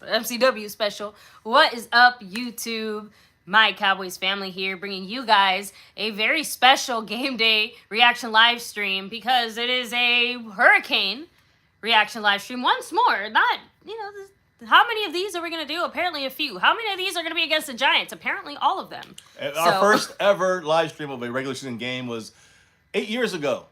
MCW special. What is up, YouTube? My Cowboys family here, bringing you guys a very special game day reaction live stream because it is a hurricane reaction live stream once more. Not, how many of these are we going to do? Apparently a few. How many of these are going to be against the Giants? Apparently all of them. Our first ever live stream of a regular season game was 8 years ago.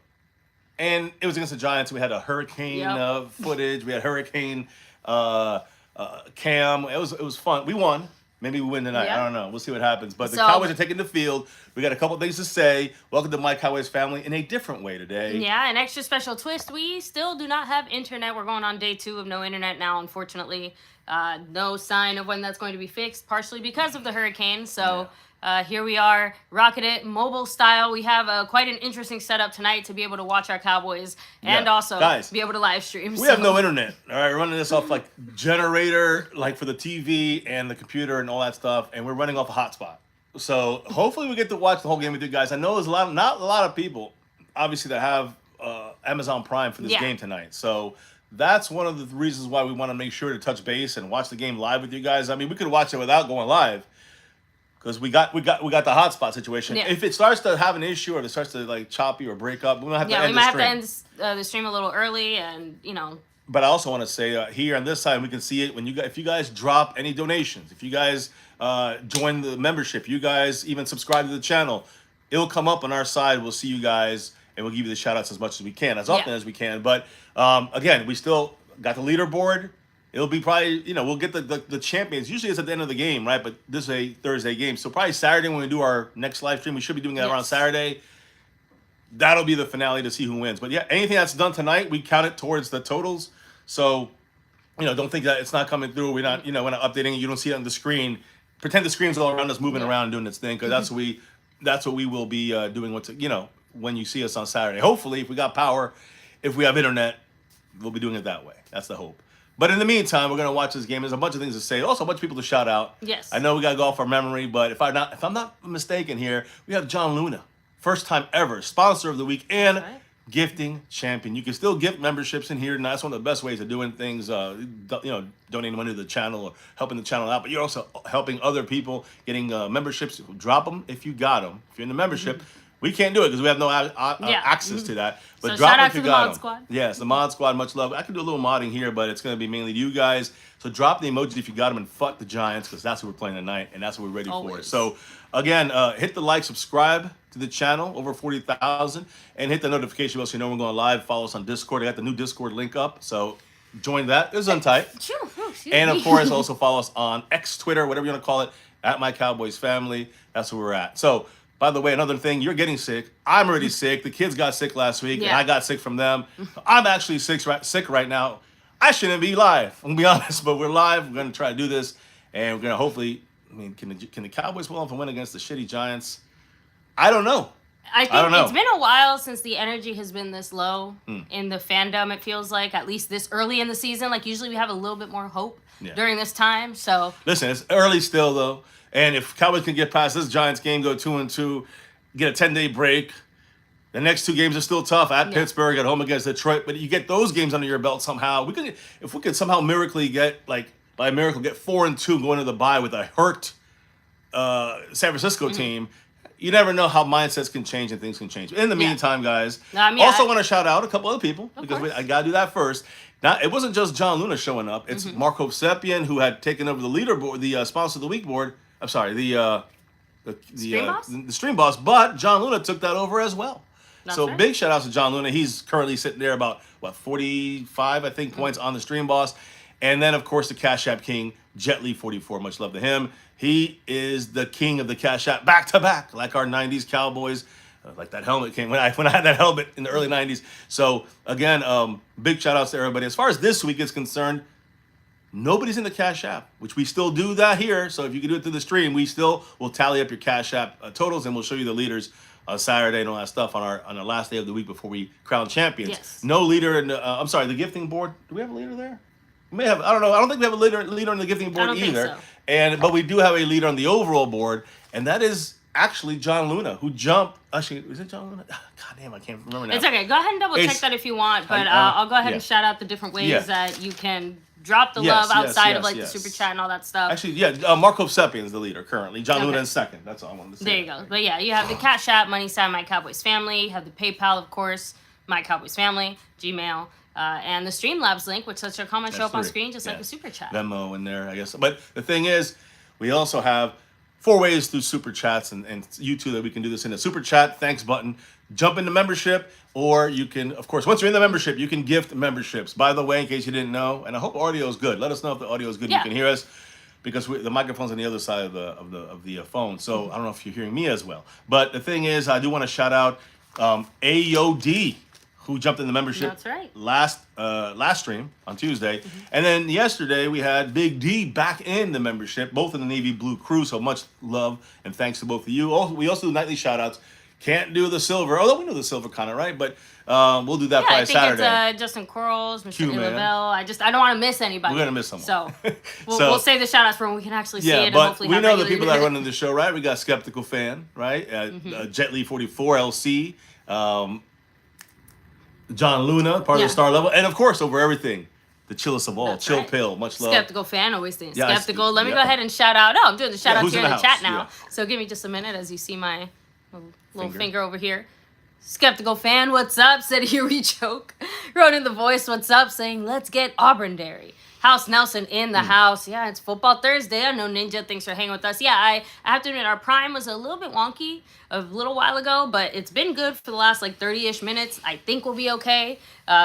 And it was against the Giants. We had a hurricane footage. We had hurricane cam. It was fun. We won. Maybe we win tonight. I don't know. We'll see what happens. But the Cowboys are taking the field. We got a couple things to say. Welcome to My Cowboys Family in a different way today. Yeah, an extra special twist. We still do not have internet. We're going on day 2 of no internet now, unfortunately. No sign of when that's going to be fixed, partially because of the hurricane. So here we are, rocking it mobile style. We have quite an interesting setup tonight to be able to watch our Cowboys and also be able to live stream. We have no internet. All right, we're running this off like generator, like for the TV and the computer and all that stuff, and we're running off a hotspot. So hopefully we get to watch the whole game with you guys. I know there's not a lot of people, obviously, that have Amazon Prime for this game tonight. So that's one of the reasons why we want to make sure to touch base and watch the game live with you guys. I mean, we could watch it without going live, because we got the hotspot situation. Yeah. If it starts to have an issue or it starts to like choppy or break up, we might have to end the stream. We might have to end the stream a little early, and But I also want to say here on this side, we can see it when if you guys drop any donations, if you guys join the membership, you guys even subscribe to the channel, it'll come up on our side. We'll see you guys, and we'll give you the shout outs as much as we can, as often as we can. But again, we still got the leaderboard. It'll be probably, we'll get the champions. Usually it's at the end of the game, right? But this is a Thursday game. So probably Saturday when we do our next live stream, we should be doing that around Saturday. That'll be the finale to see who wins. But yeah, anything that's done tonight, we count it towards the totals. So, don't think that it's not coming through. We're not, we're not updating it. You don't see it on the screen. Pretend the screen's all around us moving around and doing its thing, because that's what we will be doing when you see us on Saturday. Hopefully, if we got power, if we have internet, we'll be doing it that way. That's the hope. But in the meantime, we're gonna watch this game. There's a bunch of things to say. Also, a bunch of people to shout out. Yes. I know we gotta go off our memory, but if I'm not mistaken here, we have John Luna, first time ever, sponsor of the week and gifting champion. You can still gift memberships in here, and that's one of the best ways of doing things. Donating money to the channel or helping the channel out. But you're also helping other people getting memberships. Drop them if you got them. If you're in the membership. We can't do it because we have no access to that. But so drop shout it out if to you the got mod them. squad. Yes, the mod squad, much love. I can do a little modding here, but it's going to be mainly to you guys. So drop the emojis if you got them, and fuck the Giants, because that's what we're playing tonight, and that's what we're ready for. So again, hit the like, subscribe to the channel, over 40,000, and hit the notification bell so you know we're going live. Follow us on Discord. I got the new Discord link up, so join that. It's untight. And of course, also follow us on X, Twitter, whatever you want to call it, at My Cowboys Family. That's where we're at. So, by the way, another thing, you're getting sick. I'm already sick. The kids got sick last week, and I got sick from them. I'm actually sick right now. I shouldn't be live, I'm going to be honest, but we're live. We're going to try to do this, and we're going to hopefully, can the Cowboys pull off a win against the shitty Giants? I don't know. I think it's been a while since the energy has been this low in the fandom, it feels like, at least this early in the season. Like, usually we have a little bit more hope during this time, so. Listen, it's early still, though. And if Cowboys can get past this Giants game, go 2-2, get a 10-day break, the next 2 games are still tough at Pittsburgh, at home against Detroit. But you get those games under your belt somehow. If we could somehow miraculously get, by miracle, get 4-2 going to the bye with a hurt San Francisco team, you never know how mindsets can change and things can change. In the meantime, guys, also want to shout out a couple other people, because I got to do that first. Now, it wasn't just John Luna showing up. It's Marco Seppian, who had taken over the leaderboard, the sponsor of the week board. I'm sorry, the stream boss, but John Luna took that over as well. So big shout out to John Luna. He's currently sitting there about 45, I think, points on the stream boss. And then, of course, the Cash App King, Jetly44. Much love to him. He is the king of the Cash App, back to back, like our 90s Cowboys. Like that helmet came when I had that helmet in the early 90s. So again, big shout outs to everybody. As far as this week is concerned, nobody's in the Cash App, which we still do that here. So if you can do it through the stream, we still will tally up your Cash App totals, and we'll show you the leaders on Saturday and all that stuff on the last day of the week before we crown champions. Yes. No leader in the, I'm sorry, the gifting board. Do we have a leader there? We may have, I don't know. I don't think we have a leader on the gifting board either. Think so. But we do have a leader on the overall board, and that is actually John Luna, who jumped. Actually, is it John Luna? God damn, I can't remember now. It's okay. Go ahead and double check It's- that if you want, but I- I'll go ahead yeah. and shout out the different ways Yeah. that you can drop the Yes, love yes, outside of yes, like yes. the super chat and all that stuff. Actually, yeah, Marco Sepian is the leader currently. John Okay. Luna in second. That's all I wanted to say. There you go. But yeah, you have the Cash App, Money Sign, My Cowboys Family. You have the PayPal, of course, My Cowboys Family, Gmail, and the Streamlabs link, which lets your comments show That's up on three. screen just like Yeah. a super chat. Venmo in there, I guess. But the thing is, we also have 4 ways through super chats and YouTube that we can do this in a super chat thanks button. Jump into membership, or you can, of course, once you're in the membership, you can gift memberships. By the way, in case you didn't know, and I hope audio is good. Let us know if the audio is good. Yeah. You can hear us because the microphone's on the other side of the phone. So I don't know if you're hearing me as well. But the thing is, I do want to shout out AOD, who jumped in the membership. That's right. Last stream on Tuesday. And then yesterday we had Big D back in the membership, both in the Navy Blue crew. So much love and thanks to both of you. We also do nightly shout outs. Can't do the silver, although we know the silver kind of, right? But we'll do that Yeah, probably I think Saturday. it's Justin Quarles, Mr. Q, man. Lavelle. I don't want to miss anybody. We're gonna miss someone. So we'll, So- we'll save the shout outs for when we can actually see it Yeah, and but hopefully we have know the regular- people that are running the show, right? We got Skeptical Fan, right? Jetly44 LC, John Luna, part of Yeah. the Star Level, and of course over everything, the chillest of all, That's Chill right. Pill. Much love. Skeptical Fan, always staying Yeah, skeptical. Let me yeah. go ahead and shout out. I'm doing the shout outs who's here in in the the chat house? now. Yeah. So give me just a minute as you see my little Finger. finger over here. Skeptical Fan, what's up? Said here we joke. Wrote in the voice, what's up? Saying, let's get Auburndary. House Nelson in the house. Yeah, it's Football Thursday. I know Ninja, thanks for hanging with us. Yeah, I have to admit, our Prime was a little bit wonky a little while ago, but it's been good for the last like 30-ish minutes. I think we'll be okay.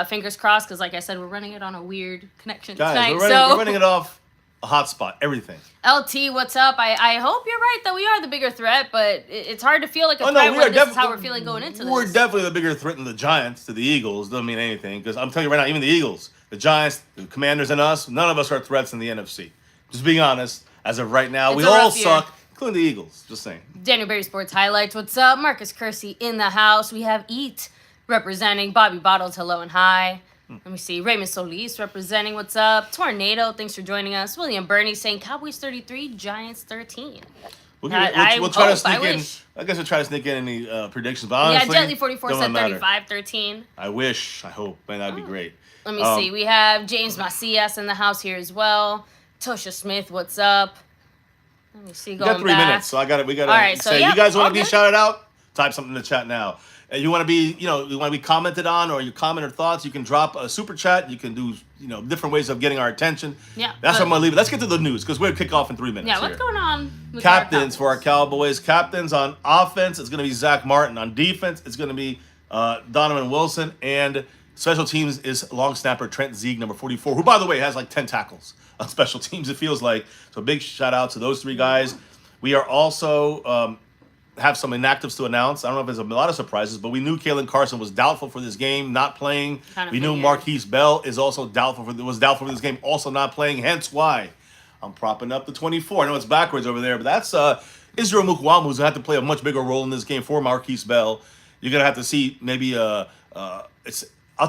Fingers crossed, because like I said, we're running it on a weird connection Guys, tonight. we're running it off a hotspot, everything. LT, what's up? I hope you're right that we are the bigger threat, but it's hard to feel like a Oh, threat no, we when are this is how we're feeling going into We're this. definitely the bigger threat than the Giants to the Eagles. Doesn't mean anything, because I'm telling you right now, even the Eagles, the Giants, the Commanders, and us, none of us are threats in the NFC. Just being honest, as of right now, It's we a all rough year. suck, including the Eagles. Just saying. Daniel Berry Sports Highlights, what's up? Marcus Kersey in the house. We have Eat representing Bobby Bottles, hello and hi. Let me see. Raymond Solis representing, what's up? Tornado, thanks for joining us. William Burney saying Cowboys 33, Giants 13. We'll I try to hope, sneak I in. wish. I guess we'll try to sneak in any predictions, but honestly, Yeah, Jetly44 don't said matter. 35-13. I wish, I hope, man, that'd be great. Let me see. We have James Macias in the house here as well. Tosha Smith, what's up? Let me see. We Going got 3 back. minutes, so we gotta All right, so say, yeah, you guys want all to be good. shouted out? Type something in the chat now. You want to be, you want to be commented on, or your comment or thoughts, you can drop a super chat. You can do, different ways of getting our attention. Yeah, That's but- where I'm gonna leave it. Let's get to the news because we're gonna kick off in 3 minutes. Yeah, what's here. going on with Captains for our Cowboys? Cowboys. Captains on offense, it's going to be Zach Martin. On defense, it's going to be Donovan Wilson. And special teams is long snapper Trent Zieg, number 44, who, by the way, has like 10 tackles on special teams, it feels like. So big shout out to those 3 guys. We are also have some inactives to announce. I don't know if there's a lot of surprises, but we knew Kalen Carson was doubtful for this game, not playing. Kinda We knew figured. Marquise Bell is also doubtful for this game, also not playing. Hence why I'm propping up the 24. I know it's backwards over there, but that's Israel Mukwamu, who's going to have to play a much bigger role in this game for Marquise Bell. You're going to have to see maybe I'll tell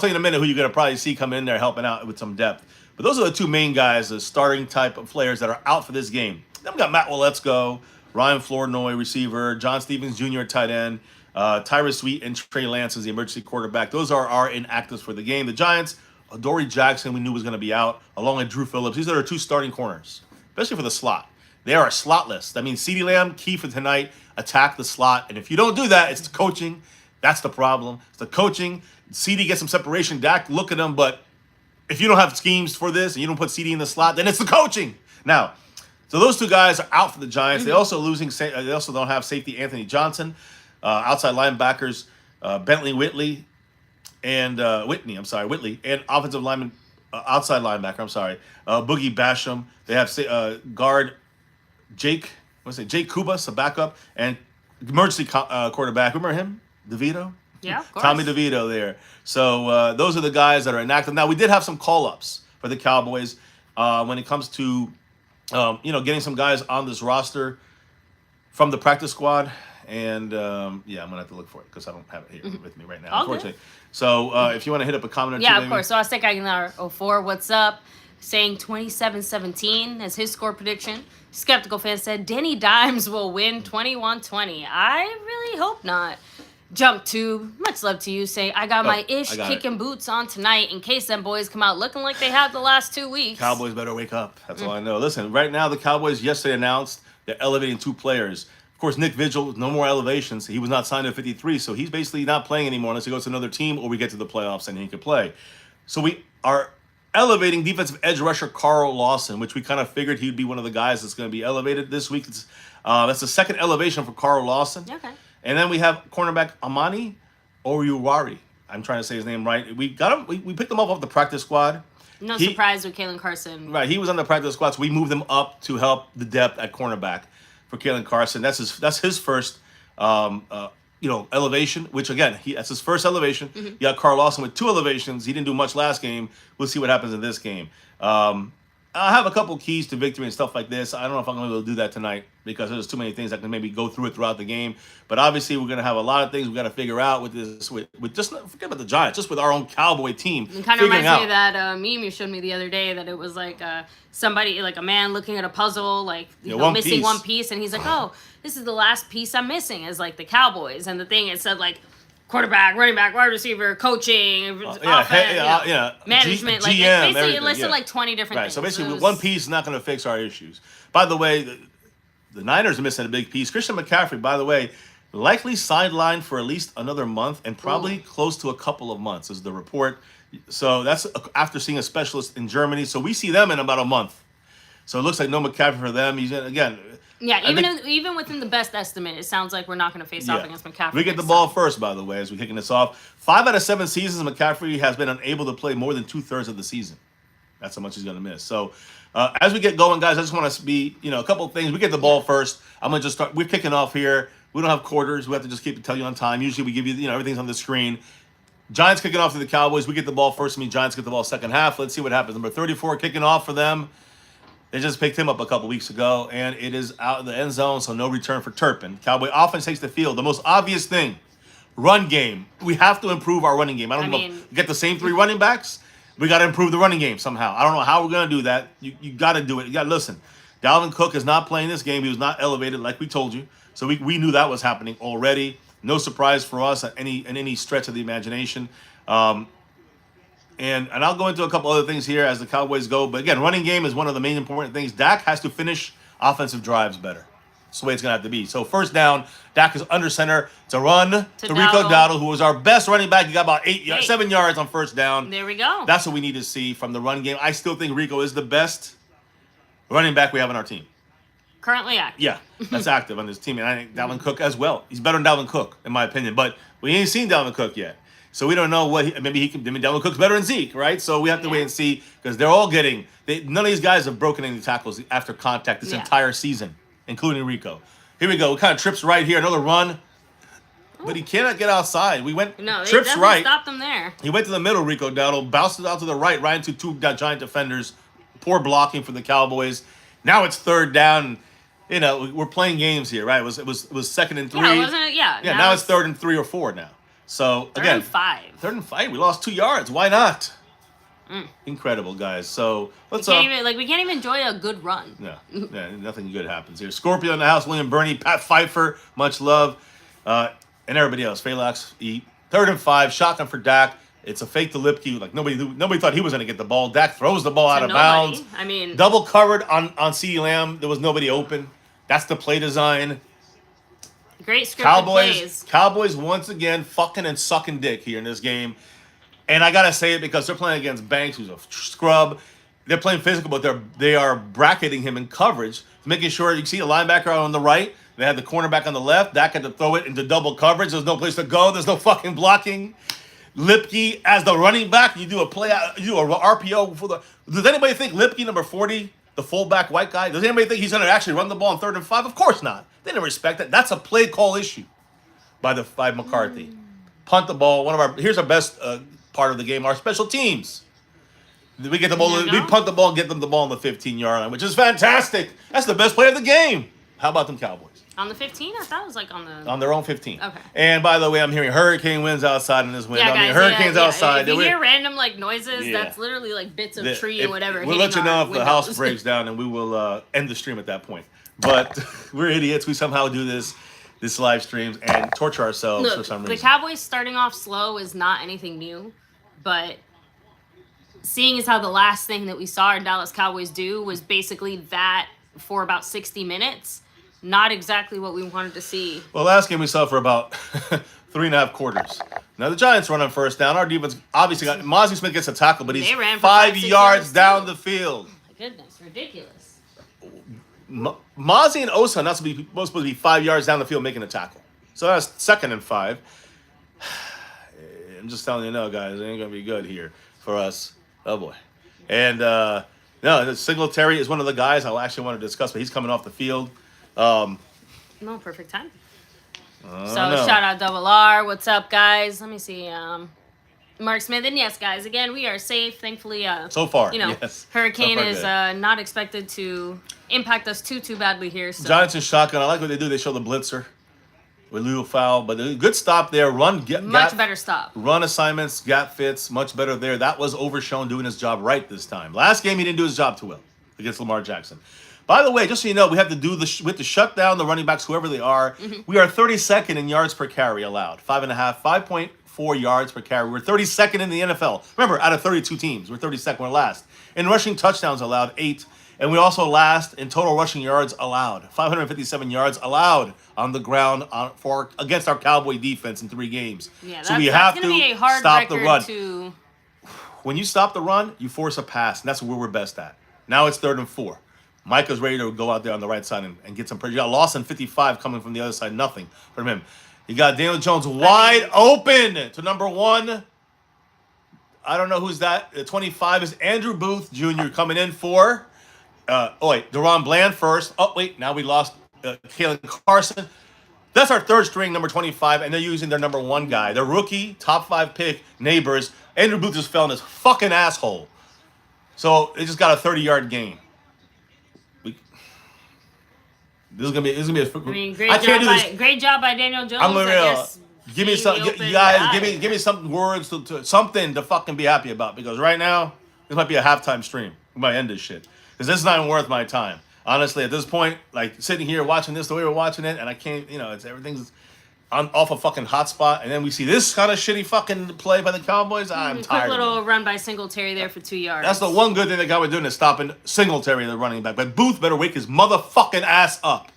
you in a minute who you're going to probably see come in there helping out with some depth. But those are the 2 main guys, the starting type of players that are out for this game. Then we got Matt Waletzko, Ryan Flournoy, receiver, John Stevens Jr., tight end, Tyrus Sweet, and Trey Lance as the emergency quarterback. Those are our inactives for the game. The Giants, Dory Jackson, we knew was going to be out, along with Drew Phillips. These are our 2 starting corners, especially for the slot. They are slotless. That means CeeDee Lamb, key for tonight, attack the slot. And if you don't do that, it's the coaching. That's the problem. It's the coaching. CeeDee gets some separation. Dak, look at him. But if you don't have schemes for this and you don't put CeeDee in the slot, then it's the coaching. Now, so those 2 guys are out for the Giants. They also They also don't have safety Anthony Johnson, outside linebackers Bentley Whitley and Whitney, and offensive lineman outside linebacker. Boogie Basham. They have guard Jake Kubas, a backup, and emergency quarterback. Remember him, DeVito? Yeah, of course. Tommy DeVito there. So those are the guys that are inactive. Now we did have some call-ups for the Cowboys when it comes to getting some guys on this roster from the practice squad. And I'm gonna have to look for it because I don't have it here with me right now, All good. unfortunately. So if you want to hit up a comment or two, Yeah, of maybe. course. So Aztec Aguilar 04, what's up? saying 27-17 as his score prediction. Skeptical fan said Danny Dimes will win 21-20. I really hope not. Jump Tube, much love to you, saying I got my kicking boots on tonight in case them boys come out looking like they have the last 2 weeks. Cowboys better wake up. That's all I know. Listen, right now the Cowboys yesterday announced they're elevating 2 players. Of course, Nick Vigil, no more elevations. He was not signed to 53, so he's basically not playing anymore unless he goes to another team or we get to the playoffs and he can play. So we are elevating defensive edge rusher Carl Lawson, which we kind of figured he'd be one of the guys that's going to be elevated this week. That's the second elevation for Carl Lawson. Okay. And then we have cornerback Amani Oruwari. I'm trying to say his name right. We got him. We picked him up off the practice squad. No surprise with Kalen Carson. Right, he was on the practice squad, so we moved him up to help the depth at cornerback for Kalen Carson. That's his first elevation. Which again, that's his first elevation. Mm-hmm. You got Carl Lawson with 2 elevations. He didn't do much last game. We'll see what happens in this game. I have a couple keys to victory and stuff like this. I don't know if I'm going to be able to do that tonight because there's too many things I can maybe go through it throughout the game. But obviously, we're going to have a lot of things we got to figure out with this. With just forget about the Giants, just with our own Cowboy team. It kind of reminds me of that meme you showed me the other day that it was like somebody, like a man looking at a puzzle, like missing one piece, and he's like, "Oh, this is the last piece I'm missing," is like the Cowboys, and the thing it said like quarterback, running back, wide receiver, coaching, offense, management. Basically, it listed like 20 different things. So basically, one piece is not going to fix our issues. By the way, the Niners are missing a big piece. Christian McCaffrey, by the way, likely sidelined for at least another month and probably close to a couple of months is the report. So that's after seeing a specialist in Germany. So we see them in about a month. So it looks like no McCaffrey for them. He's again. Yeah, even within the best estimate, it sounds like we're not going to face off against McCaffrey. We get the ball first, by the way, as we're kicking this off. 5 out of 7 seasons, McCaffrey has been unable to play more than 2/3 of the season. That's how much he's going to miss. So as we get going, guys, I just want to be, a couple of things. We get the ball first. I'm going to just start. We're kicking off here. We don't have quarters. We have to just tell you on time. Usually we give you, everything's on the screen. Giants kicking off to the Cowboys. We get the ball first. Giants get the ball second half. Let's see what happens. Number 34 kicking off for them. They just picked him up a couple weeks ago, and it is out of the end zone, so no return for Turpin. Cowboy offense takes the field. The most obvious thing, run game. We have to improve our running game. I don't know if we get the same 3 running backs. We got to improve the running game somehow. I don't know how we're going to do that. You got to do it. You got to listen. Dalvin Cook is not playing this game. He was not elevated like we told you. So we knew that was happening already. No surprise for us in any stretch of the imagination. And I'll go into a couple other things here as the Cowboys go. But again, running game is one of the main important things. Dak has to finish offensive drives better. That's the way it's going to have to be. So first down, Dak is under center to run to Rico Dowdle, who was our best running back. He got about 7 yards on first down. There we go. That's what we need to see from the run game. I still think Rico is the best running back we have on our team. Currently active. Yeah, that's active on this team. And I think Dalvin Cook as well. He's better than Dalvin Cook, in my opinion. But we ain't seen Dalvin Cook yet. So we don't know maybe he can. Dalvin Cook's better than Zeke, right? So we have to wait and see because they're all getting. None of these guys have broken any tackles after contact this entire season, including Rico. Here we go. Kind of trips right here. Another run, but he cannot get outside. Trips right. Stopped him there. He went to the middle. Rico Dowdle bounced it out to the right into 2 Giant defenders. Poor blocking for the Cowboys. Now it's third down. We're playing games here, right? It was second and 3. Yeah, wasn't it? Yeah. Yeah. Now it's third and 3 or 4 now. So again, third and 5. We lost 2 yards. Why not? Incredible, guys. So let's we can't even enjoy a good run. Yeah, nothing good happens here. Scorpio in the house. William Burney, Pat Pfeiffer, much love, and everybody else. Phalanx, eat. 3rd and 5. Shotgun for Dak. It's a fake to Lipke. Like nobody thought he was going to get the ball. Dak throws the ball out of bounds. Double covered on CeeDee Lamb. There was nobody open. That's the play design. Great scripted plays. Cowboys once again fucking and sucking dick here in this game. And I got to say it because they're playing against Banks, who's a scrub. They're playing physical, but they are bracketing him in coverage, making sure you see a linebacker on the right. They had the cornerback on the left. Dak had to throw it into double coverage. There's no place to go. There's no fucking blocking. Lipke as the running back. You do a RPO. Does anybody think Lipke, number 40, the fullback white guy, does anybody think he's going to actually run the ball on 3rd and 5? Of course not. They didn't respect that. That's a play call issue by McCarthy. Punt the ball. Here's our best part of the game, our special teams. We get the ball. We punt the ball and get them the ball on the 15-yard line, which is fantastic. That's the best play of the game. How about them Cowboys? On the 15? I thought it was like on the... On their own 15. Okay. And by the way, I'm hearing hurricane winds outside in this wind. Yeah, I mean, guys, hurricanes outside. If you hear random like noises, Yeah. that's literally like bits of tree and whatever. We'll let you know if windows. the house breaks down, and we will end the stream at that point. But we're idiots. We somehow do this live streams and torture ourselves Look, for some reason. the Cowboys starting off slow is not anything new, but seeing as how the last thing that we saw our Dallas Cowboys do was basically that for about 60 minutes, not exactly what we wanted to see. Well, last game we saw for about 3.5 quarters. Now the Giants run on first down. Our defense obviously got Mozzie Smith gets a tackle, but he's They ran for 5 6 yards down too. the field. My goodness, ridiculous. Mozzie and Osa are not supposed to be 5 yards down the field making a tackle. So that's 2nd and 5. I'm just telling you, no, guys, it ain't gonna be good here for us. Oh boy. And no, Singletary is one of the guys I actually want to discuss, but he's coming off the field. No, perfect time. So no. shout out Double R. What's up, guys? Let me see. Mark Smith, and yes, guys, again, we are safe, thankfully. So far, you know, yes. hurricane So far, is good. Not expected to impact us too badly here. So. Giants in shotgun. I like what they do. They show the blitzer with little foul, but a good stop there. Much better stop. Run assignments, gap fits, much better there. That was Overshown doing his job right this time. Last game he didn't do his job too well against Lamar Jackson. By the way, just so you know, we have to do we have to shut down the running backs, whoever they are. Mm-hmm. We are 32nd in yards per carry allowed. 5.4 yards per carry. We're 32nd in the NFL. Remember, out of 32 teams, we're 32nd. We're last. In rushing touchdowns allowed, 8. And we also last in total rushing yards allowed. 557 yards allowed on the ground against our Cowboy defense in 3 games. Yeah, so we have to be a hard stop the run. To... When you stop the run, you force a pass, and that's where we're best at. Now it's 3rd and 4. Micah's ready to go out there on the right side and get some pressure. You got Lawson 55 coming from the other side. Nothing from him. You got Daniel Jones wide open to number 1. I don't know who's that. 25 is Andrew Booth Jr. coming in for... Deron Bland first. Oh, wait, now we lost Kalen Carson. That's our 3rd string, number 25, and they're using their number 1 guy. Their rookie, top 5 pick, Neighbors. Andrew Booth just fell in his fucking asshole. So they just got a 30-yard gain. This is gonna be I mean, great job by Daniel Jones. I'm real. Give me some, open, you guys. Give me some words to something to fucking be happy about, because right now this might be a halftime stream. We might end this shit because this is not even worth my time. Honestly, at this point, like sitting here watching this the way we're watching it, and I can't, everything's off a fucking hotspot, and then we see this kind of shitty fucking play by the Cowboys. I'm tired. Quick little run by Singletary there for 2 yards. That's the one good thing the Cowboys doing is stopping Singletary, the running back. But Booth better wake his motherfucking ass up.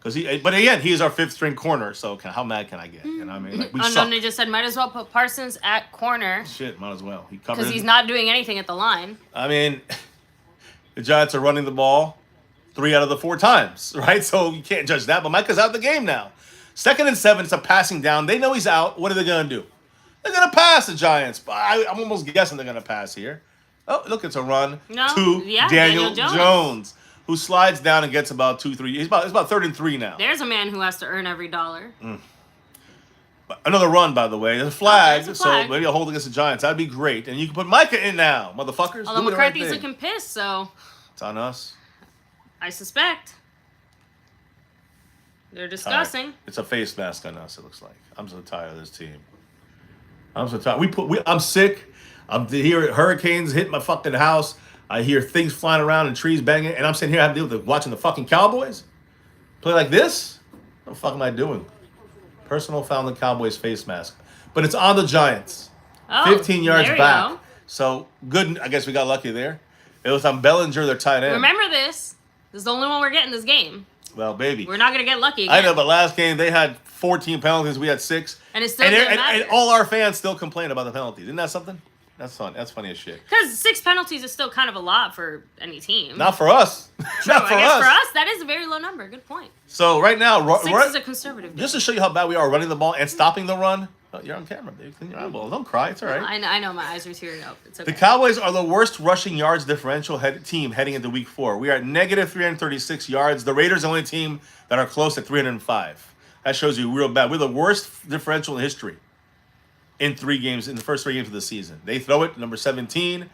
But again, he is our 5th string corner, so how mad can I get? You know what I mean? Like, we suck. They just said might as well put Parsons at corner. Shit, might as well. He covered because he's not doing anything at the line. I mean, the Giants are running the ball 3 out of the 4 times, right? So you can't judge that. But Micah's out of the game now. 2nd and 7, it's a passing down. They know he's out. What are they going to do? They're going to pass the Giants. I'm almost guessing they're going to pass here. Oh, look, it's a run to Daniel Jones, who slides down and gets about 2-3. It's about 3rd and 3 now. There's a man who has to earn every dollar. Another run, by the way. There's a flag, there's a flag. So maybe a hold against the Giants. That'd be great. And you can put Micah in now, motherfuckers. Although Do the right McCarthy's thing. looking pissed, so... It's on us. I suspect. They're discussing. It's a face mask on us, it looks like. I'm so tired of this team. I'm so tired. I'm sick. I'm hearing hurricanes hit my fucking house. I hear things flying around and trees banging, and I'm sitting here having to deal with watching the fucking Cowboys play like this. What the fuck am I doing? Personal foul on the Cowboys face mask, but it's on the Giants. 15 yards back. Go. So good. I guess we got lucky there. It was on Bellinger, their tight end. Remember this. This is the only one we're getting this game. Well, baby. We're not going to get lucky again. I know, but last game they had 14 penalties. We had 6. And it still didn't matter. And all our fans still complain about the penalties. Isn't that something? That's fun. That's funny as shit. Because 6 penalties is still kind of a lot for any team. Not for us. True, Not for I guess us. for us, that is a very low number. Good point. So right now, 6 is a conservative game. Just to show you how bad we are running the ball and stopping the run. Oh, you're on camera, babe. Clean your eyeballs. Don't cry. It's all right. I know. My eyes are tearing up. It's okay. The Cowboys are the worst rushing yards differential team heading into Week 4. We are at negative 336 yards. The Raiders are the only team that are close at 305. That shows you real bad. We're the worst differential in history in the first 3 games of the season. They throw it, number 17.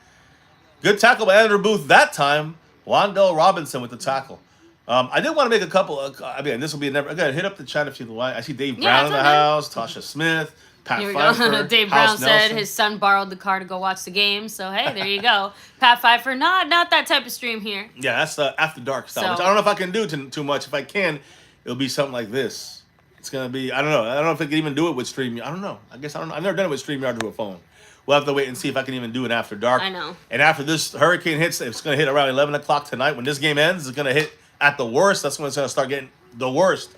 Good tackle by Andrew Booth that time. Wandell Robinson with the tackle. I did want to make a couple. I mean, this will be never. I gotta hit up the chat if you like. I see Dave Yeah, Brown it's in the all good. house, Tasha Smith, Pat Here we Pfeiffer, go. Dave House Brown said Nelson. his son borrowed the car to go watch the game. So hey, there you go. Pat Pfeiffer, not that type of stream here. Yeah, that's after dark style. Which So- I don't know if I can do too much. If I can, it'll be something like this. It's gonna be. I don't know. I don't know if I can even do it with StreamYard. I don't know. I guess I don't know. I've never done it with StreamYard to a phone. We'll have to wait and see if I can even do it after dark. I know. And after this hurricane hits, it's gonna hit around 11 o'clock tonight. When this game ends, it's gonna hit at the worst. That's when it's gonna start getting the worst.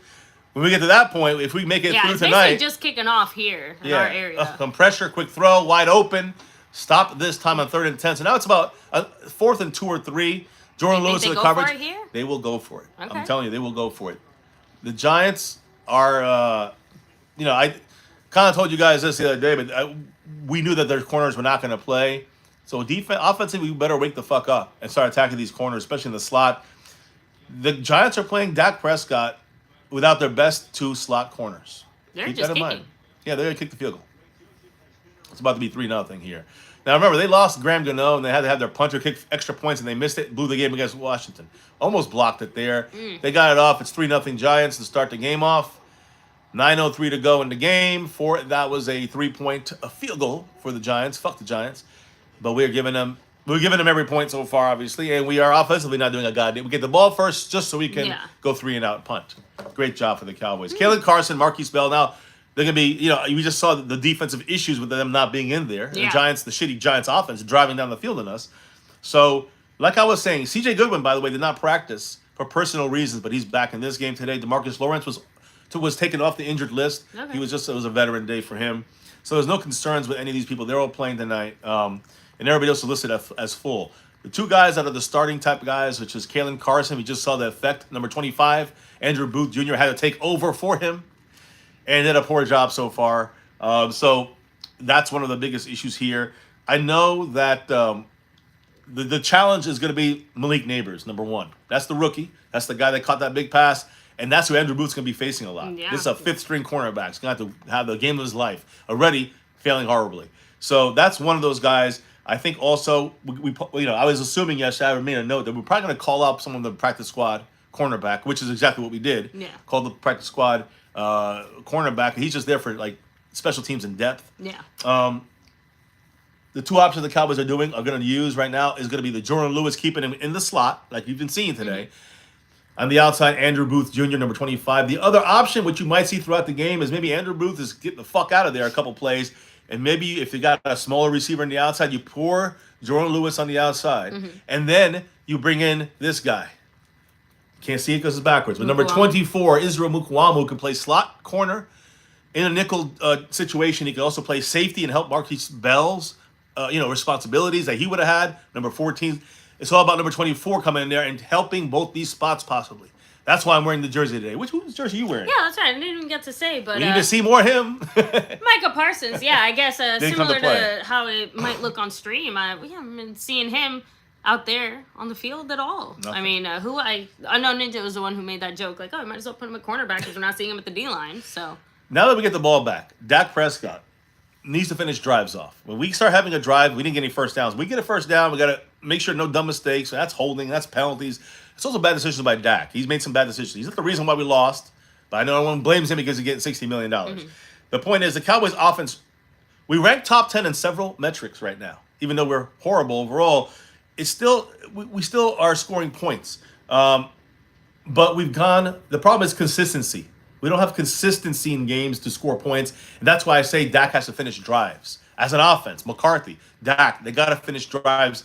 When we get to that point, if we make it Yeah, through it's tonight, basically just kicking off here in our area. Some pressure, quick throw, wide open. Stop this time on 3rd and 10. So now it's about 4th and 2 or 3. Jordan You think Lewis they with the go for coverage. it here? They will go for it. Okay. I'm telling you, they will go for it. The Giants are, I kind of told you guys this the other day, but we knew that their corners were not going to play. So offensively, we better wake the fuck up and start attacking these corners, especially in the slot. The Giants are playing Dak Prescott without their best 2 slot corners. They're Keep just that in kicking. mind. Yeah, they're going to kick the field goal. It's about to be 3-0 here. Now, remember, they lost Graham Gano, and they had to have their punter kick extra points, and they missed it, blew the game against Washington. Almost blocked it there. They got it off. It's 3-0 Giants to start the game off. 9:03 to go in the game. That was a 3-point field goal for the Giants. Fuck the Giants. But we're giving them every point so far, obviously, and we are offensively not doing a goddamn. We get the ball first just so we can go 3-and-out punt. Great job for the Cowboys. Kalen Carson, Marquise Bell. Now they're gonna be, we just saw the defensive issues with them not being in there. Yeah. The Giants, the shitty Giants offense driving down the field on us. So, like I was saying, C.J. Goodwin, by the way, did not practice for personal reasons, but he's back in this game today. DeMarcus Lawrence was taken off the injured list. Okay. It was a veteran day for him. So there's no concerns with any of these people. They're all playing tonight. And everybody else is listed as full. The 2 guys that are the starting type guys, which is Kalen Carson, we just saw the effect. Number 25, Andrew Booth Jr. had to take over for him and did a poor job so far. So that's one of the biggest issues here. I know that the challenge is going to be Malik Neighbors, number 1. That's the rookie. That's the guy that caught that big pass. And that's who Andrew Booth's going to be facing a lot. Yeah. This is a 5th-string cornerback. He's going to have the game of his life. Already failing horribly. So that's one of those guys. I think also, I was assuming yesterday, I made a note that we're probably going to call up someone on the practice squad cornerback, which is exactly what we did. Yeah. Called the practice squad cornerback. He's just there for, special teams in depth. Yeah. The 2 options the Cowboys are going to use right now is going to be the Jordan Lewis keeping him in the slot, like you've been seeing today. On the outside, Andrew Booth Jr., number 25. The other option, which you might see throughout the game, is maybe Andrew Booth is getting the fuck out of there a couple plays. And maybe if you got a smaller receiver on the outside, you pour Jordan Lewis on the outside. And then you bring in this guy. Can't see it because it's backwards. But number 24, Israel Mukwamu, can play slot corner. In a nickel situation, he can also play safety and help Marquise Bell's responsibilities that he would have had. Number 14. It's all about number 24 coming in there and helping both these spots possibly. That's why I'm wearing the jersey today. Whose jersey are you wearing? Yeah, that's right. I didn't even get to say, but We need to see more of him. Micah Parsons, yeah, I guess Didn't come to similar play. to how it might look on stream. We haven't been seeing him out there on the field at all. Nothing. I mean, I know Ninja was the one who made that joke, like, oh, I might as well put him at cornerback because we're not seeing him at the D-line, so. Now that we get the ball back, Dak Prescott needs to finish drives off. When we start having a drive, we didn't get any first downs. We get a first down, we got to make sure no dumb mistakes. That's holding, that's penalties. It's also bad decisions by Dak. He's made some bad decisions. He's not the reason why we lost, but I know everyone blames him because he's getting $60 million. The point is, the Cowboys offense, we rank top 10 in several metrics right now. Even though we're horrible overall, it's still we still are scoring points. But the problem is consistency. We don't have consistency in games to score points, and that's why I say Dak has to finish drives. As an offense, McCarthy, Dak, they got to finish drives.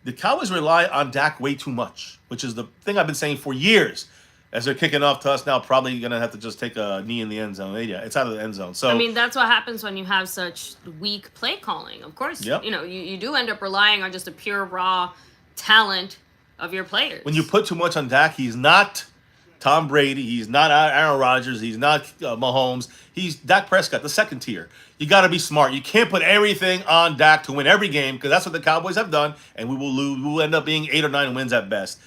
The Cowboys rely on Dak way too much, which is the thing I've been saying for years. As they're kicking off to us now, probably going to have to just take a knee in the end zone. Yeah, it's out of the end zone. So I mean, that's what happens when you have such weak play calling. Of course, Yep. you do end up relying on just a pure raw talent of your players. when you put too much on Dak, he's not Tom Brady. He's not Aaron Rodgers. He's not Mahomes. He's Dak Prescott, the second tier. You got to be smart. You can't put everything on Dak to win every game because that's what the Cowboys have done, and we will lose. We will end up being 8 or 9 wins at best.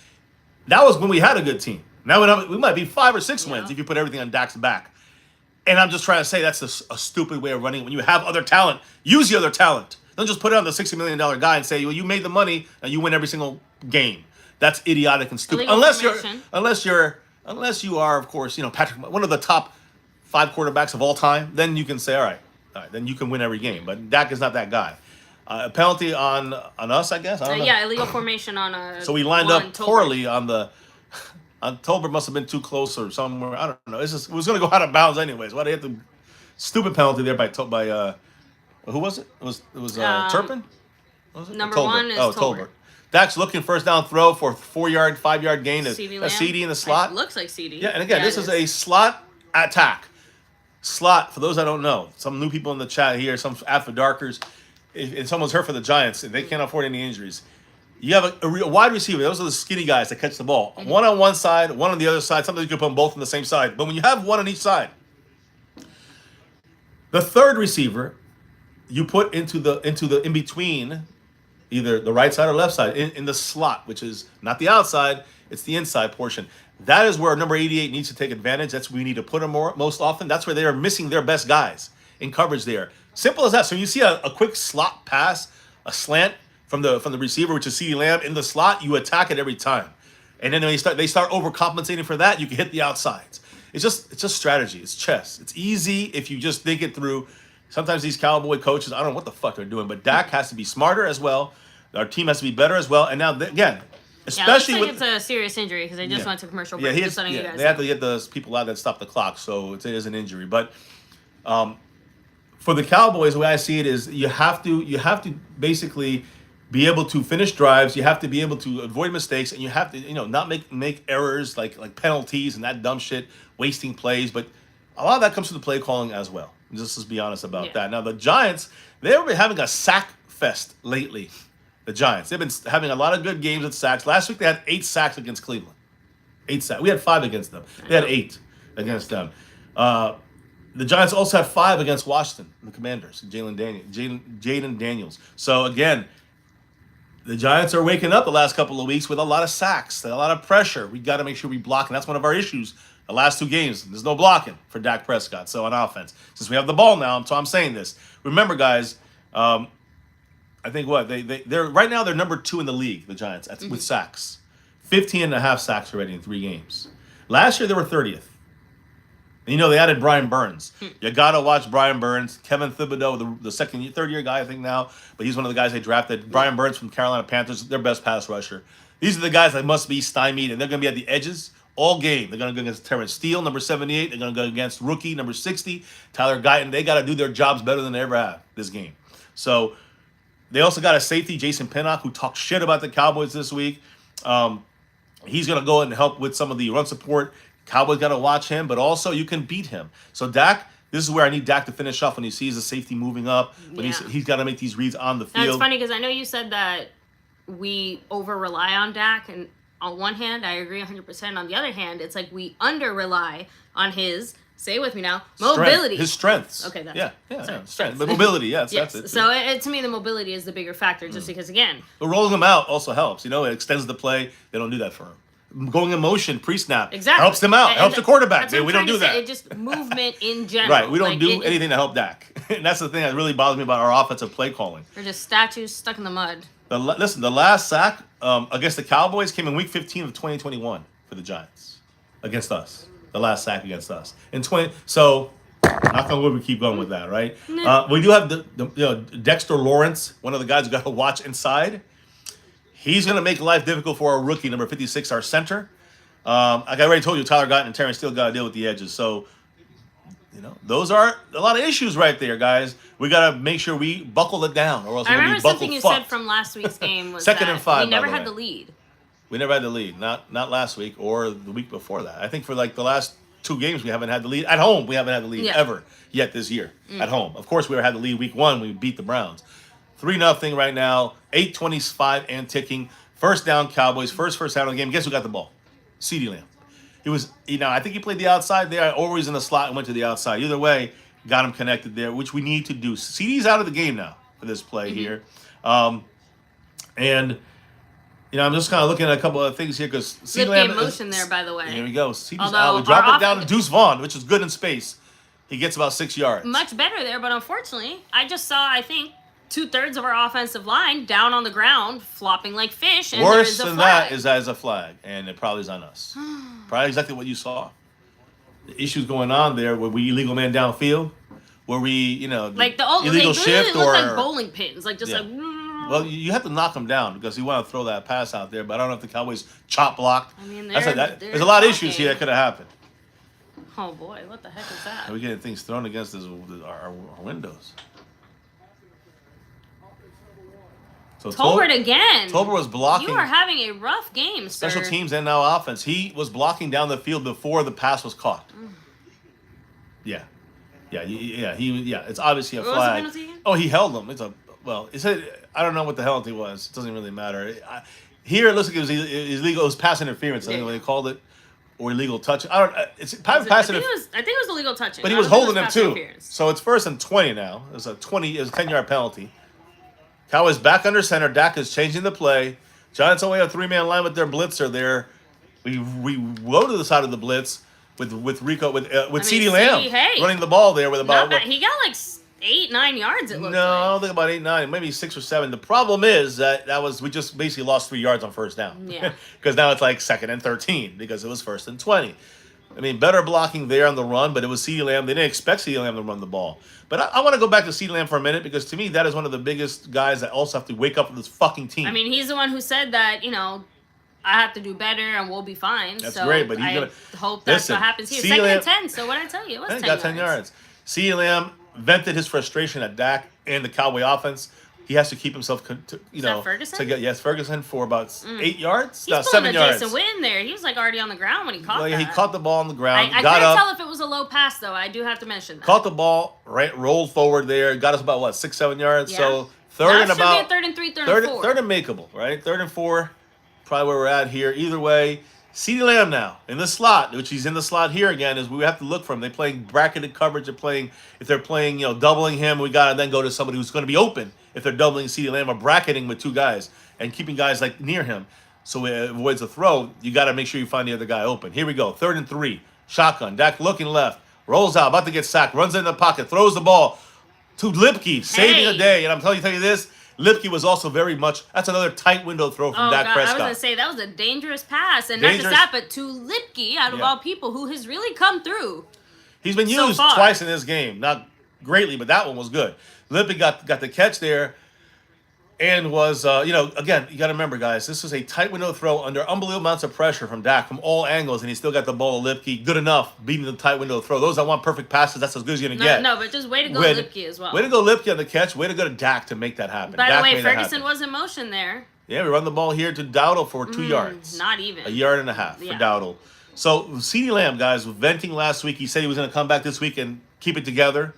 That was when we had a good team. Now we might be 5 or 6 wins if you put everything on Dak's back. And I'm just trying to say that's a stupid way of running. When you have other talent, use the other talent. Don't just put it on the $60 million guy and say, well, you made the money and you win every single game. That's idiotic and stupid. Illegal formation. Unless you are, of course, Patrick, one of the top 5 quarterbacks of all time. Then you can say, all right, then you can win every game. But Dak is not that guy. A penalty on us, I guess. I don't know. Yeah, illegal formation on a. So we lined up poorly on the. Tolbert must have been too close or somewhere. I don't know. It was going to go out of bounds anyways. Why they hit the stupid penalty there by who was it? It was Turpin. Was it? Number Tolbert. one is Tolbert. Dak's looking first down throw for 4-yard, 5-yard gain. A CD in the slot. It looks like CD. Yeah, and again, this is a slot attack. Slot, for those I don't know, some new people in the chat here, some After Darkers, if someone's hurt for the Giants, if they can't afford any injuries, you have a wide receiver. Those are the skinny guys that catch the ball. Mm-hmm. One on one side, one on the other side. Sometimes you can put them both on the same side. But when you have one on each side, the third receiver, you put into the in between, either the right side or left side, in the slot, which is not the outside, it's the inside portion. That is where number 88 needs to take advantage. That's where we need to put them most often. That's where they are missing their best guys in coverage there. Simple as that. So you see a quick slot pass, a slant from the receiver, which is CeeDee Lamb, in the slot, you attack it every time. And then when they start overcompensating for that, you can hit the outsides. It's just strategy. It's chess. It's easy if you just think it through. Sometimes these Cowboy coaches, I don't know what the fuck they're doing, but Dak has to be smarter as well. Our team has to be better as well. And now, again, especially it looks like it's a serious injury because they just went to commercial break. They have to get those people out that stop the clock, so it is an injury. But for the Cowboys, the way I see it is you have to basically be able to finish drives. You have to be able to avoid mistakes, and you have to not make errors like penalties and that dumb shit, wasting plays. But a lot of that comes from the play calling as well. Just let's be honest about that. Now the Giants, they've been having a sack fest lately. The Giants, they've been having a lot of good games with sacks. Last week they had 8 sacks against Cleveland. 8 sacks. We had 5 against them. They had 8 against them. The Giants also had 5 against Washington, the Commanders, Jaden Daniels. So again, the Giants are waking up the last couple of weeks with a lot of sacks, a lot of pressure. We got to make sure we block, and that's one of our issues. The last 2 games, there's no blocking for Dak Prescott. So on offense, since we have the ball now, so I'm saying this. Remember, guys, I think they're right now they're number 2 in the league, the Giants, with sacks. 15.5 sacks already in 3 games. Last year they were 30th. And they added Brian Burns. You gotta watch Brian Burns. Kevin Thibodeau, the third year guy I think now, but he's one of the guys they drafted. Brian Burns from Carolina Panthers, their best pass rusher. These are the guys that must be stymied, and they're gonna be at the edges all game. They're gonna go against Terrence Steele, number 78. They're gonna go against rookie number 60, Tyler Guyton. They gotta do their jobs better than they ever have this game. So they also got a safety, Jason Pinnock, who talked shit about the Cowboys this week. He's going to go and help with some of the run support. Cowboys got to watch him, but also you can beat him. So Dak, this is where I need Dak to finish off when he sees the safety moving up. When he's got to make these reads on the field. It's funny because I know you said that we over-rely on Dak, and on one hand, I agree 100%. On the other hand, it's like we under-rely on his... Say it with me now. Mobility. His strengths. Okay, that's strength. But mobility, yes. That's it. So to me, the mobility is the bigger factor, just because, again... But rolling him out also helps. It extends the play. They don't do that for him. Going in motion, pre-snap, helps them out. Helps the quarterback. We don't do that. It's just movement in general. Right, we don't do anything to help Dak. And that's the thing that really bothers me about our offensive play calling. They're just statues stuck in the mud. Listen, the last sack against the Cowboys came in Week 15 of 2021 for the Giants against us. The last sack against us in 20. So, knock on wood, we keep going with that, right? We do have Dexter Lawrence, one of the guys who got to watch inside. He's going to make life difficult for our rookie, number 56, our center. Like I already told you, Tyler Guyton and Terrence Steele got to deal with the edges. So, those are a lot of issues right there, guys. We got to make sure we buckle it down, or else we're going to be buckle something you said from last week's game was Second and 5, we never had the lead. We never had the lead, not last week or the week before that. I think for the last 2 games we haven't had the lead. At home, we haven't had the lead ever yet this year. At home. Of course, we had the lead Week 1 when we beat the Browns. 3-0 right now, 8:25 and ticking. First down Cowboys, first down of the game. Guess who got the ball? CeeDee Lamb. He was, I think he played the outside there, or he was in the slot and went to the outside. Either way, got him connected there, which we need to do. CeeDee's out of the game now for this play here. And... I'm just kind of looking at a couple of things here because CeeDee Lamb motion there, by the way. Here we go. CeeDee's out. We drop it down to Deuce Vaughn, which is good in space. He gets about 6 yards. Much better there, but unfortunately, I just saw, I think, 2/3 of our offensive line down on the ground, flopping like fish. And Worse there is a than flag. that is as a flag, and it probably is on us. Probably exactly what you saw. The issues going on there where we illegal man downfield, where we, you know, Like the old, illegal they shift look or like bowling pins, like just Yeah. like. Well, you have to knock him down because you want to throw that pass out there. But I don't know if the Cowboys chop blocked. I mean, There's they're a lot of issues talking. here that could have happened. Oh boy, what the heck is that? We're getting things thrown against our windows. So Tolbert again. Tolbert was blocking. You are having a rough game, sir. Special teams and now offense. He was blocking down the field before the pass was caught. Yeah. It's obviously a What was the flag. penalty again? Oh, he held him. I don't know what the penalty was. It doesn't really matter. Here it looks like it was illegal. It was pass interference. I think what they called it, or illegal touch. I don't. It's pass I think it was illegal touching. But he I was don't think holding it him pass too. interference. So it's 1st and 20 now. It was a 10-yard penalty. Cowboys back under center. Dak is changing the play. Giants only have a 3-man line with their blitzer there. We go to the side of the blitz with Rico with CeeDee Lamb running the ball there with about. Not bad. He got like 8-9 yards. It looked No, I like. don't think about 8, 9, maybe 6 or 7. The problem is that we just basically lost 3 yards on first down. Yeah. Because now it's like 2nd and 13 because it was 1st and 20. I mean, better blocking there on the run, but it was CeeDee Lamb. They didn't expect CeeDee Lamb to run the ball. But I want to go back to CeeDee Lamb for a minute because to me that is one of the biggest guys that also have to wake up with this fucking team. I mean, he's the one who said that, I have to do better and we'll be fine. That's so great, but he's I gonna hope that's listen, what happens here. CeeDee 2nd Lamb, and 10. So what I tell you, it was 10 got 10 yards. CeeDee Lamb vented his frustration at Dak and the Cowboy offense. He has to keep himself, Ferguson? Ferguson for about 8 yards, He's pulling 7 yards. Jason Witten there. He was like already on the ground when he caught that. He caught the ball on the ground. I got couldn't up, tell if it was a low pass though. I do have to mention that. caught the ball, right, rolled forward there, got us about 6, 7 yards. Yeah. So Now and it should about be a 3rd and 3, 3rd and 4. third and makeable, right? 3rd and 4, probably where we're at here. Either way, CeeDee Lamb now in the slot, which he's in the slot here again, is we have to look for him. They're playing bracketed coverage. If they're playing, doubling him, we got to then go to somebody who's going to be open. If they're doubling CeeDee Lamb or bracketing with 2 guys and keeping guys like near him so it avoids the throw, you got to make sure you find the other guy open. Here we go. 3rd and 3. Shotgun. Dak looking left. Rolls out. About to get sacked. Runs in the pocket. Throws the ball to Lipke. Saving the day. And I'm telling you this, Lipke was also very much, that's another tight window throw from Dak Prescott. I was going to say, that was a dangerous pass. And not just that, but to Lipke, out of all people, who has really come through. He's been used twice in this game. Not greatly, but that one was good. Lipke got the catch there and was, again, you got to remember, guys, this is a tight window throw under unbelievable amounts of pressure from Dak from all angles, and he still got the ball to Lipke. Good enough, beating the tight window throw. Those that want perfect passes, that's as good as you're going to get. No, but just way to go Lipke as well. Way to go Lipke on the catch. Way to go to Dak to make that happen. By the way, Ferguson was in motion there. Yeah, we run the ball here to Dowdle for 2 yards. Not even. 1.5 yards for Dowdle. So, CeeDee Lamb, guys, venting last week. He said he was going to come back this week and keep it together.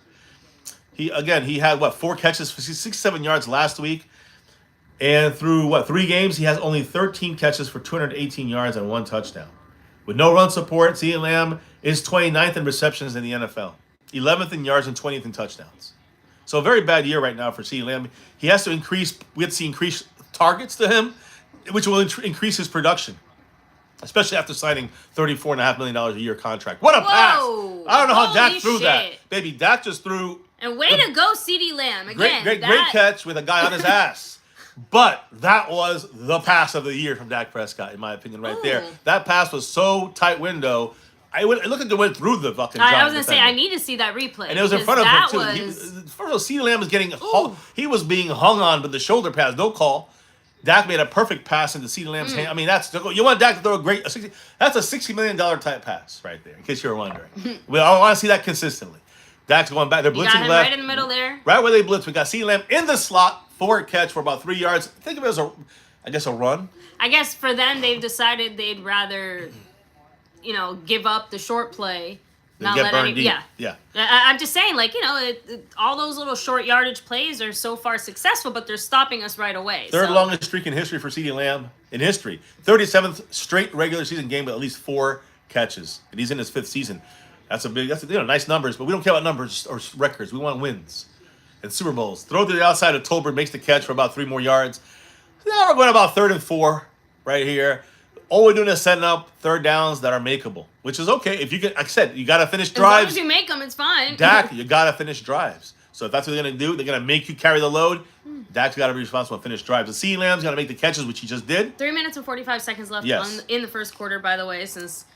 He had, 4 catches for 6-7 yards last week. And through, 3 games, he has only 13 catches for 218 yards and 1 touchdown. With no run support, CeeDee Lamb is 29th in receptions in the NFL, 11th in yards and 20th in touchdowns. So a very bad year right now for CeeDee Lamb. He has to we have to see increased targets to him, which will increase his production, especially after signing $34.5 million a year contract. What a pass! I don't know how Dak threw that. Baby, Dak just threw. And way to go, CeeDee Lamb. Again, great catch with a guy on his ass. But that was the pass of the year from Dak Prescott, in my opinion, right there. That pass was so tight window. It looked like it went through the fucking Giants. I was going to say, I need to see that replay. And it was in front of him, too. First of all, CeeDee Lamb was getting he was being hung on with the shoulder pass, no call. Dak made a perfect pass into CeeDee Lamb's hand. I mean, you want Dak to throw that's a $60 million type pass right there, in case you were wondering. I want to see that consistently. Dak's going back. They're blitzing left. Right in the middle there. Right where they blitz. We got CeeDee Lamb in the slot. 4 catch for about 3 yards. Think of it as a run. I guess for them, they've decided they'd rather, give up the short play. Not get let burned deep. Yeah. I'm just saying, all those little short yardage plays are so far successful, but they're stopping us right away. Third longest streak in history for CeeDee Lamb in history. 37th straight regular season game with at least 4 catches, and he's in his 5th season. That's nice numbers, but we don't care about numbers or records. We want wins and Super Bowls. Throw to the outside of Tolbert, makes the catch for about 3 more yards. Now we're going about 3rd and 4 right here. All we're doing is setting up 3rd downs that are makeable, which is okay. If you get, like I said, you got to finish drives. As long as you make them, it's fine. Dak, you got to finish drives. So if that's what they're going to do, they're going to make you carry the load. Dak's got to be responsible for finish drives. The CeeDee Lamb's got to make the catches, which he just did. 3 minutes and 45 seconds left in the first quarter, by the way, since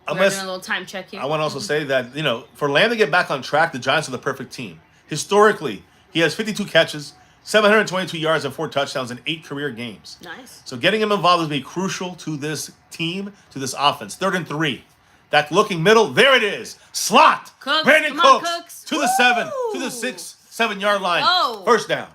we're doing a little time check here. I want to also say that, for Lamb to get back on track, the Giants are the perfect team. Historically, he has 52 catches, 722 yards, and 4 touchdowns in 8 career games. Nice. So getting him involved is going to be crucial to this team, to this offense. 3rd and 3. Dak looking middle. There it is. Slot. Cooks. Brandon Cooks. To the 7. To the 7-yard line. Oh. First down.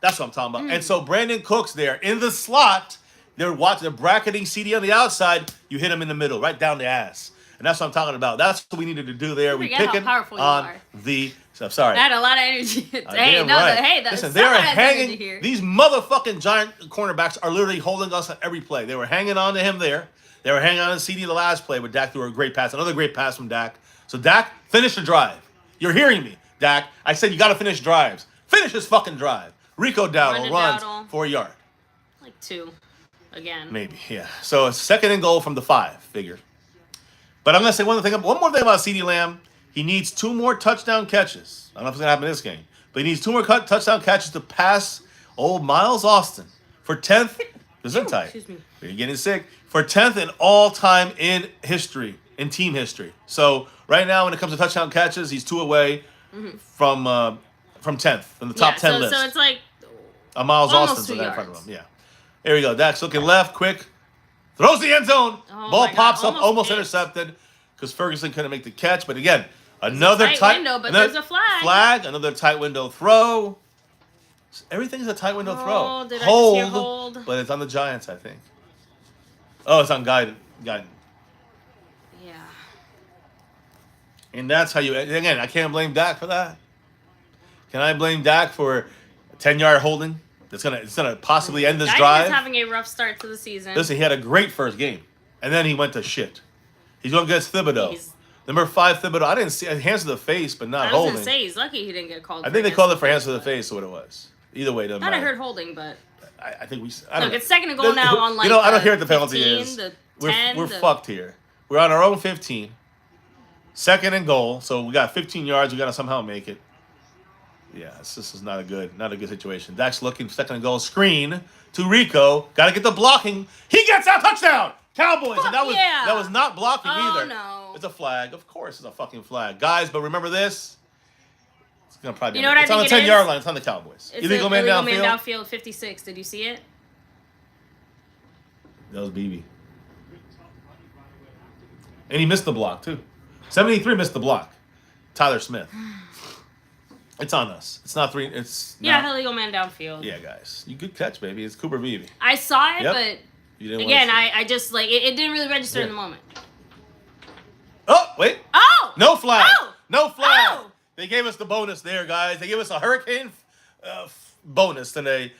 That's what I'm talking about. And so Brandon Cooks there in the slot. They're bracketing CD on the outside. You hit him in the middle, right down the ass. And that's what I'm talking about. That's what we needed to do there. We pick it on the... I'm sorry. I had a lot of energy. Listen, they are hanging. These motherfucking Giant cornerbacks are literally holding us on every play. They were hanging on to him there. They were hanging on to CD the last play, but Dak threw a great pass. Another great pass from Dak. So Dak, finish the drive. You're hearing me, Dak. I said you got to finish drives. Finish this fucking drive. Rico Dowdle runs for a yard. Like 2 again. Maybe, yeah. So it's 2nd and goal from the 5, figure. But I'm going to say one more thing about CeeDee Lamb. He needs 2 more touchdown catches. I don't know if it's going to happen in this game. But he needs 2 more touchdown catches to pass old Miles Austin for 10th. Gesundheit. Excuse me. You're getting sick. For 10th in all-time in team history. So right now when it comes to touchdown catches, he's 2 away from 10th, from the top 10 list. So it's like a Miles Austin's in front of him. Yeah. Here we go. Dak's looking left, quick. Throws the end zone. Ball pops up, almost intercepted because Ferguson couldn't make the catch. But again, another tight window, but there's a flag. Another tight window throw. Everything's a tight window throw. Did I just hear hold? But it's on the Giants, I think. Oh, it's on Guyton. Yeah. And that's how again, I can't blame Dak for that. Can I blame Dak for a 10-yard holding? It's gonna possibly end this drive. He's having a rough start to the season. Listen, he had a great first game, and then he went to shit. He's going against Thibodeau. Number 5, Thibodeau. I didn't see hands to the face, but not holding. I was gonna say he's lucky he didn't get called. I think they called it for hands to the face, or what it was. Either way, it doesn't matter. I heard holding, but I think we. Look, it's 2nd and goal now on like. I don't hear what the penalty 15, is. The 10, we're fucked here. We're on our own 15. 2nd and goal, so we got 15 yards. We got to somehow make it. Yeah, this is not a good situation. Dak's looking, 2nd and goal, screen to Rico. Got to get the blocking. He gets out, touchdown, Cowboys. And that was not blocking either. No. It's a flag. Of course, it's a fucking flag, guys. But remember this. It's gonna probably. It's on the 10-yard line. It's on the Cowboys. It's illegal man downfield. 56. Did you see it? That was BB. And he missed the block too. 73 missed the block. Tyler Smith. It's on us. It's not 3. It's illegal man downfield. Yeah, guys, you good catch, baby. It's Cooper Beebe. I saw it, but you didn't again, I just like it didn't really register in the moment. Oh wait! Oh! No flag! Oh! No flag! Oh! They gave us the bonus there, guys. They gave us a hurricane bonus today.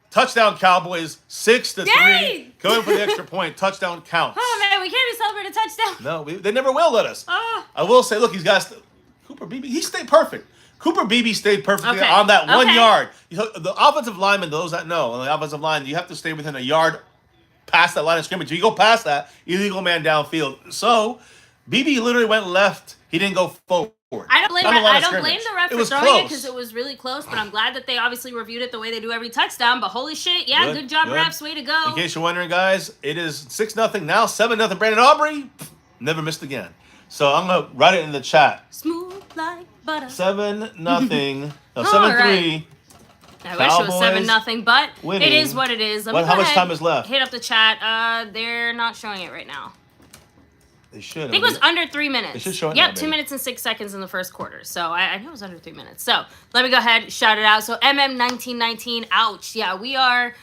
Touchdown Cowboys, 6-3. Going for the extra point. Touchdown counts. Oh man, we can't even celebrate a touchdown. No, they never will let us. I will say, look, he's got Cooper Beebe. He stayed perfect. Cooper Beebe stayed perfectly on that 1 yard. The offensive linemen, those that know, on the offensive line, you have to stay within a yard past that line of scrimmage. If you go past that, illegal man downfield. So, Beebe literally went left. He didn't go forward. I don't blame the ref for throwing it because it was really close, but I'm glad that they obviously reviewed it the way they do every touchdown. But holy shit, good job, refs. Way to go. In case you're wondering, guys, it is 6-0 now, 7-0. Brandon Aubrey never missed again. So I'm going to write it in the chat. Smooth like butter. 7-0. No, 7-3. Right. I wish it was 7-0, but winning. It is what it is. How much time is left? Hit up the chat. They're not showing it right now. They should. I think it was under 3 minutes. They should show it. Yep, 2 minutes and 6 seconds in the first quarter. So I knew it was under 3 minutes. So let me go ahead, shout it out. So MM1919, ouch. Yeah, we are,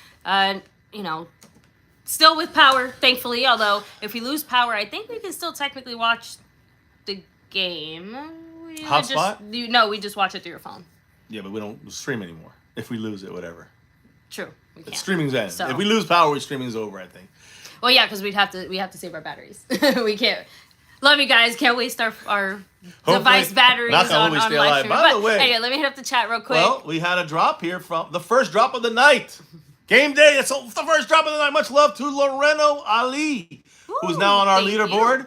still with power, thankfully. Although if we lose power, I think we can still technically watch the game. Hotspot? We just watch it through your phone. Yeah, but we don't stream anymore. If we lose it, whatever. True, we can't. Streaming's end. So. If we lose power, streaming's over, I think. Well, yeah, because we have to save our batteries. We can't. Love you guys. Can't waste our device batteries on live stream. By the way, anyway, let me hit up the chat real quick. Well, we had a drop here from the first drop of the night. Game day. It's the first drop of the night. Much love to Loreno Ali, who's now on our leaderboard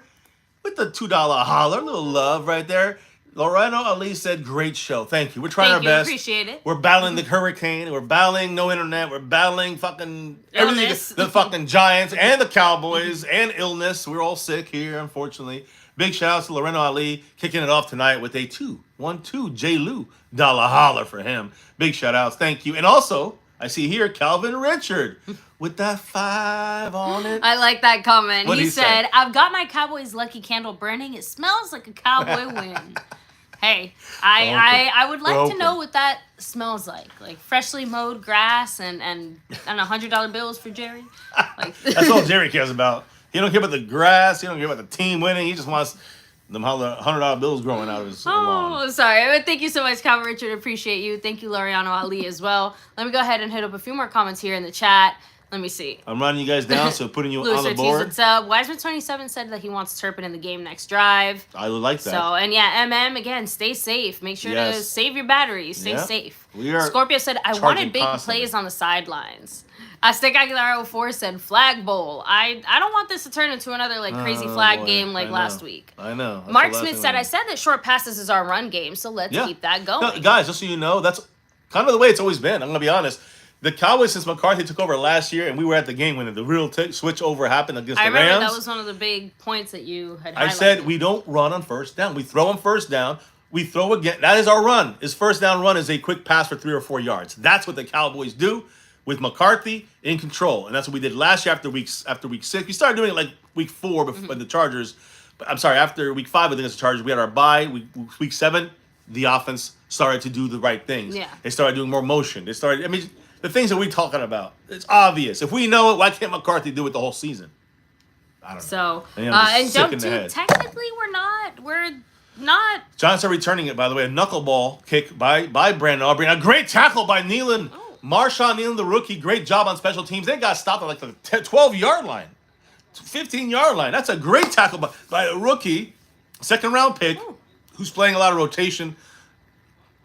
with the $2 holler. A little love right there. Loreno Ali said, great show. Thank you. We're trying Thank our you. best. Appreciate it. We're battling the hurricane. We're battling no internet. We're battling fucking everything. Illness. The fucking Giants and the Cowboys and illness. We're all sick here, unfortunately. Big shout out to Loreno Ali kicking it off tonight with a 2-1-2 J. Lou dollar holler for him. Big shout outs. Thank you. And also, I see here Calvin Richard with that 5 on it. I like that comment. What'd He he said, say? I've got my Cowboys lucky candle burning. It smells like a Cowboy win. Hey, I would like to know what that smells like. Like freshly mowed grass and $100 bills for Jerry. Like That's all Jerry cares about. He don't care about the grass. He don't care about the team winning. He just wants them $100 bills growing out of his lawn. Oh, sorry. But thank you so much, Calvin Richard. Appreciate you. Thank you, Loriano Ali, as well. Let me go ahead and hit up a few more comments here in the chat. Let me see. I'm running you guys down, so putting you Louis on the Ortiz, board. what's up? Wiseman27 said that he wants Turpin in the game next drive. I would like that. So, and yeah, again, stay safe. Make sure to Yes. save your batteries. Stay Yeah. safe. We are Scorpio said, I charging wanted big constantly. plays on the sidelines. Aztec Aguilar 04 said, flag bowl. I don't want this to turn into another like crazy Oh, flag boy. game like I last know. week. I know. That's Mark the last Smith thing said, I I said that short passes is our run game, so let's keep that going. No, guys, just so you know, that's kind of the way it's always been. I'm going to be honest. The Cowboys, since McCarthy took over last year, and we were at the game when the real switch over happened against I the remember Rams. that was one of the big points that you had highlighted. I said we don't run on first down. We throw on first down. We throw again. That is our run. His first down run is a quick pass for 3 or 4 yards. That's what the Cowboys do with McCarthy in control, and that's what we did last year after week 6. We started doing it like week 4 before the Chargers. But I'm sorry, after week 5 against the Chargers, we had our bye. Week 7, the offense started to do the right things. Yeah. They started doing more motion. They started. I mean, the things that we're talking about. It's obvious. If we know it, why can't McCarthy do it the whole season? I don't know. So, I'm just and sick jump in the to, head. technically we're not. Giants are returning it, by the way. A knuckleball kick by Brandon Aubrey. And a great tackle by Nealon. Oh. Marshawn Nealon, the rookie. Great job on special teams. They got stopped at like the 12-yard line. 15-yard line. That's a great tackle by a rookie. Second-round pick who's playing a lot of rotation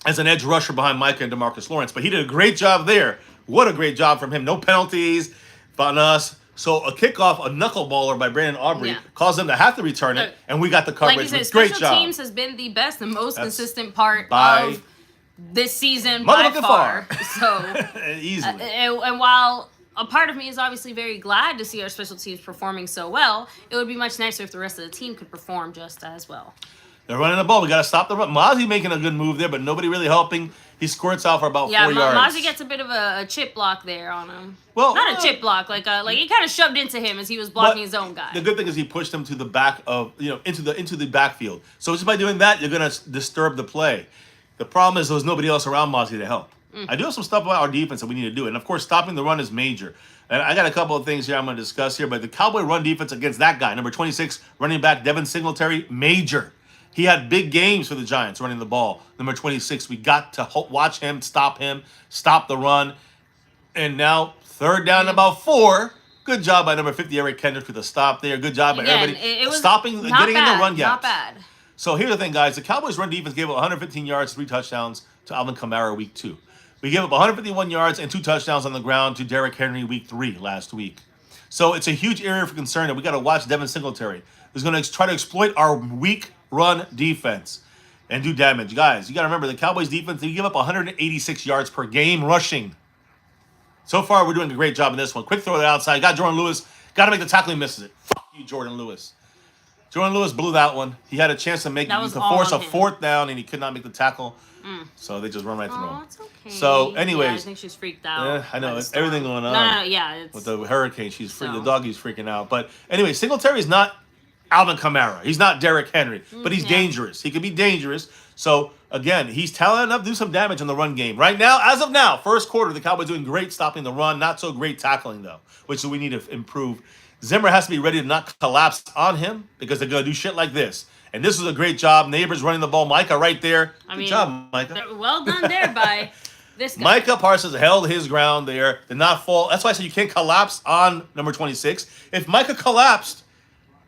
as an edge rusher behind Micah and DeMarcus Lawrence. But he did a great job there. What a great job from him. No penalties on us. So a kickoff, a knuckleballer by Brandon Aubrey caused them to have to return it, and we got the coverage. Like you said, Great special job. teams has been the best, the most consistent part by of this season by motherfucking far. far. So, Easily. and while a part of me is obviously very glad to see our special teams performing so well, it would be much nicer if the rest of the team could perform just as well. They're running the ball. We got to stop the run. Mozzie making a good move there, but nobody really helping. He squirts out for about 4 yards. Mozzie gets a bit of a chip block there on him. Well, not a chip block, like he kind of shoved into him as he was blocking his own guy. The good thing is he pushed him to the back of into the backfield. So just by doing that, you're gonna disturb the play. The problem is there was nobody else around Mozzie to help. I do have some stuff about our defense that we need to do, and of course, stopping the run is major. And I got a couple of things here I'm gonna discuss here, but the Cowboy run defense against that guy, number 26, running back Devin Singletary, major. He had big games for the Giants running the ball. Number 26, we got to watch him, stop the run. And now, third down, about 4. Good job by number 50, Eric Kendrick, with a stop there. Good job by everybody. It was stopping, getting in the run gaps. Not bad. So here's the thing, guys. The Cowboys' run defense gave up 115 yards, 3 touchdowns to Alvin Kamara week 2. We gave up 151 yards and 2 touchdowns on the ground to Derrick Henry week 3 last week. So it's a huge area for concern that we got to watch Devin Singletary, who's going to try to exploit our weak run defense and do damage. Guys, you got to remember, the Cowboys defense, they give up 186 yards per game rushing. So far, we're doing a great job in this one. Quick throw to the outside. Got Jordan Lewis. Got to make the tackle. He misses it. Fuck you, Jordan Lewis. Jordan Lewis blew that one. He had a chance to force a 4th down, and he could not make the tackle. So they just run right through him. Oh, it's okay. So, anyways. Yeah, I think she's freaked out. I know. It's everything going on. No, yeah. It's, with the hurricane, the doggy's freaking out. But anyway, Singletary is not Alvin Kamara. He's not Derrick Henry, but he's dangerous. He can be dangerous. So, again, he's talented enough to do some damage in the run game. Right now, as of now, first quarter, the Cowboys doing great stopping the run. Not so great tackling, though, which we need to improve. Zimmer has to be ready to not collapse on him because they're going to do shit like this. And this is a great job. Neighbors running the ball. Micah right there. Good job, Micah. Well done there by this guy. Micah Parsons held his ground there, did not fall. That's why I said you can't collapse on number 26. If Micah collapsed,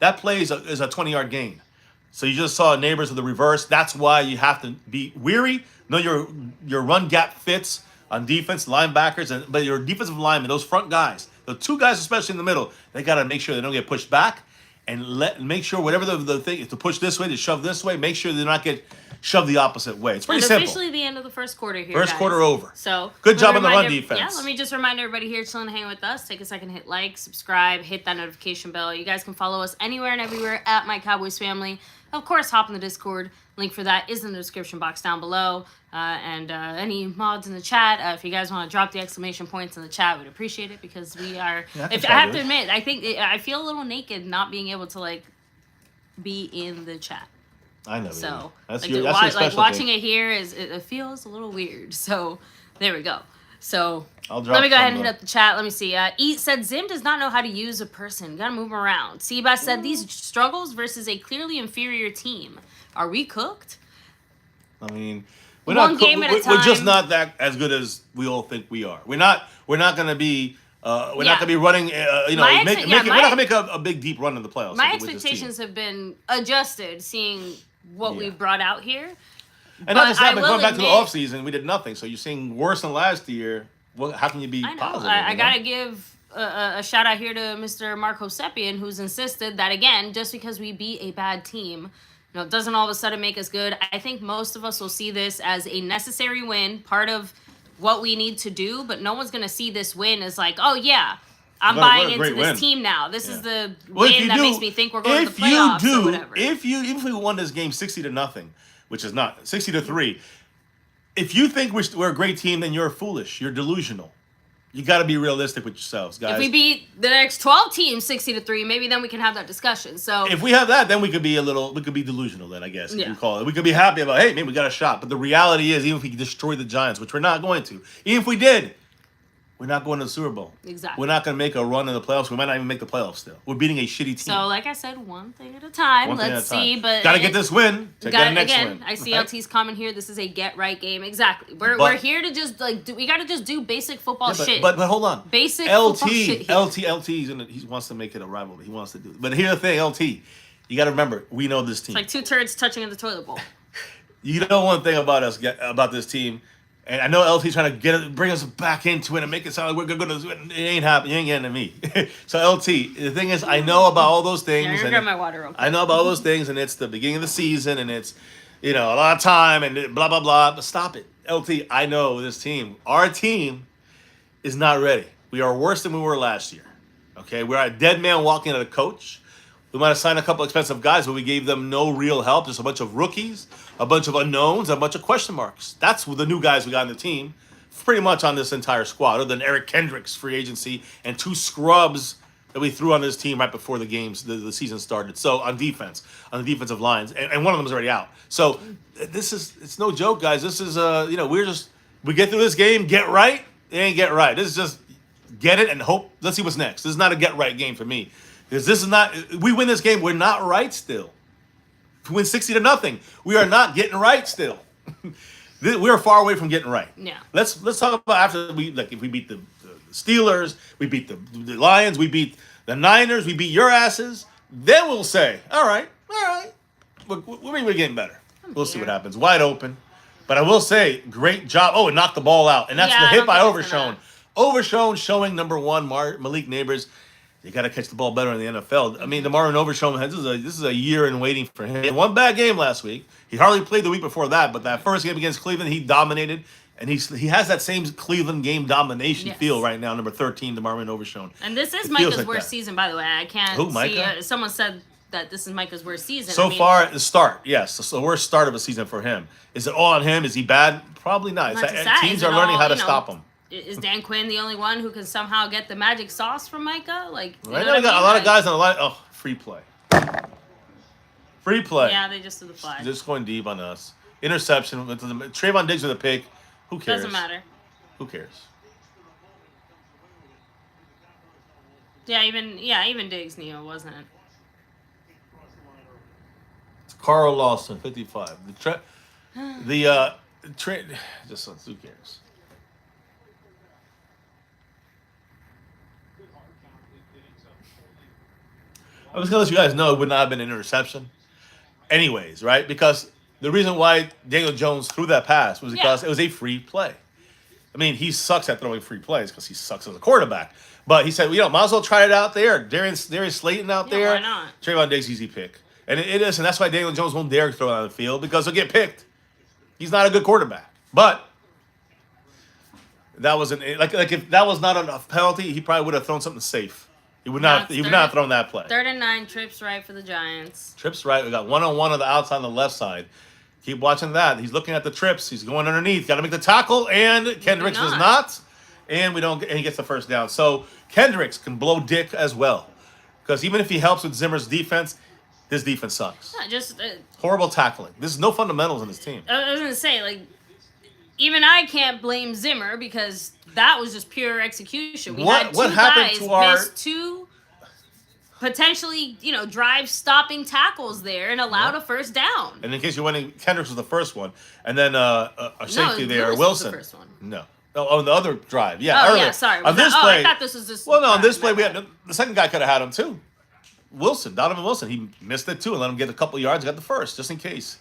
that play is a 20-yard gain. So you just saw Neighbors with the reverse. That's why you have to be weary. Know your run gap fits on defense, linebackers, but your defensive linemen, those front guys, the 2 guys especially in the middle, they got to make sure they don't get pushed back and make sure whatever the thing is to push this way, to shove this way, make sure they not get shove the opposite way. It's pretty and simple. officially the end of the first quarter here, First guys. quarter over. So good job on the run Yeah, defense. let me just remind everybody here chilling and hanging with us. Take a second, hit like, subscribe, hit that notification bell. You guys can follow us anywhere and everywhere at MyCowboysFamily. Of course, hop in the Discord. Link for that is in the description box down below. And any mods in the chat, if you guys want to drop the exclamation points in the chat, we'd appreciate it because we are. Yeah, I have to admit, I feel a little naked not being able to like be in the chat. I know. So that's like watching it here it feels a little weird. So there we go. So let me go ahead and hit up the chat. Let me see. Eat said Zim does not know how to use a person. Gotta move him around. Seabass said these struggles versus a clearly inferior team. Are we cooked? I mean, One game at a time. We're just not that as good as we all think we are. We're not gonna be. We're not gonna be running. We're not gonna make a big deep run in the playoffs. My expectations have been adjusted, seeing what we brought out here. And not just that, but going back to the offseason, we did nothing. So you're seeing worse than last year. Well, how can you be positive? I got to give a shout out here to Mr. Marco Seppian, who's insisted that, again, just because we beat a bad team, it doesn't all of a sudden make us good. I think most of us will see this as a necessary win, part of what we need to do, but no one's going to see this win as like, oh, yeah, I'm buying into this team now. This is the win that makes me think we're going to the playoffs or whatever. Even if we won this game 60-0, which is not 60-3, if you think we're a great team, then you're foolish. You're delusional. You got to be realistic with yourselves, guys. If we beat the next 12 teams 60-3, maybe then we can have that discussion. So if we have that, then we could be delusional. Then I guess you can call it. We could be happy about, hey, maybe we got a shot. But the reality is, even if we destroy the Giants, which we're not going to, even if we did, we're not going to the Super Bowl. Exactly. We're not going to make a run in the playoffs. We might not even make the playoffs still. We're beating a shitty team. So, like I said, one thing at a time. Let's see. But got to get this win to get the next win. I see LT's comment here. This is a get-right game. Exactly. We're here to just, we got to just do basic football shit. But hold on. Basic football LT, shit. he wants to make it a rivalry. He wants to do it. But here's the thing, LT. You got to remember, we know this team. It's like two turds touching in the toilet bowl. You know one thing about this team. And I know LT's trying to bring us back into it and make it sound like we're going to do it. It ain't happening. You ain't getting to me. So, LT, the thing is, I know about all those things. Yeah, grab my water real quick. I know about all those things, and it's the beginning of the season, and it's, a lot of time, and blah, blah, blah. But stop it. LT, I know this team. Our team is not ready. We are worse than we were last year. Okay? We're a dead man walking at a coach. We might have signed a couple expensive guys, but we gave them no real help. Just a bunch of rookies, a bunch of unknowns, a bunch of question marks. That's the new guys we got in the team, pretty much on this entire squad, other than Eric Kendricks' free agency and two scrubs that we threw on this team right before the season started. So on defense, on the defensive lines, and one of them is already out. So it's no joke, guys. This is we get through this game, get right. It ain't get right. This is just get it and hope. Let's see what's next. This is not a get right game for me. Because this is not, we win this game, we're not right still. We win 60-0. We are not getting right still. We are far away from getting right. Yeah. Let's talk about after if we beat the Steelers, we beat the Lions, we beat the Niners, we beat your asses. Then we'll say, all right, we're getting better. We'll see what happens. Wide open. But I will say, great job. Oh, it knocked the ball out. And that's the hit by Overshown. Overshown showing number one, Malik Neighbors. You got to catch the ball better in the NFL. I mean, the Marvin Overshown, this is a year in waiting for him. He had one bad game last week. He hardly played the week before that, but that first game against Cleveland, he dominated. And he has that same Cleveland game domination feel right now, number 13, the Marvin Overshown. And this is Micah's worst season, by the way. I can't see. Someone said that this is Micah's worst season. So far, the start, yes. It's the worst start of a season for him. Is it all on him? Is he bad? Probably not. Teams are learning how to stop him. Is Dan Quinn the only one who can somehow get the magic sauce from Micah? Like, right now, we got a lot of guys on the line. Oh, free play. Free play. Yeah, they just threw the flag. Just going deep on us. Interception. Trayvon Diggs with a pick. Who cares? Doesn't matter. Who cares? Yeah, even Diggs knew it wasn't. It's Carl Lawson, 55. Just who cares? I was going to let you guys know it would not have been an interception anyways, right? Because the reason why Daniel Jones threw that pass was because it was a free play. I mean, he sucks at throwing free plays because he sucks as a quarterback. But he said, might as well try it out there. Darius Slayton out there. Why not? Trayvon Diggs, easy pick. And it is, and that's why Daniel Jones won't dare throw it on the field because he'll get picked. He's not a good quarterback. But that wasn't like if that was not a penalty, he probably would have thrown something safe. He would not. He would not have thrown that play. 3rd and 9, trips right for the Giants. Trips right. We got 1-on-1 on the outside on the left side. Keep watching that. He's looking at the trips. He's going underneath. Got to make the tackle, and Kendricks does not. And we don't. And he gets the first down. So Kendricks can blow dick as well, because even if he helps with Zimmer's defense, his defense sucks. Just horrible tackling. There's no fundamentals in this team. I was gonna say, like, even I can't blame Zimmer because that was just pure execution. We had two guys miss 2 potentially, drive-stopping tackles there and allowed a first down. And in case you're wondering, Kendricks was the first one, and then a safety there, Lewis Wilson. Was the first one. No. Oh, the other drive. Yeah. Oh, earlier. yeah. Sorry. On this play, I thought this was just. Well, no. On this play, we had the second guy could have had him too. Donovan Wilson. He missed it too, and let him get a couple yards. Got the first, just in case.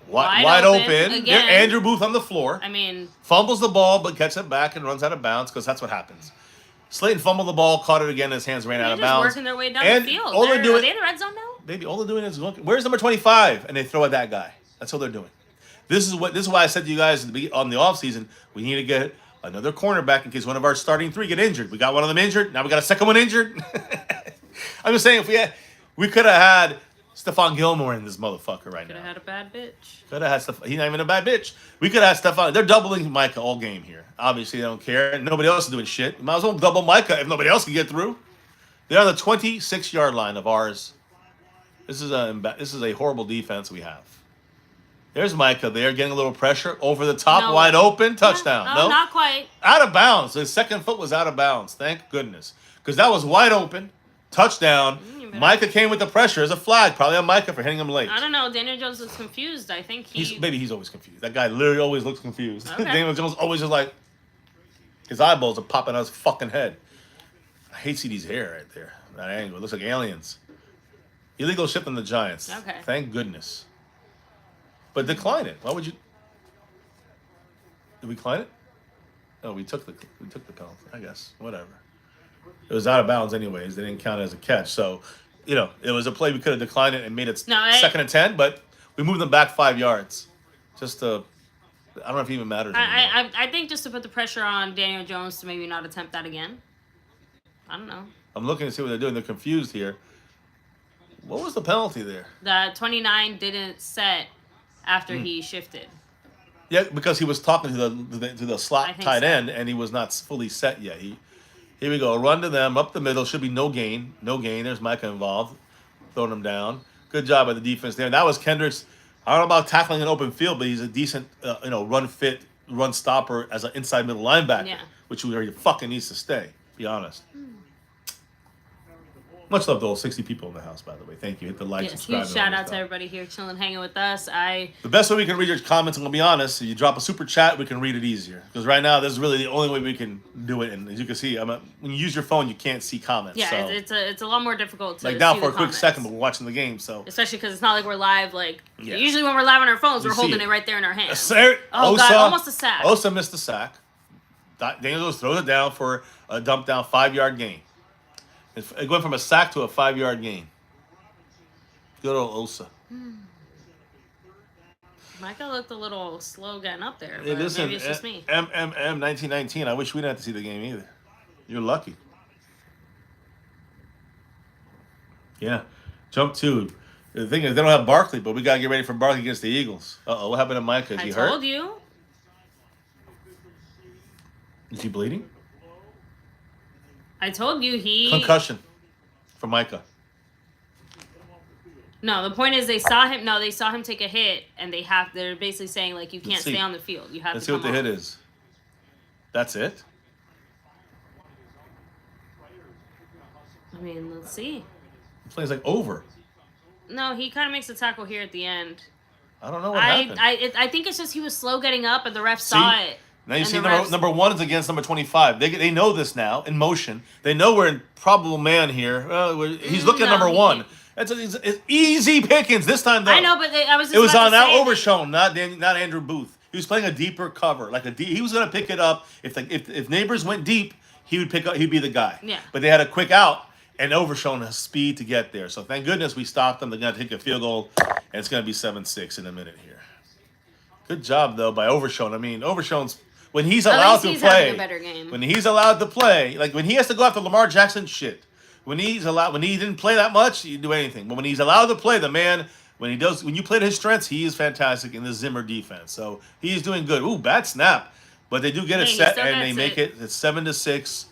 Wide open. Again. Andrew Booth on the floor. I mean, fumbles the ball, but gets it back and runs out of bounds because that's what happens. Slayton fumbled the ball, caught it again, his hands ran out of bounds. Working their way down the field. All they're doing, are they in the red zone now? Maybe all they're doing is looking. Where's number 25? And they throw at that guy. That's all they're doing. This is why I said to you guys on the offseason, we need to get another cornerback in case one of our starting 3 get injured. We got one of them injured. Now we got a second one injured. I'm just saying, we could have had Stephon Gilmore in this motherfucker right now. Could have had a bad bitch. Could have had Stephon. He's not even a bad bitch. We could have had Stephon. They're doubling Micah all game here. Obviously, they don't care. And nobody else is doing shit. Might as well double Micah if nobody else can get through. They're on the 26-yard line of ours. This is a horrible defense we have. There's Micah there getting a little pressure. Over the top, wide open, touchdown. No, not quite. Out of bounds. His second foot was out of bounds. Thank goodness. Because that was wide open. Touchdown. Micah came with the pressure. There's a flag probably on Micah for hitting him late. I don't know. Daniel Jones was confused. I think he's always confused. That guy literally always looks confused. Okay. Daniel Jones always just like his eyeballs are popping out his fucking head. I hate CD's hair right there. That angle. It looks like aliens. Illegal shift on the Giants. Okay. Thank goodness. But decline it. Why would you? Did we decline it? No, we took the penalty. I guess whatever. It was out of bounds anyways. They didn't count it as a catch. So, it was a play we could have declined it and made it 2nd and 10. But we moved them back 5 yards. Just I don't know if it even matters anymore. I think just to put the pressure on Daniel Jones to maybe not attempt that again. I don't know. I'm looking to see what they're doing. They're confused here. What was the penalty there? The 29 didn't set after he shifted. Yeah, because he was talking to the slot tight end, and he was not fully set yet. Here we go. Run to them, up the middle. Should be no gain. No gain. There's Micah involved. Throwing him down. Good job by the defense there. And that was Kendricks. I don't know about tackling an open field, but he's a decent, run stopper as an inside middle linebacker, which he fucking needs to stay, be honest. Much love to all 60 people in the house, by the way. Thank you. Hit the like, subscribe. Huge shout out to everybody here chilling, hanging with us. The best way we can read your comments, I'm going to be honest, if you drop a super chat, we can read it easier. Because right now, this is really the only way we can do it. And as you can see, when you use your phone, you can't see comments. Yeah, so. It's a lot more difficult to like now see for the a quick comments. second, but we're watching the game, so. Especially because it's not like we're live. Usually when we're live on our phones, we're holding it right there in our hands. God, almost a sack. Osa missed the sack. Daniel Jones throws it down for a dump down 5-yard gain. It went from a sack to a 5-yard gain. Good old Osa. Micah looked a little slow getting up there, but maybe it's just me. MMM 1919. I wish we didn't have to see the game either. You're lucky. Yeah. Jump 2. The thing is, they don't have Barkley, but we got to get ready for Barkley against the Eagles. Uh-oh, what happened to Micah? Is he hurt? I told you. Is he bleeding? I told you Concussion for Micah. No, the point is they saw him. No, they saw him take a hit, and they're basically saying you can't stay on the field. You have Let's to. Let's see what the hit is. That's it. I mean, let's see. The play's over. No, he kind of makes a tackle here at the end. I don't know what happened. I think it's just he was slow getting up, and the ref saw it. Now you see number 1 is against number 25. They know this now in motion. They know we're in probable man here. He's looking at number 1. It's easy pickings this time though. I know, but it was on that Overshown, not Andrew Booth. He was playing a deeper cover, he was going to pick it up. If neighbors went deep, he would pick up. He'd be the guy. Yeah. But they had a quick out, and Overshown has speed to get there. So thank goodness we stopped them. They're going to take a field goal, and it's going to be 7-6 in a minute here. Good job though by Overshown. I mean, Overshown's when he's At allowed least to he's having play. a better game. When he's allowed to play, like when he has to go after Lamar Jackson, shit. When he didn't play that much, he do anything. But when he's allowed to play, the man, when you play to his strengths, he is fantastic in the Zimmer defense. So he's doing good. Ooh, bad snap, but they do get it Hey, he set still and they gets make it. it. It's 7-6.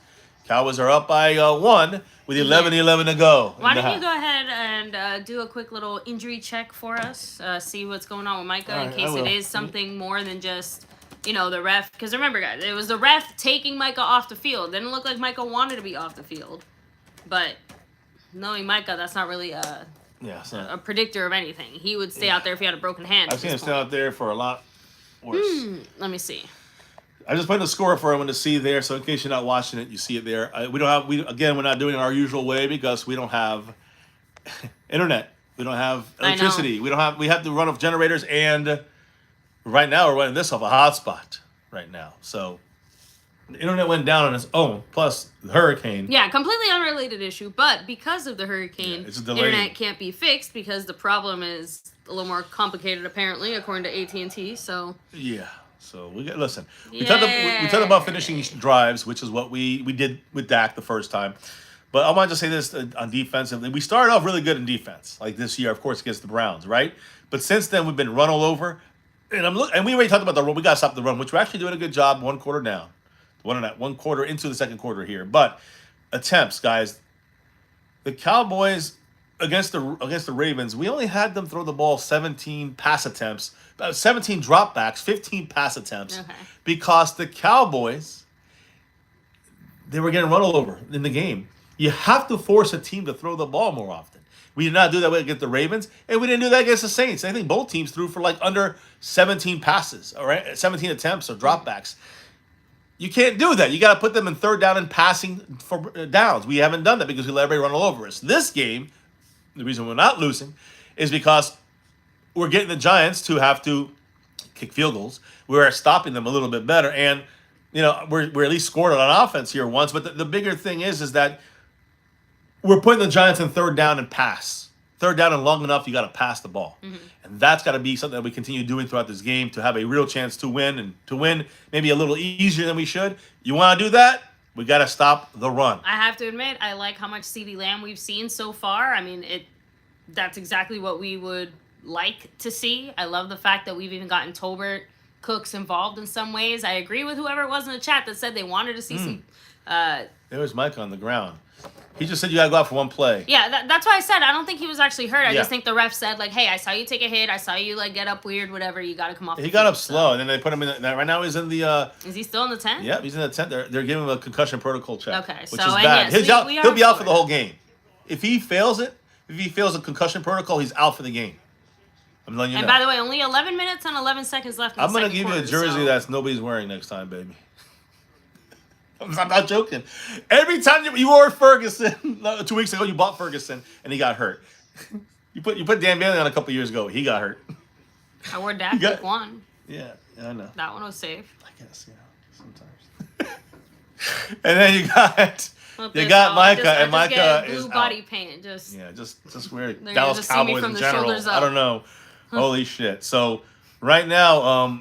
Cowboys are up by 1 with 11 to go. Why in the don't you half. go ahead and do a quick little injury check for us? See what's going on with Micah All in right, case I it will. is something more than just, the ref. Because remember, guys, it was the ref taking Micah off the field. Didn't look like Micah wanted to be off the field. But knowing Micah, that's not really a predictor of anything. He would stay out there if he had a broken hand. I've seen him stay out there for a lot worse. Let me see. I just put in the score for everyone to see there, so in case you're not watching it, you see it there. We're not doing it our usual way because we don't have internet. We don't have electricity. We have to run off generators, and right now we're running this off a hotspot right now. So the internet went down on its own, plus the hurricane. Yeah, completely unrelated issue, but because of the hurricane, it's a delay. internet can't be fixed because the problem is a little more complicated, apparently, according to AT&T. So yeah. So listen. We talked about finishing drives, which is what we did with Dak the first time. But I want to just say this on defensively. We started off really good in defense, like this year, of course, against the Browns, right? But since then, we've been run all over. And we already talked about the run. We got to stop the run, which we're actually doing a good job 1 quarter down. One quarter into the second quarter here. But attempts, guys. The Cowboys against the Ravens, we only had them throw the ball 17 pass attempts, 17 dropbacks, 15 pass attempts, because the Cowboys, they were getting run all over in the game. You have to force a team to throw the ball more often. We did not do that against the Ravens, and we didn't do that against the Saints. I think both teams threw for like under 17 passes, all right, 17 attempts or dropbacks. You can't do that. You got to put them in third down and passing for downs. We haven't done that because we let everybody run all over us. This game, the reason we're not losing is because we're getting the Giants to have to kick field goals. We're stopping them a little bit better. And, we're at least scored on offense here once. But the bigger thing is that we're putting the Giants in third down and pass. Third down and long enough, you got to pass the ball. Mm-hmm. And that's got to be something that we continue doing throughout this game to have a real chance to win, and to win maybe a little easier than we should. You want to do that? We got to stop the run. I have to admit, I like how much CeeDee Lamb we've seen so far. I mean, that's exactly what we would like to see. I love the fact that we've even gotten Tolbert Cooks involved in some ways. I agree with whoever it was in the chat that said they wanted to see some... There was Mike on the ground. He just said you got to go out for one play. Yeah, that's why I said I don't think he was actually hurt. I just think the ref said, like, hey, I saw you take a hit. I saw you, like, get up weird, whatever. You got to come off the He got field, up slow, and then they put him in right now he's in the... Is he still in the tent? Yeah, he's in the tent. They're giving him a concussion protocol check, okay, which so, is bad. Yes, he'll be out for the whole game. If he fails a concussion protocol, he's out for the game. I'm letting you know. And by the way, only 11 minutes and 11 seconds left in the I'm going to give you a jersey that's nobody's wearing next time, baby. I'm not joking. Every time you wore Ferguson, 2 weeks ago you bought Ferguson and he got hurt. You put Dan Bailey on a couple years ago. He got hurt. I wore Dak week 1. Yeah, I know. That one was safe. I guess, sometimes. And then you got Micah, and Micah blue is body out. Paint. Just weird. They're Dallas just see me Cowboys from in the general. shoulders up. I don't know. Holy shit. So right now,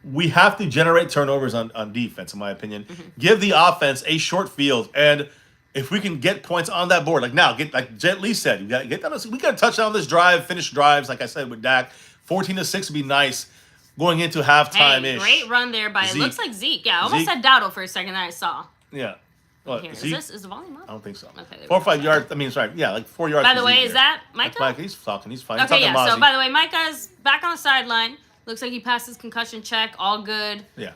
we have to generate turnovers on defense, in my opinion. Mm-hmm. Give the offense a short field, and if we can get points on that board, like Jet Li said, we got to touch down this drive, finish drives. Like I said with Dak, 14-6 would be nice going into halftime. Hey, great run there by Zeke. It looks like Zeke. Yeah, I almost said Dowdle for a second that I saw. Yeah. What, here, is the volume up? I don't think so. Okay, 4 or 5 yards. I mean, sorry. Yeah, like 4 yards. By the way, is that Micah? That's Micah. He's talking. He's fine. Okay, yeah. So by the way, Micah's back on the sideline. Looks like he passed his concussion check. All good. Yeah.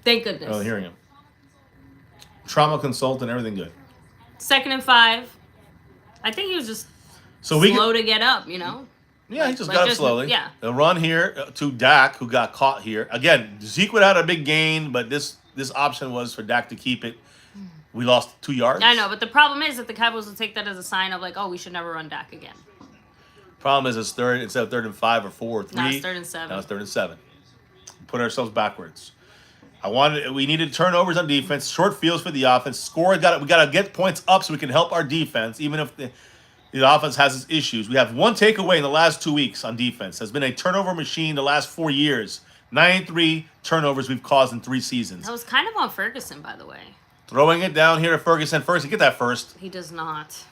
Thank goodness. Oh, hearing him. Trauma consultant, everything good. 2nd and 5. I think he was just slow to get up, Yeah, he just got up slowly. Yeah. A run here to Dak, who got caught here. Again, Zeke would have had a big gain, but this option was for Dak to keep it. We lost 2 yards. I know, but the problem is that the Cowboys will take that as a sign of like, oh, we should never run Dak again. Problem is, it's third instead of 3rd and 5 or 4 or 3. Now it's 3rd and 7. Now it's 3rd and 7. Put ourselves backwards. We needed turnovers on defense, short fields for the offense. We got to get points up so we can help our defense, even if The offense has its issues. We have one takeaway in the last 2 weeks on defense. Has been a turnover machine the last 4 years. 93 turnovers we've caused in 3 seasons. That was kind of on Ferguson, by the way. Throwing it down here to Ferguson first. Get that first. He does not.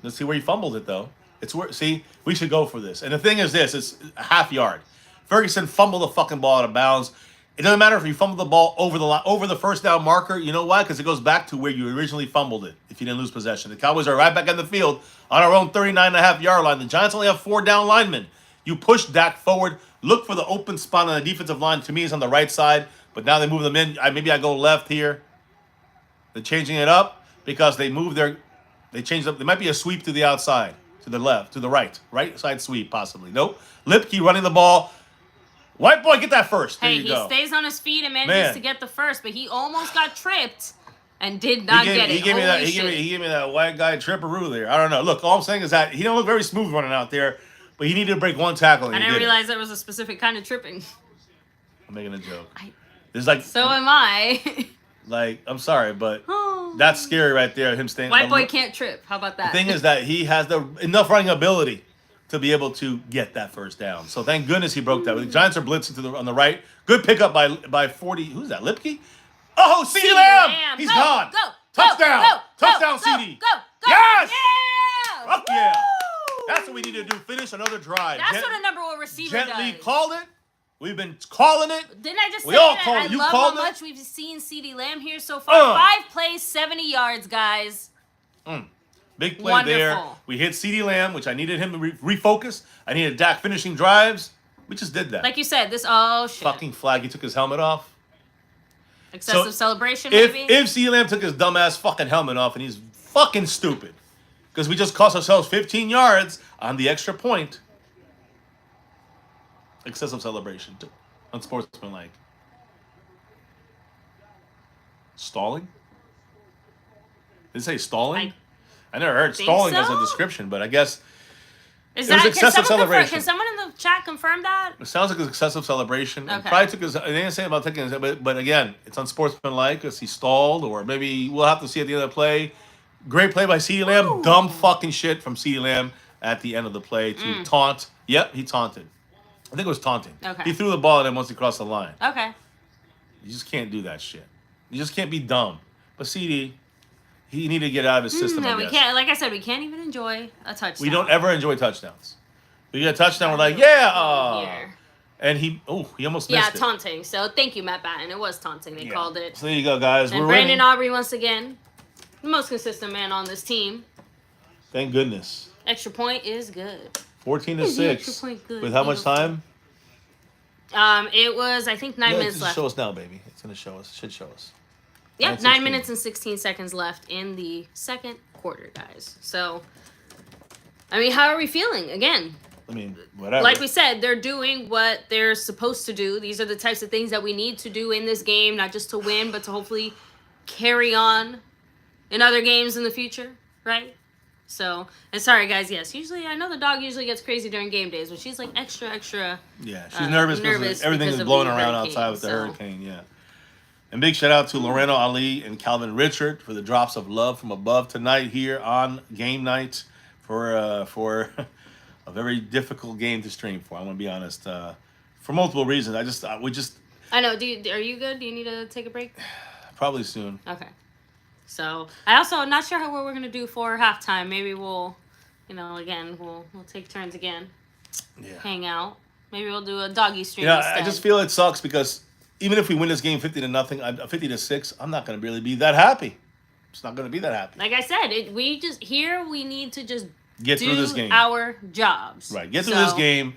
Let's see where he fumbled it, though. It's where, see, we should go for this. And the thing is this, it's a half yard. Ferguson fumbled the fucking ball out of bounds. It doesn't matter if you fumble the ball over the first down marker. You know why? Because it goes back to where you originally fumbled it if you didn't lose possession. The Cowboys are right back on the field on our own 39.5-yard line. The Giants only have 4 down linemen. You push Dak forward, look for the open spot on the defensive line. To me, it's on the right side, but now they move them in. Maybe I go left here. They're changing it up because they changed up. There might be a sweep to the outside, to the left, to the right side sweep possibly. Nope. Lipke running the ball. White boy, get that first. There you go. He stays on his feet and manages to get the first, but he almost got tripped and did not get it. He gave me that white guy tripperoo there. I don't know. Look, all I'm saying is that he don't look very smooth running out there, but he needed to break one tackle. And I didn't realize there was a specific kind of tripping. I'm making a joke. So am I. I'm sorry, but that's scary right there. Him staying. White boy can't trip. How about that? The thing is that he has enough running ability to be able to get that first down. So thank goodness he broke that. The Giants are blitzing on the right. Good pickup by 40. Who's that? Lipke? Oh, CeeDee Lamb! He's gone. Touchdown! Touchdown, CeeDee! Go! Yes! Yeah! Fuck yeah! That's what we need to do. Finish another drive. That's what a number one receiver does. Gently called it. We've been calling it. Didn't I just say that? I love how much we've seen CeeDee Lamb here so far. 5 plays, 70 yards, guys. Big play there. We hit CeeDee Lamb, which I needed him to refocus. I needed Dak finishing drives. We just did that. Like you said, shit. Fucking flag. He took his helmet off. Excessive celebration, maybe? If CeeDee Lamb took his dumbass fucking helmet off, and he's fucking stupid, because we just cost ourselves 15 yards on the extra point. Excessive celebration, too. Unsportsmanlike. Stalling? Did it say stalling? I never heard stalling as a description, but I guess it was excessive celebration. Can someone in the chat confirm that? It sounds like it's excessive celebration. Okay. Probably took his. They didn't say about taking his, but again, it's unsportsmanlike because he stalled, or maybe we'll have to see at the end of the play. Great play by CeeDee Lamb. Ooh. Dumb fucking shit from CeeDee Lamb at the end of the play to taunt. Yep, he taunted. I think it was taunting. Okay. He threw the ball at him once he crossed the line. Okay. You just can't do that shit. You just can't be dumb. But CeeDee, he needed to get out of his system. No, we can't. Like I said, we can't even enjoy a touchdown. We don't ever enjoy touchdowns. We get a touchdown, we're like, yeah. And he almost missed it. Yeah, taunting. So thank you, Matt Batten. It was taunting. They called it. So there you go, guys. And Brandon Aubrey, once again, the most consistent man on this team. Thank goodness. Extra point is good. 14-6. With how much time? It was, I think, 9 minutes left. Show us now, baby. It's going to show us. It should show us. Yep, 9 minutes and 16 seconds left in the second quarter, guys. So, I mean, how are we feeling? Again, I mean, whatever. Like we said, they're doing what they're supposed to do. These are the types of things that we need to do in this game, not just to win, but to hopefully carry on in other games in the future, right? So, and sorry, guys, yes, usually, I know the dog usually gets crazy during game days, but she's like extra. Yeah, she's nervous because everything is blowing around outside with the hurricane, yeah. And big shout out to Loreno Ali and Calvin Richard for the drops of love from above tonight here on game night for a very difficult game to stream for. I'm gonna be honest, for multiple reasons. I know. Are you good? Do you need to take a break? Probably soon. Okay. So I'm not sure what we're gonna do for halftime. Maybe we'll, again we'll take turns again. Yeah. Hang out. Maybe we'll do a doggy stream. Instead. I just feel it sucks because even if we win this game 50-0, 50-6, I'm not gonna really be that happy. It's not gonna be that happy. Like I said, we need to just get through this game. Our jobs. Right. Get through this game.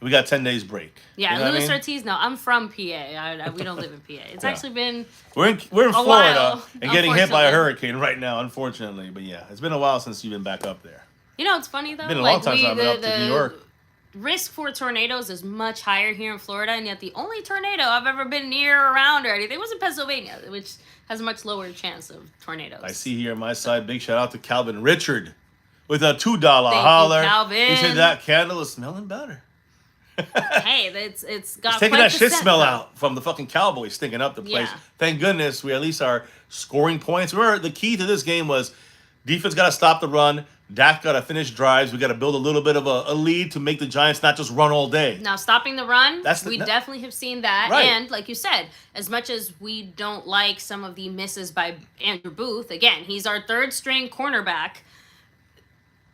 We got 10 days break. Yeah, Luis Ortiz. No, I'm from PA. We don't live in PA. It's actually been we're in Florida and getting hit by a hurricane right now, unfortunately. But yeah, it's been a while since you've been back up there. It's funny though. It's been a long time since I've been up to New York. Risk for tornadoes is much higher here in Florida, and yet the only tornado I've ever been near, around, or anything was in Pennsylvania, which has a much lower chance of tornadoes. I see here on my side. Big shout out to Calvin Richard with a $2 holler. You, Calvin. He said that candle is smelling better. Hey, it's got taking that shit smell though. out from the fucking Cowboys stinking up the place. Yeah. Thank goodness we at least are scoring points. The key to this game was Defense got to stop the run. Dak got to finish drives. We got to build a little bit of a lead to make the Giants not just run all day. Now, stopping the run, we that, definitely have seen that. Right. And like you said, as much as we don't like some of the misses by Andrew Booth, again, he's our third string cornerback.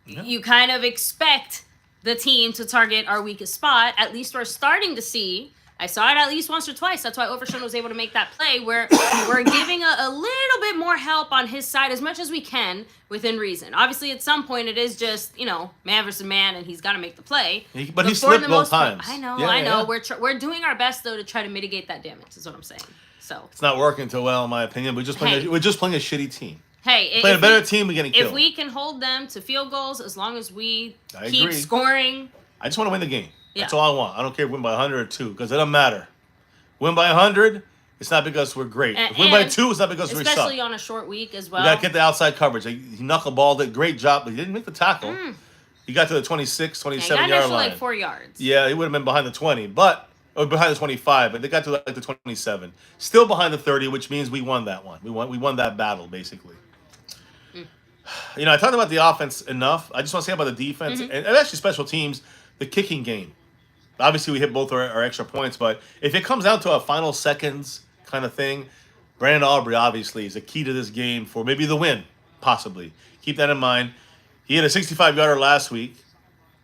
Yeah. You kind of expect the team to target our weakest spot. At least we're starting to see. I saw it at least once or twice. That's why Overshown was able to make that play where we're giving a little bit more help on his side as much as we can within reason. Obviously, at some point, it is just, man versus man, and he's got to make the play. But he slipped both times. I know. Yeah. We're doing our best, though, to try to mitigate that damage is what I'm saying. So it's not working too well, in my opinion. We're just playing a shitty team. Hey, playing a better team, we're getting killed. If we can hold them to field goals, as long as we keep scoring. I just want to win the game. Yeah. That's all I want. I don't care if we win by 100 or 2, because it doesn't matter. Win by 100, it's not because we're great. If we win by 2, it's not because we suck. Especially on a short week as well. We got to get the outside coverage. He knuckleballed it. Great job, but he didn't make the tackle. He got to the 26, 27-yard line. Like 4 yards. Yeah, he would have been behind the 20, or behind the 25, but they got to like the 27. Still behind the 30, which means we won that one. We won that battle, basically. I talked about the offense enough. I just want to say about the defense and actually special teams, the kicking game. Obviously, we hit both our extra points, but if it comes down to a final seconds kind of thing, Brandon Aubrey obviously is a key to this game for maybe the win, possibly. Keep that in mind. He had a 65-yarder last week,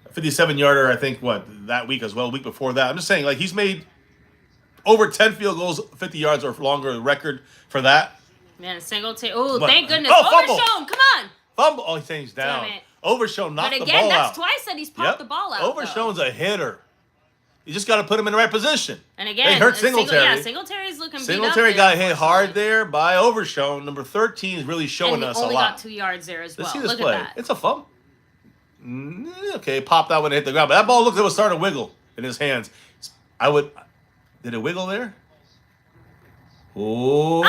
a 57-yarder, I think, that week as well, a week before that. I'm just saying, he's made over 10 field goals, 50 yards or longer, the record for that. Man, Singletary. Oh, thank goodness. Overshown, come on. Fumble. Oh, he's down. Damn it. Overshown knocked the ball out. But again, that's twice that he's popped the ball out. Overshown's a hitter. You just got to put him in the right position. And again, they hurt Singletary. Singletary's looking beat up. Singletary got hit hard there by Overshown. Number 13 is really showing us a lot. And he only got 2 yards there as well. Let's see this Look play. at that. It's a fumble. Okay, popped out when it hit the ground. But that ball looked like it was starting to wiggle in his hands. Did it wiggle there? Oh.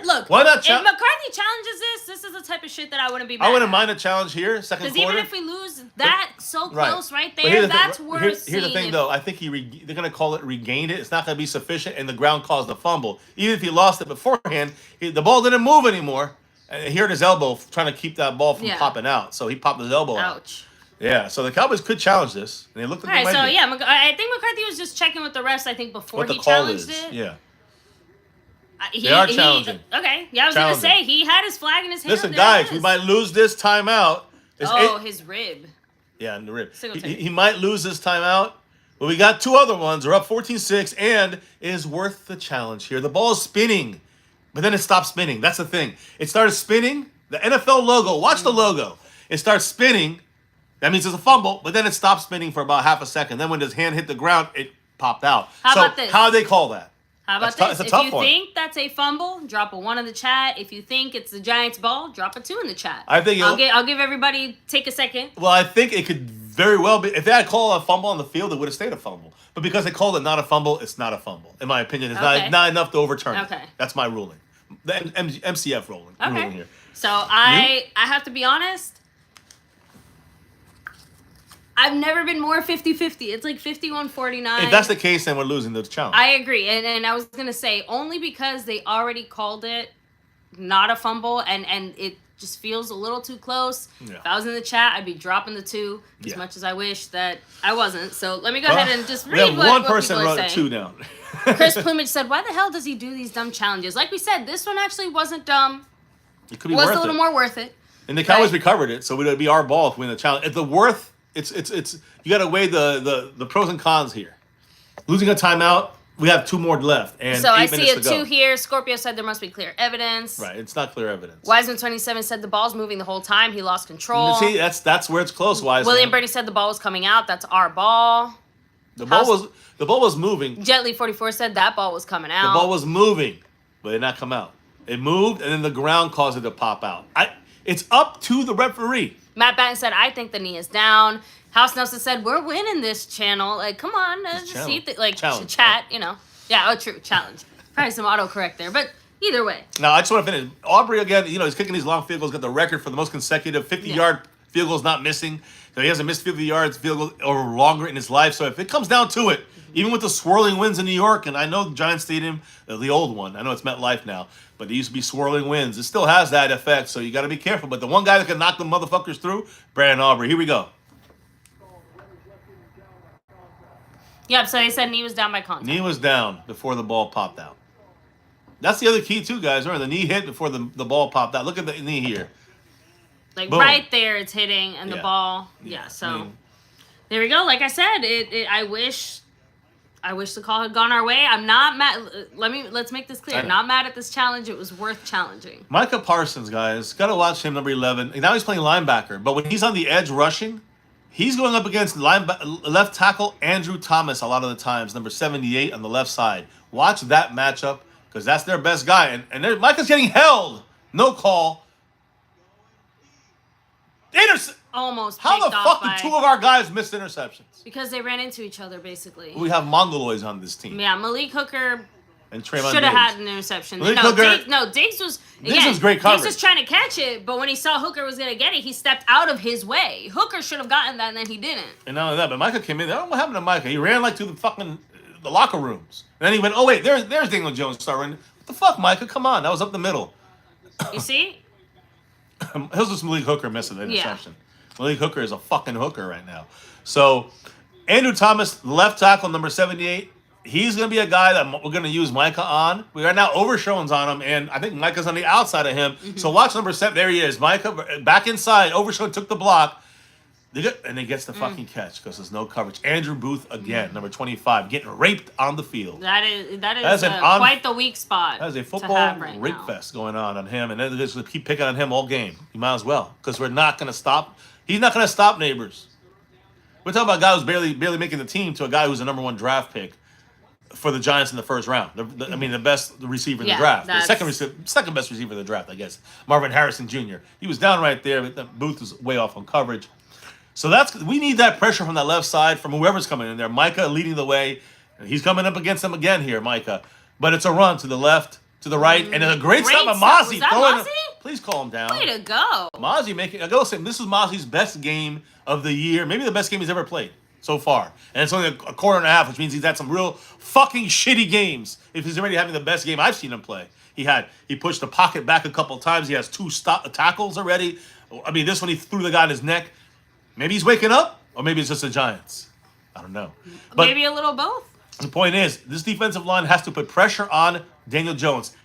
Look, why not if McCarthy challenges this is the type of shit that I wouldn't be mad I wouldn't mind a challenge here, second quarter. Because even if we lose that close right there, that's worth Here's the thing, though. I think they're going to call it regained it. It's not going to be sufficient, and the ground caused the fumble. Even if he lost it beforehand, the ball didn't move anymore. And he hurt his elbow trying to keep that ball from popping out. So he popped his elbow out. Ouch. Yeah, so the Cowboys could challenge this. And they looked like they might be. I think McCarthy was just checking with the refs, I think, before he challenged it. Yeah. They are challenging. Okay. Yeah, I was going to say, he had his flag in his hand. Listen, guys, we might lose this timeout. His rib. Yeah, in the rib. He might lose this timeout, but we got 2 other ones. We're up 14-6, and it is worth the challenge here. The ball is spinning, but then it stopped spinning. That's the thing. It started spinning. The NFL logo, watch the logo. It starts spinning. That means it's a fumble, but then it stopped spinning for about half a second. Then when his hand hit the ground, it popped out. How about this? How do they call that? How about this? If you think that's a fumble, drop a 1 in the chat. If you think it's the Giants' ball, drop a 2 in the chat. I think I'll give everybody take a second. Well, I think it could very well be. If they had called a fumble on the field, it would have stayed a fumble. But because they called it not a fumble, it's not a fumble. In my opinion, it's not enough to overturn it. That's my ruling. The MCF ruling here. So I have to be honest. I've never been more 50-50. It's like 51-49. If that's the case, then we're losing the challenge. I agree. And I was going to say, only because they already called it not a fumble, and it just feels a little too close. Yeah. If I was in the chat, I'd be dropping the 2 as much as I wish that I wasn't. So let me go ahead and just read what person people are wrote saying. 2 down. Chris Plumage said, why the hell does he do these dumb challenges? Like we said, this one actually wasn't dumb. It could be was a little more worth it. And the Cowboys recovered it, so it would be our ball if we win the challenge. It's the worth. It's you got to weigh the pros and cons here. Losing a timeout, we have 2 more left, and so 8 minutes to go. I see a 2 here. Scorpio said there must be clear evidence. Right, it's not clear evidence. Wiseman27 said the ball's moving the whole time. He lost control. See, that's where it's close. Wiseman. William Birdie said the ball was coming out. That's our ball. The ball was moving. Jetly44 said that ball was coming out. The ball was moving, but it did not come out. It moved, and then the ground caused it to pop out. It's up to the referee. Matt Batten said, I think the knee is down. House Nelson said, we're winning this channel. Like, come on. Just see chat, Yeah, true. Challenge. Probably some autocorrect there. But either way. Now, I just want to finish. Aubrey, again, he's kicking these long field goals, got the record for the most consecutive 50-yard field goal's not missing. So he hasn't missed 50 yards field goal or longer in his life. So if it comes down to it, even with the swirling winds in New York, and I know Giant Stadium, the old one, I know it's MetLife now, but there used to be swirling winds. It still has that effect, so you got to be careful. But the one guy that can knock them motherfuckers through, Brandon Aubrey. Here we go. Yep, so they said knee was down by contact. Knee was down before the ball popped out. That's the other key, too, guys. Remember, the knee hit before the ball popped out. Look at the knee here. Like, boom. right there, it's hitting, and the ball, so there we go. Like I said, I wish the call had gone our way. I'm not mad. Let's make this clear. I'm not mad at this challenge. It was worth challenging. Micah Parsons, guys, got to watch him, number 11. Now he's playing linebacker, but when he's on the edge rushing, he's going up against left tackle Andrew Thomas a lot of the times, number 78 on the left side. Watch that matchup because that's their best guy. And Micah's getting held. No call. Almost. How the fuck did two of our guys miss interceptions? Because they ran into each other, basically. We have Mongoloids on this team. Yeah, Malik Hooker and Trayvon should have had an interception. Diggs Diggs was great coverage. Diggs was trying to catch it, but when he saw Hooker was going to get it, he stepped out of his way. Hooker should have gotten that, and then he didn't. And not only that, but Micah came in. I don't know what happened to Micah. He ran like to the locker rooms. And then he went, oh, wait, there's Daniel Jones starting. What the fuck, Micah? Come on. That was up the middle. You see? It was just Malik Hooker missing the interception. Yeah. Malik Hooker is a fucking hooker right now. So, Andrew Thomas, left tackle, number 78. He's going to be a guy that we're going to use Micah on. We are now Overshown's on him, and I think Micah's on the outside of him. Mm-hmm. So watch number 7. There he is. Micah back inside. Overshown took the block. And he gets the fucking catch because there's no coverage. Andrew Booth again, number 25, getting raped on the field. That is quite the weak spot. That is a football rape now. Fest going on him, and they're just going to keep picking on him all game. You might as well, because we're not going to stop. He's not going to stop Neighbors. We're talking about a guy who's barely making the team to a guy who's the number 1 draft pick for the Giants in the first round. The best receiver in the draft. The second best receiver in the draft, I guess. Marvin Harrison Jr. He was down right there, but Booth was way off on coverage. So we need that pressure from that left side from whoever's coming in there. Micah leading the way. He's coming up against them again here, Micah. But it's a run to the left, to the right, and a great stop by Mozzie. Please call him down. Way to go. Mozzie making. I gotta say, this is Mozzie's best game of the year. Maybe the best game he's ever played so far. And it's only a quarter and a half, which means he's had some real fucking shitty games. If he's already having the best game I've seen him play. He pushed the pocket back a couple of times. He has 2 tackles already. I mean, this one he threw the guy in his neck. Maybe he's waking up, or maybe it's just the Giants. I don't know. But maybe a little both. The point is, this defensive line has to put pressure on Daniel Jones.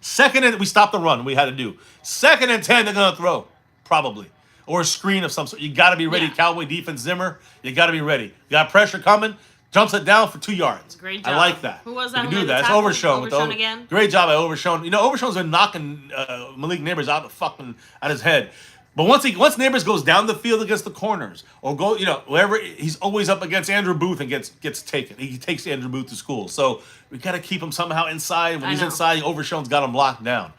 We stopped the run. We had to do. 2nd and 10, they're going to throw, probably. Or a screen of some sort. You got to be ready. Yeah. Cowboy defense, Zimmer, you got to be ready. You got pressure coming, jumps it down for 2 yards. Great job. I like that. Who was that? You can do that. It's Overshown. Overshown again? Great job by Overshown. You know, Overshown's been knocking Malik Neighbors out his head. But once Neighbors goes down the field against the corners or wherever, he's always up against Andrew Booth and gets taken. He takes Andrew Booth to school. So we got to keep him somehow inside. When he's inside, Overshown's got him locked down.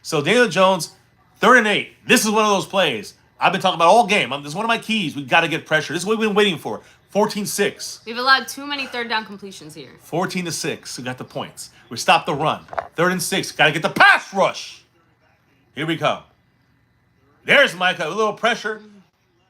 So Daniel Jones, 3rd and 8. This is one of those plays I've been talking about all game. This is one of my keys. We got to get pressure. This is what we've been waiting for. 14-6. We've allowed too many 3rd down completions here. 14-6. We got the points. We stopped the run. 3rd and 6. Got to get the pass rush. Here we come. There's Micah, a little pressure,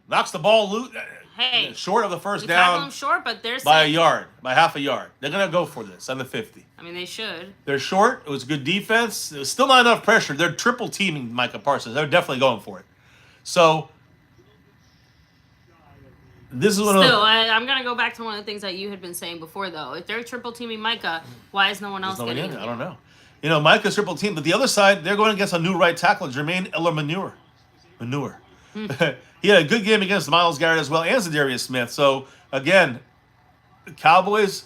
knocks the ball loose. Hey, short of the first down. Tackle him short, but they're by a yard, by half a yard. They're gonna go for this on the 50. I mean, they should. They're short. It was good defense. It was still not enough pressure. They're triple teaming Micah Parsons. They're definitely going for it. So this is one of. I'm gonna go back to one of the things that you had been saying before, though. If they're triple teaming Micah, why is no one else getting in? I don't know. You know, Micah's triple team, but the other side, they're going against a new right tackle, Jermaine Eller-Manure. He had a good game against Myles Garrett as well, and Zadarius Smith. So again, the Cowboys,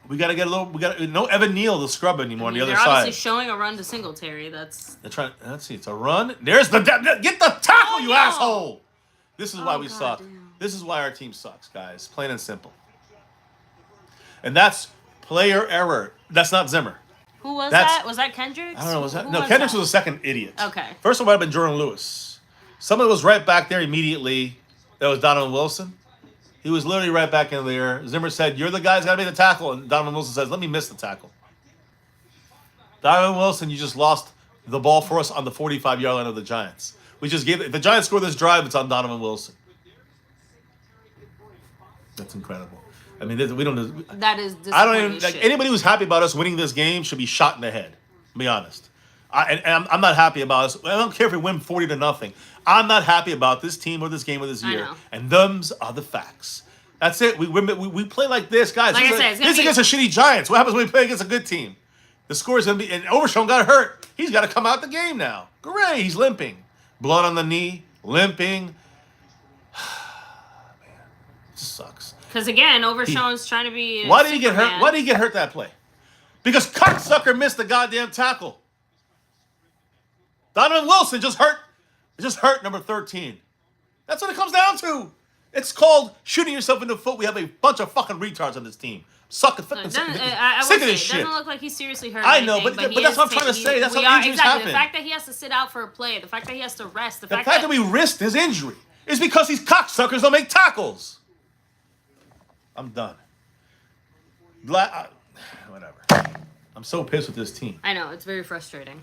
we got to get a little. We got no Evan Neal, the scrub anymore on the other side. They're obviously showing a run to Singletary. They're trying. Let's see. It's a run. There's get the tackle, you asshole. This is why we suck. Damn. This is why our team sucks, guys. Plain and simple. And that's player error. That's not Zimmer. Who was that? Was that Kendricks? I don't know. Was that? No, Kendricks was the second idiot. Okay. First one might have been Jordan Lewis. Someone was right back there immediately. That was Donovan Wilson. He was literally right back in there. Zimmer said, "You're the guy who's got to make the tackle." And Donovan Wilson says, "Let me miss the tackle." Donovan Wilson, you just lost the ball for us on the 45-yard line of the Giants. We just gave it. If the Giants score this drive, it's on Donovan Wilson. That's incredible. I mean, we don't. That is I don't disappointing even like shit. anybody who's happy about us winning this game should be shot in the head. Be honest. I'm not happy about us. I don't care if we win 40-0. I'm not happy about this team or this game or this year. know. And them's are the facts. That's it. We play like this, guys. Like I said, this against the shitty Giants. What happens when we play against a good team? The score is gonna be. And Overshown got hurt. He's got to come out the game now. Great. He's limping. Blood on the knee. Limping. Man, it sucks. Because again, Overshown's trying to be. Why did he get hurt? Why did he get hurt that play? Because cocksucker missed the goddamn tackle. Donovan Wilson just hurt number 13. That's what it comes down to. It's called shooting yourself in the foot. We have a bunch of fucking retards on this team. Sick of this shit. It doesn't look like he's seriously hurt. I know, but that's what I'm trying to say. That's how injuries happen. The fact that he has to sit out for a play, the fact that he has to rest, the fact that we risked his injury is because these cocksuckers don't make tackles. I'm done. Whatever. I'm so pissed with this team. I know, it's very frustrating.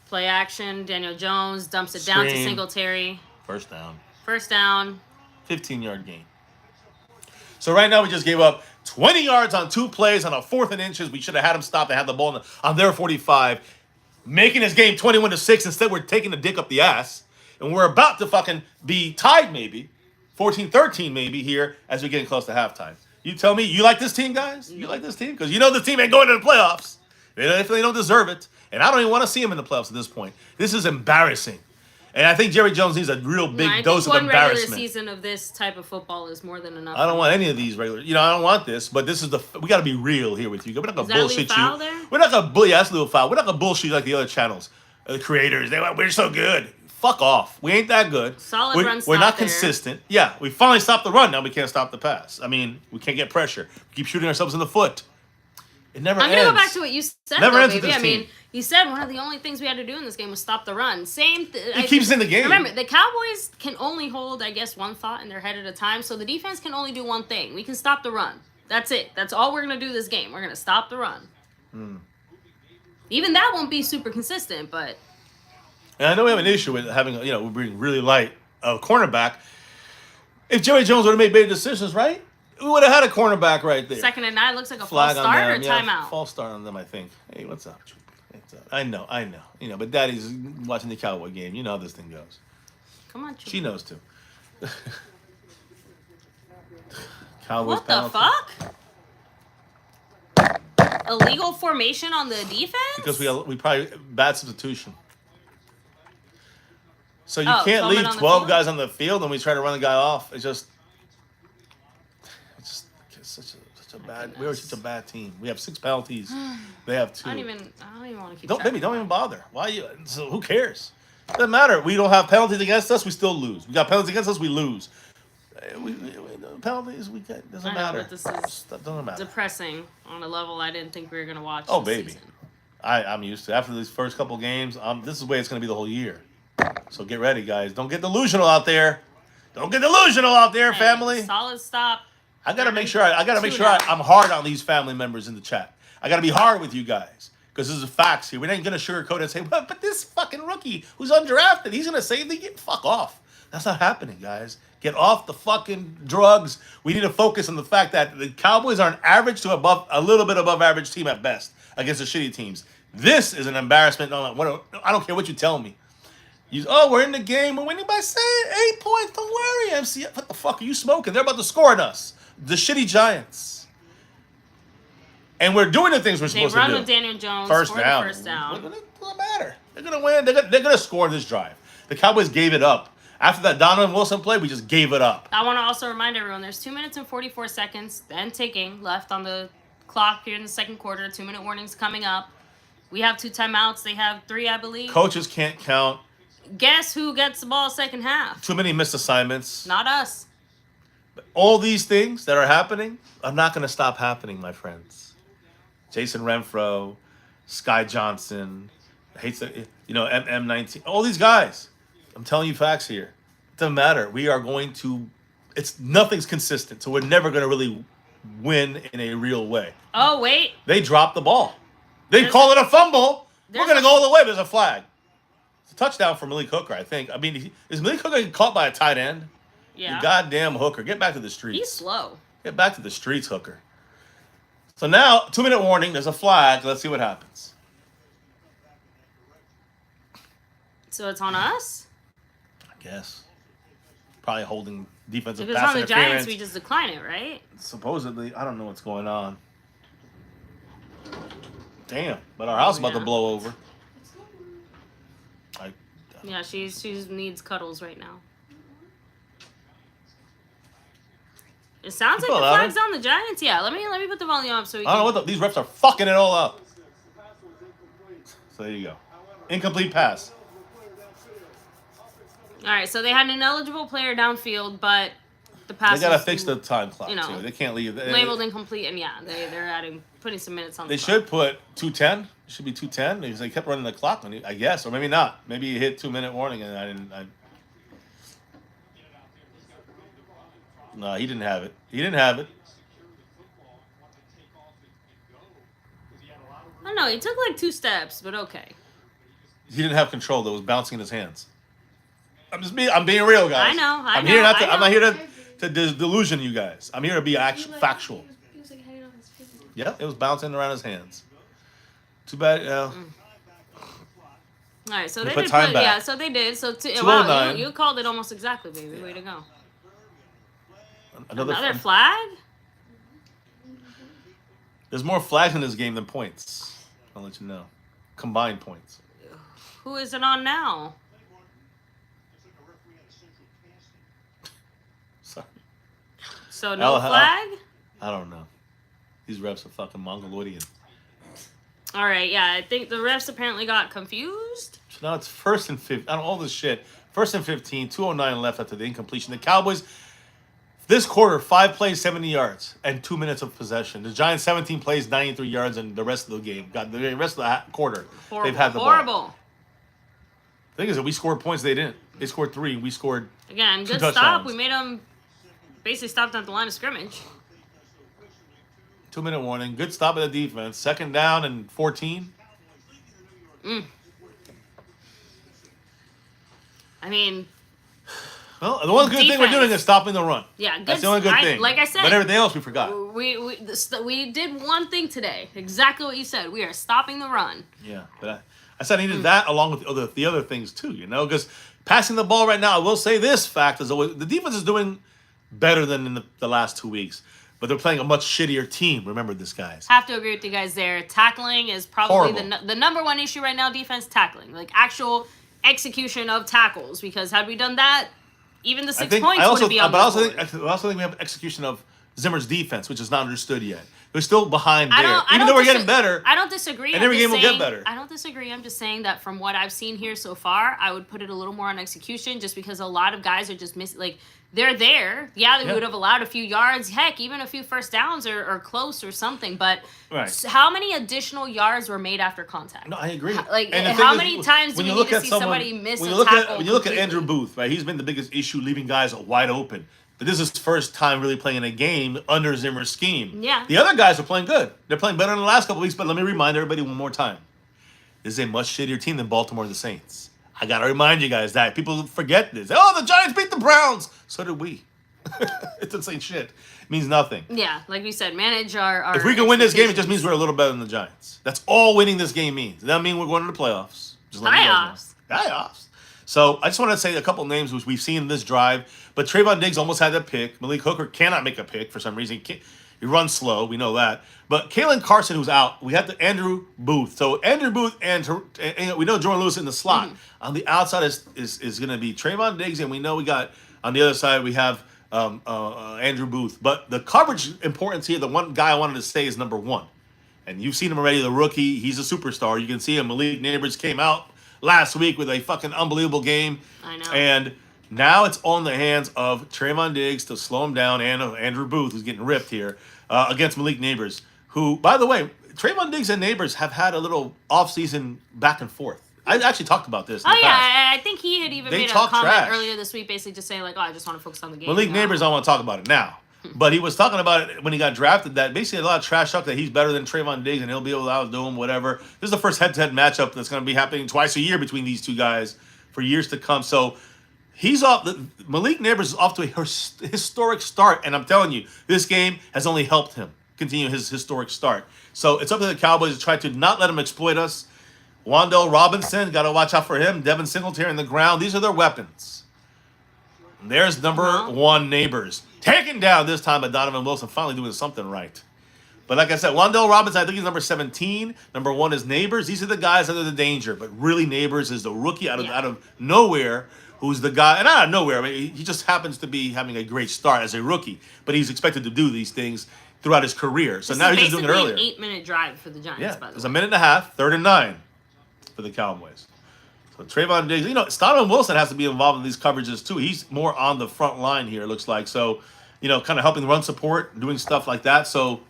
Play action, Daniel Jones dumps it down to Singletary. First down. 15-yard gain. So right now we just gave up 20 yards on 2 plays on a 4th and inches. We should have had them stop and have the ball on their 45, making this game 21-6. Instead, we're taking the dick up the ass, and we're about to fucking be tied maybe, 14-13 maybe here as we're getting close to halftime. You tell me, you like this team, guys? You like this team? Because you know this team ain't going to the playoffs. They don't deserve it. And I don't even want to see them in the playoffs at this point. This is embarrassing. And I think Jerry Jones needs a real big dose of embarrassment. One regular season of this type of football is more than enough. I don't want any of these regular. I don't want this. But this is we got to be real here with you. We're not gonna bullshit you. There? We're not gonna bully. That's a little foul. We're not gonna bullshit like the other channels, the creators. We're so good. Fuck off. We ain't that good. Solid run stop We're not there. consistent. Yeah, we finally stopped the run. Now we can't stop the pass. I mean, we can't get pressure. We keep shooting ourselves in the foot. It never ends. I'm gonna go back to what you said. Never ends baby. with this team. You said one of the only things we had to do in this game was stop the run. It keeps in the game. Remember, the Cowboys can only hold, I guess, one thought in their head at a time. So the defense can only do one thing. We can stop the run. That's it. That's all we're gonna do this game. We're gonna stop the run. Even that won't be super consistent, but. And I know we have an issue with having, we're being really light of cornerback. If Jerry Jones would have made better decisions, right? We would have had a cornerback right there. 2nd and 9 looks like a flag false start or them. timeout. False start on them, I think. Hey, what's up? I know. But Daddy's watching the Cowboy game. You know how this thing goes. Come on, she knows too. Cowboys what the fuck? Illegal formation on the defense? Because we probably bad substitution. So you can't leave 12 guys on the field and we try to run the guy off. It's such a bad. We're such a bad team. We have 6 penalties. They have 2. I don't even want to keep. Don't even bother. Why you? So who cares? Doesn't matter. We don't have penalties against us. We still lose. We got penalties against us. We lose. Penalties. We get. Doesn't matter. But this is doesn't matter. Depressing on a level I didn't think we were gonna watch. Oh this baby, season. I'm used to it. After these first couple games. This is the way it's gonna be the whole year. So get ready, guys. Don't get delusional out there. Family. Solid stop. I gotta make sure I'm hard on these family members in the chat. I gotta be hard with you guys because this is facts here. We ain't gonna sugarcoat it and say, but this fucking rookie who's undrafted, he's gonna save the game. Fuck off. That's not happening, guys. Get off the fucking drugs. We need to focus on the fact that the Cowboys are an average to a little bit above average team at best against the shitty teams. This is an embarrassment. I don't care what you tell me. We're in the game. We're winning by 8 points. Don't worry, MCF. What the fuck are you smoking? They're about to score on us. The shitty Giants. And we're doing the things we're supposed to do. They run with Daniel Jones first for down. The first down. It doesn't matter. They're going to win. They're going to score this drive. The Cowboys gave it up. After that Donovan Wilson play, we just gave it up. I want to also remind everyone there's 2 minutes and 44 seconds and ticking left on the clock here in the second quarter. 2-minute warnings coming up. We have 2 timeouts. They have 3, I believe. Coaches can't count. Guess who gets the ball second half? Too many missed assignments. Not us. But all these things that are happening are not going to stop happening, my friends. Jason Renfro, Sky Johnson, MM19, all these guys. I'm telling you facts here. It doesn't matter. We are going to. Nothing's consistent, so we're never going to really win in a real way. Oh wait. They dropped the ball. They call it a fumble. We're going to go all the way. There's a flag. Touchdown for Malik Hooker, I think. I mean, is Malik Hooker caught by a tight end? Yeah. You goddamn hooker. Get back to the streets. He's slow. Get back to the streets, hooker. So now, 2-minute warning. There's a flag. Let's see what happens. So it's on us? I guess. Probably holding defensive If it's pass on the interference. Giants, we just decline it, right? Supposedly. I don't know what's going on. Damn. But our house is about to blow over. Yeah, she needs cuddles right now. It sounds like the flag's on the Giants. Yeah, let me put the volume up so we can... I don't know what these refs are fucking it all up. So there you go. Incomplete pass. All right, so they had an ineligible player downfield, but the pass... They gotta fix the time clock too. They can't leave. Labeled incomplete, and yeah, they're putting some minutes on. They should put 2:10. It should be 2:10 because they kept running the clock on you, I guess, or maybe not. Maybe you hit 2-minute warning and I didn't. No, he didn't have it. He didn't have it. I don't know. He took like 2 steps, but okay. He didn't have control. That was bouncing in his hands. I'm being real, guys. I know. I'm not here to delusion you guys. I'm here to be factual. He was like hanging on his finger. Yeah, it was bouncing around his hands. Too bad, All right, so they put did time back. Yeah, so they did. So wow, 209. you called it almost exactly, baby. Way to go. Another flag? There's more flags in this game than points. I'll let you know. Combined points. Who is it on now? Sorry. So no flag? I don't know. These refs are fucking Mongoloidian. All right, yeah, I think the refs apparently got confused. So now it's 1st and 15. I don't know all this shit. 1st and 15, 2:09 left after the incompletion. The Cowboys, this quarter, 5 plays, 70 yards, and 2 minutes of possession. The Giants, 17 plays, 93 yards, and the rest of the game. Got the rest of the quarter. Horrible. They've had the ball. The thing is that we scored points, they didn't. They scored 3. We scored Again, 2 good touchdowns. stop. We made them basically stopped at the line of scrimmage. 2-minute warning. Good stop of the defense. 2nd down and 14. I mean... Well, the one good thing we're doing is stopping the run. Yeah, good. That's the only good thing. Like I said, but everything else we forgot. We did one thing today. Exactly what you said. We are stopping the run. Yeah, but I said I needed that along with the other things too. Because passing the ball right now, I will say this fact is always the defense is doing better than in the last 2 weeks, but they're playing a much shittier team. Remember this, guys. Have to agree with you guys there. Tackling is probably the number one issue right now. Defense tackling, like actual execution of tackles. Because had we done that, even the 6 points would be on the board. I also think we have execution of Zimmer's defense, which is not understood yet. We're still behind there. I Even though we're getting better. I don't disagree. And every game will get better. I don't disagree. I'm just saying that from what I've seen here so far, I would put it a little more on execution just because a lot of guys are just missing. Like, they're there. Yeah, they would have allowed a few yards. Heck, even a few first downs or close or something. But how many additional yards were made after contact? No, I agree. Like, how many times do we need to see somebody miss a tackle? When you look at Andrew Booth, right, he's been the biggest issue leaving guys wide open. But this is his first time really playing a game under Zimmer's scheme. Yeah. The other guys are playing good. They're playing better than the last couple weeks, but let me remind everybody one more time. This is a much shittier team than Baltimore and the Saints. I got to remind you guys that. People forget this. Oh, the Giants beat the Browns. So did we. It's the same shit. It means nothing. Yeah, like we said, manage our if we can win this game, it just means we're a little better than the Giants. That's all winning this game means. It doesn't mean we're going to the playoffs. Just let you guys know. Playoffs. So I just want to say a couple names which we've seen in this drive. But Trayvon Diggs almost had that pick. Malik Hooker cannot make a pick for some reason. He runs slow. We know that. But Kalen Carson, who's out, we have the Andrew Booth. So Andrew Booth and we know Jordan Lewis in the slot. On the outside is going to be Trayvon Diggs, and we know we got on the other side we have Andrew Booth. But the coverage importance here, the one guy I wanted to say is number 1. And you've seen him already, the rookie. He's a superstar. You can see him. Malik Neighbors came out last week with a fucking unbelievable game. I know. And now it's on the hands of Trayvon Diggs to slow him down, and Andrew Booth, who's getting ripped here, against Malik Neighbors, who, by the way, Trayvon Diggs and Neighbors have had a little offseason back and forth. I actually talked about this in the past. I think he had even made a comment earlier this week basically just saying, like, I just want to focus on the game. Malik Neighbors, I don't want to talk about it now. But he was talking about it when he got drafted, that basically a lot of trash talk that he's better than Trayvon Diggs and he'll be able to outdo him, whatever. This is the first head-to-head matchup that's going to be happening twice a year between these two guys for years to come. So He's off. Malik Neighbors is off to a historic start, and I'm telling you, this game has only helped him continue his historic start. So it's up to the Cowboys to try to not let him exploit us. Wandell Robinson, got to watch out for him. Devin Singletary in the ground. These are their weapons. And there's number one Neighbors. Taken down this time by Donovan Wilson, finally doing something right. But like I said, Wandell Robinson, I think he's number 17. Number 1 is Neighbors. These are the guys that are the danger. But really, Neighbors is the rookie out of nowhere, who's the guy, and out of nowhere. I mean, he just happens to be having a great start as a rookie. But he's expected to do these things throughout his career. So now he's just doing it earlier. An 8-minute drive for the Giants, by the way. It's a minute and a half, 3rd and 9 for the Cowboys. So Trayvon Diggs, Donovan Wilson has to be involved in these coverages too. He's more on the front line here, it looks like. So, kind of helping run support, doing stuff like that. So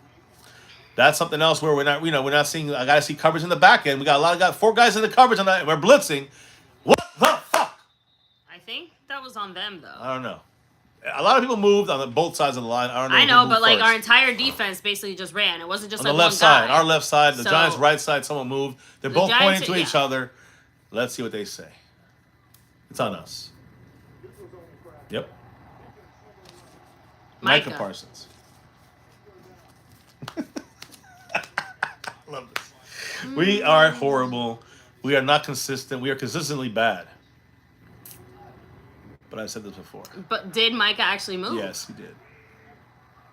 that's something else where we're not seeing. I gotta see coverage in the back end. We got 4 guys in the coverage on that. We're blitzing. What the fuck? I think that was on them though. I don't know. A lot of people moved on both sides of the line. I don't know. I know, but like our entire defense basically just ran. It wasn't just on like the left one side. guy. Our left side, the Giants' right side. Someone moved. They're both pointing to each other. Let's see what they say. It's on us. Yep. Micah Parsons. Love this. We are horrible. We are not consistent. We are consistently bad. But I've said this before. But did Micah actually move? Yes, he did.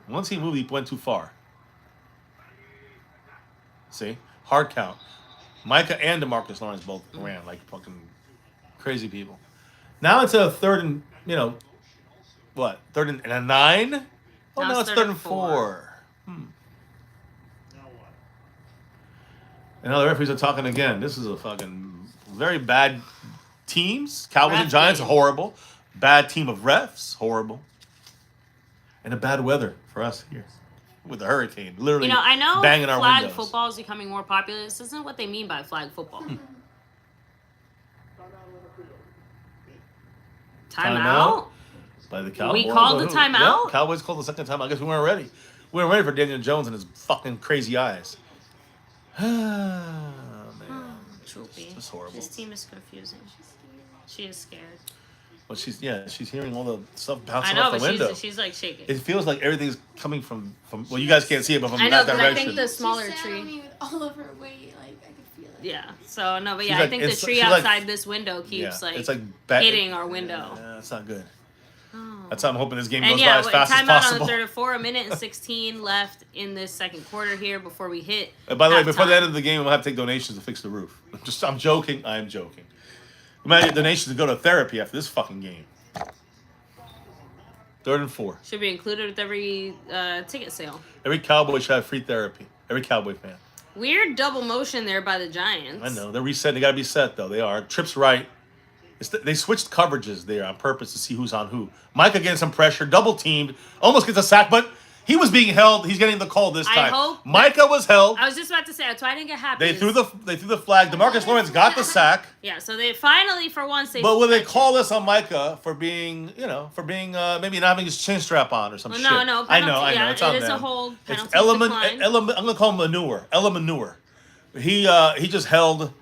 Once he moved, he went too far. See? Hard count. Micah and DeMarcus Lawrence both ran like fucking crazy people. Now it's a 3rd and, what? 3rd and a 9? Oh, no, it's 3rd and 4. And now the referees are talking again. This is a fucking very bad teams. Cowboys and Giants are horrible. Bad team of refs, horrible. And a bad weather for us here with the hurricane. Literally I know banging our flag windows. football is becoming more popular. This isn't what they mean by flag football. Timeout? By the Cowboys. We called the timeout? Yeah, Cowboys called the second timeout. I guess we weren't ready. We weren't ready for Daniel Jones and his fucking crazy eyes. Man. It's horrible. This team is confusing. She is scared. Well, she's hearing all the stuff bouncing off the window. She's like shaking. It feels like everything's coming from well, you guys can't see it, but from that direction. I think the smaller tree. Me with all of her weight, like I could feel it. Yeah. So no, but yeah, Like, I think the tree outside this window keeps it's hitting our window. Yeah, it's not good. That's why I'm hoping this game And goes by as fast as possible. Timeout on the 3rd and 4, a minute and 16 left in this second quarter here before we hit. By the way, before the end of the game, we'll have to take donations to fix the roof. I'm joking. I'm joking. We might get donations to go to therapy after this fucking game. 3rd and 4. Should be included with every ticket sale. Every Cowboy should have free therapy. Every Cowboy fan. Weird double motion there by the Giants. I know. They're resetting. They got to be set, though. They are. Tripp's right. They switched coverages there on purpose to see who's on who. Micah getting some pressure. Double teamed. Almost gets a sack, but he was being held. He's getting the call this time. I hope Micah was held. I was just about to say, that's why I didn't get happy. They threw the flag. DeMarcus Lawrence got the sack. Yeah, so they finally, for once, But will they call us on Micah for being, maybe not having his chin strap on or some shit? No, I know. It's on it is them. a hold. It's I'm gonna call him manure. Manure. He just held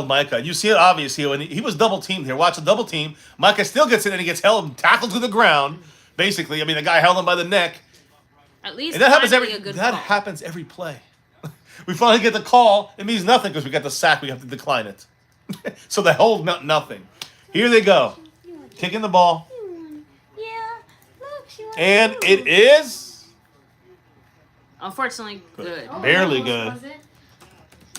Micah. You see it obviously when he was double teamed here. Watch the double team. Micah still gets it and he gets held and tackled to the ground. Basically, the guy held him by the neck. At least and that happens every play. We finally get the call. It means nothing because we got the sack. We have to decline it. So the hold meant nothing. Here they go. Kicking the ball. Yeah. Look, and it is unfortunately good. Barely good. Was it?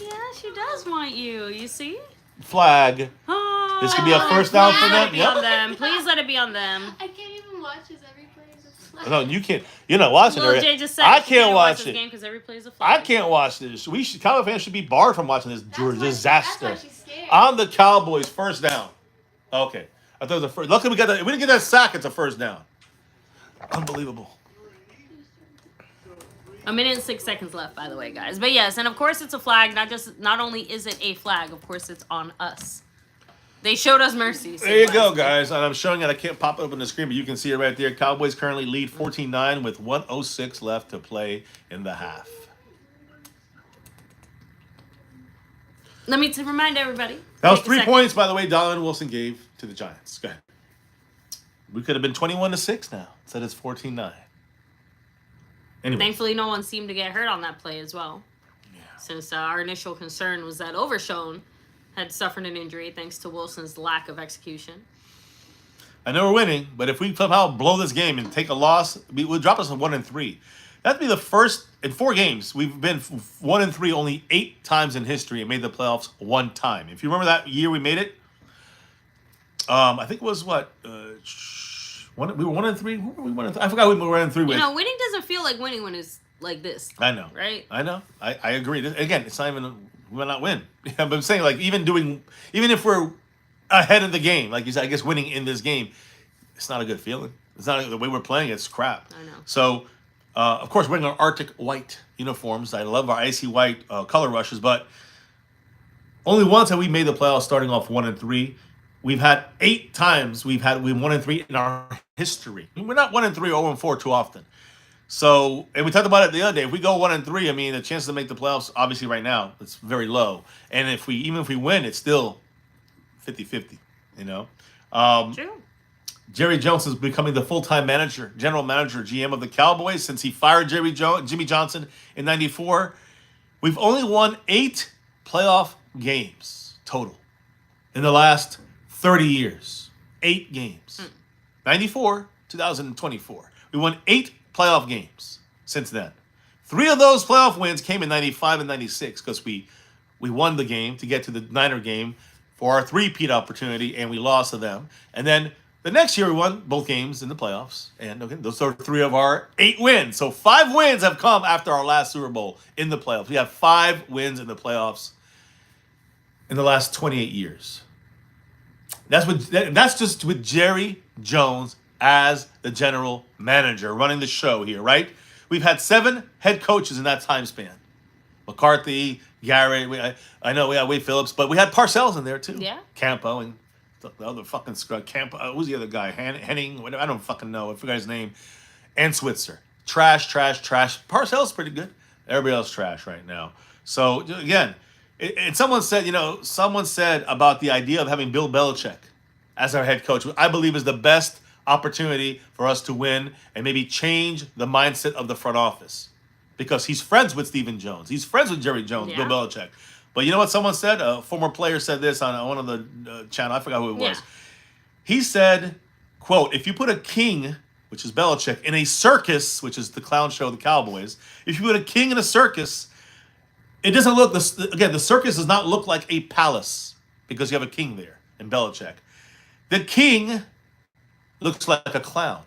Yeah, she does want you. You see? Flag. Oh, This could be a first down for them. On them. Please let it be on them. I can't even watch his every play as a flag. No, you can't. You're not watching it. Jay just said I can't watch it. Because every play is a flag. I can't watch this. Cowboy fans should be barred from watching this disaster. That's why she's scared. On the Cowboys, first down. Okay, I thought it was a first. Luckily, we didn't get that sack. It's a first down. Unbelievable. A minute and 6 seconds left, by the way, guys. But yes, and of course it's a flag. Not only is it a flag, of course it's on us. They showed us mercy. There you go, guys. And I'm showing it. I can't pop it up on the screen, but you can see it right there. Cowboys currently lead 14-9 with 1:06 left to play in the half. Let me remind everybody. That was 3 points, by the way, Donovan Wilson gave to the Giants. Go ahead. We could have been 21-6 now. Instead it's 14-9. Anyway. Thankfully, no one seemed to get hurt on that play as well. Yeah. Since our initial concern was that Overshone had suffered an injury thanks to Wilson's lack of execution. I know we're winning, but if we somehow blow this game and take a loss, we'll drop us to 1-3. That'd be the first in 4 games. We've been 1-3 only 8 times in history and made the playoffs 1 time. If you remember that year we made it, I think it was what we were 1-3. Who were we 1-3? I forgot we were 1-3 with. You know, winning doesn't feel like winning when it's like this. I know, right? I know. I agree. Again, it's not even we might not win. But I'm saying like even if we're ahead of the game, like you said, I guess winning in this game, it's not a good feeling. It's not the way we're playing. It's crap. I know. So. Of course, wearing our Arctic white uniforms. I love our icy white color rushes, but only once have we made the playoffs starting off 1-3. We've had 8 times we've 1-3 in our history. We're not 1-3 or 0-4 too often. So, and we talked about it the other day. If we go 1-3, I mean, the chances to make the playoffs, obviously right now, it's very low. And even if we win, it's still 50-50, you know? True. Jerry Jones is becoming the full-time manager, general manager, GM of the Cowboys since he fired Jimmy Johnson in '94. We've only won 8 playoff games total in the last 30 years. 8 games. 94, 2024. We won 8 playoff games since then. 3 of those playoff wins came in 95 and 96 because we won the game to get to the Niner game for our 3-peat opportunity, and we lost to them. And then the next year, we won both games in the playoffs. And okay, those are 3 of our 8 wins. So 5 wins have come after our last Super Bowl in the playoffs. We have 5 wins in the playoffs in the last 28 years. That's just with Jerry Jones as the general manager running the show here, right? We've had 7 head coaches in that time span. McCarthy, Garrett, I know we had Wade Phillips, but we had Parcells in there too. Yeah. Campo and the other fucking scrub. Campo, who's the other guy? Henning, whatever, I don't fucking know. I forgot his name. And Switzer. Trash. Parcells pretty good. Everybody else trash right now. So again, and someone said about the idea of having Bill Belichick as our head coach, I believe is the best opportunity for us to win and maybe change the mindset of the front office. Because he's friends with Stephen Jones. He's friends with Jerry Jones, Yeah. Bill Belichick. But you know what someone said? A former player said this on one of the channel. I forgot who it was. Yeah. He said, quote, if you put a king, which is Belichick, in a circus, which is the clown show of the Cowboys, if you put a king in a circus, it doesn't look, the circus does not look like a palace because you have a king there in Belichick. The king looks like a clown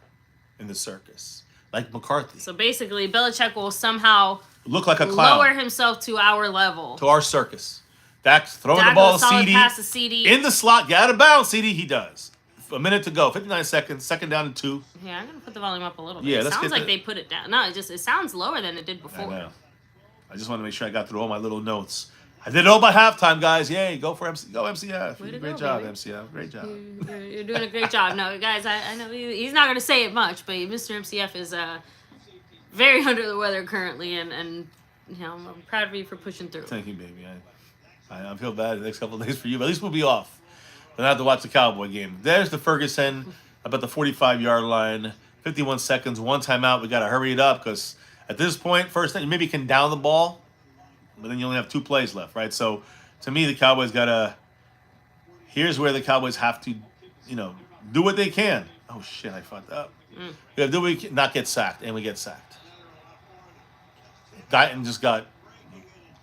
in the circus, like McCarthy. So basically, Belichick will somehow Look like a clown. lower himself to our level. To our circus. Dak's throwing Dak the ball will to solid CD. pass to CD. In the slot, get out of bounds, CD. He does. A minute to go. 59 seconds. Second down and 2. Yeah, I'm gonna put the volume up a little bit. Yeah, It let's sounds get like they put it down. No, it sounds lower than it did I before. know. I just want to make sure I got through all my little notes. I did it all by halftime, guys. Yay, go for MCF. Way to Great go, job, baby. MCF. Great job. You're doing a great job. No, guys, I know he's not gonna say it much, but Mr. MCF is very under the weather currently, and you know, I'm proud of you for pushing through. Thank you, baby. I feel bad the next couple of days for you, but at least we'll be off. But I have to watch the Cowboy game. There's the Ferguson about the 45-yard line. 51 seconds, 1 timeout. We got to hurry it up because at this point, first thing, you maybe can down the ball, but then you only have 2 plays left, right? So to me, the Cowboys got to – here's where the Cowboys have to, do what they can. Oh, shit, I fucked up. We got to do what we can, not get sacked, and we get sacked. Guyton just got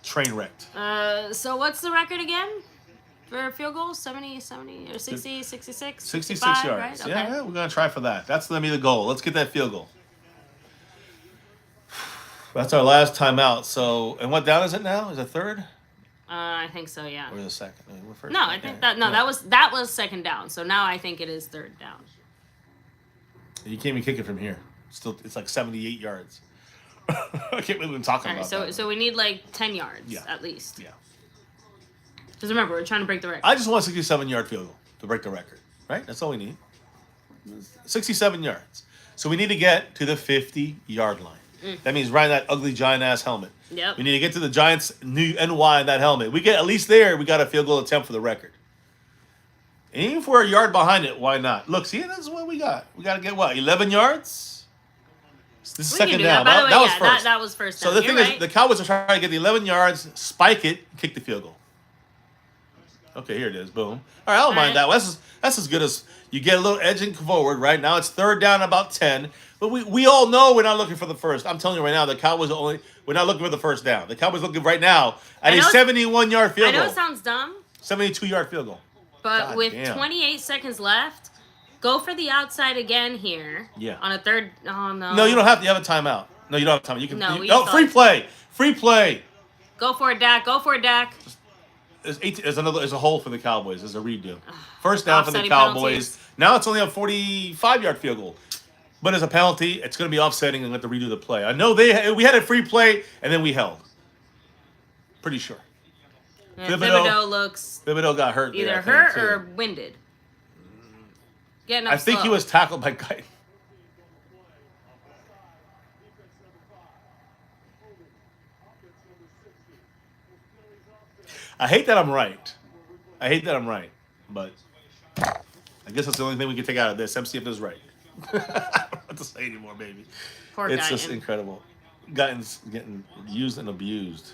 train wrecked. So what's the record again for field goals? 70 or 60, 66, 66 65, yards. right? Okay. Yeah, we're going to try for that. That's going to be the goal. Let's get that field goal. That's our last time out. So, and what down is it now? Is it third? I think so, yeah. Or is it second? We're first. No, I think that was second down. So now I think it is third down. You can't even kick it from here. Still, it's like 78 yards. I can't believe we're talking All right, about that. so we need like 10 yards Yeah. at least. Yeah. Because remember, we're trying to break the record. I just want a 67-yard field goal to break the record, right? That's all we need. 67 yards. So we need to get to the 50-yard line. That means riding that ugly giant-ass helmet. Yep. We need to get to the Giants' new NY in that helmet. We get at least there, we got a field goal attempt for the record. And even if we're a yard behind it, why not? Look, see, that's what we got. We got to get what, 11 yards? This is We can second do down. By the way, That was yeah, first. that was first So down. the You're thing right. is, the Cowboys are trying to get the 11 yards, spike it, kick the field goal. Okay, here it is. Boom. All right, I don't mind that. That's as good as you get a little edging forward. Right now, it's third down, about 10. But we all know we're not looking for the first. I'm telling you right now, the Cowboys we're not looking for the first down. The Cowboys looking right now at a 71-yard field goal. I know it sounds dumb. 72-yard field goal. But God with damn. 28 seconds left, go for the outside again here. Yeah. On a third. Oh no. No, you don't have to. You have a timeout. No, you don't have time. You can. No, Free play. Free play. Go for it, Dak. Go for it, Dak. There's a hole for the Cowboys. There's a redo. First down for the Offsetting Cowboys. penalties. Now it's only a 45-yard field goal. But as a penalty, it's going to be offsetting and have to redo the play. I know we had a free play and then we held. Pretty sure. And Thibodeau looks Thibodeau got hurt. either hurt or winded. Getting up I think slow. he was tackled by Guyton. I hate that I'm right. But I guess that's the only thing we can take out of this. MCF is right. I don't know what to say anymore, baby. Poor It's Guyton. just incredible. Guyton's getting used and abused.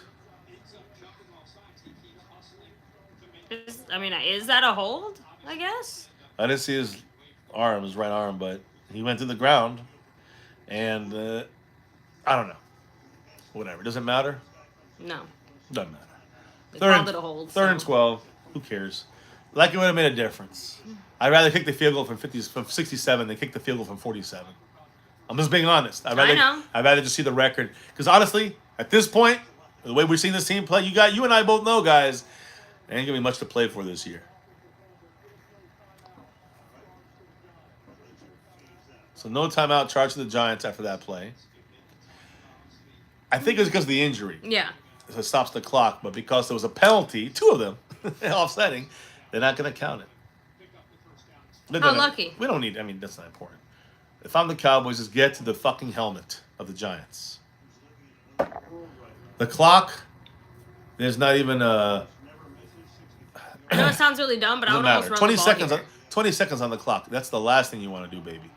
Is that a hold? I guess. I didn't see his right arm, but he went to the ground. And I don't know. Whatever. Does it matter? No. Doesn't matter. They called it a hold. Third and 12. Who cares? Like it would have made a difference. I'd rather kick the field goal from 67 than kick the field goal from 47. I'm just being honest. I'd rather just see the record. Because honestly, at this point, the way we're seeing this team play, you and I both know, guys, there ain't gonna be much to play for this year. So no timeout charge to the Giants after that play. I think it was because of the injury. Yeah. So it stops the clock, but because there was a penalty, 2 of them, offsetting, they're not going to count it. How lucky. We don't need, that's not important. If I'm the Cowboys, just get to the fucking helmet of the Giants. The clock, there's not even a... I know it sounds really dumb, but I would almost run 20 the ball seconds, here. 20 seconds on the clock. That's the last thing you want to do, baby.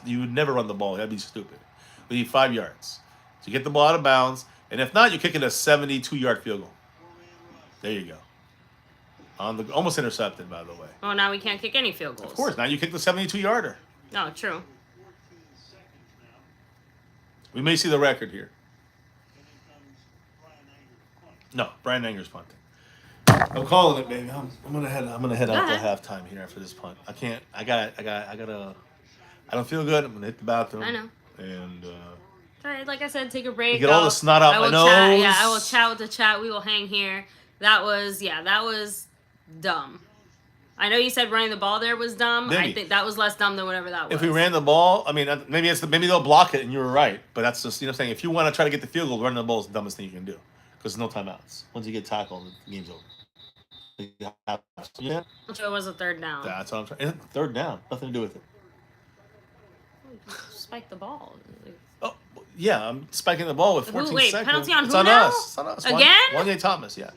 You would never run the ball. That'd be stupid. We need 5 yards. So you get the ball out of bounds, and if not, you're kicking a 72-yard field goal. There you go. Almost intercepted, by the way. Oh, now we can't kick any field goals. Of course, now you kick the 72-yarder. No, true. We may see the record here. No, Brian Anger's punting. I'm calling it, baby. I'm gonna head out to halftime here after this punt. I can't. I don't feel good. I'm gonna hit the bathroom. I know. And All right, like I said, take a break. get all the snot out my nose. I will chat with the chat. We will hang here. That was dumb. I know you said running the ball there was dumb. Maybe. I think that was less dumb than whatever that was. If we ran the ball, maybe they'll block it, and you were right. But that's just what I'm saying. If you want to try to get the field goal, running the ball is the dumbest thing you can do because there's no timeouts. Once you get tackled, the game's over. Yeah, I'm sure it was a third down. that's what I'm trying. Third down, nothing to do with it. Spike the ball. Oh, yeah, I'm spiking the ball with 14 seconds. Penalty on it's who on now? us. It's on us. Again? Wanye Thomas, yeah.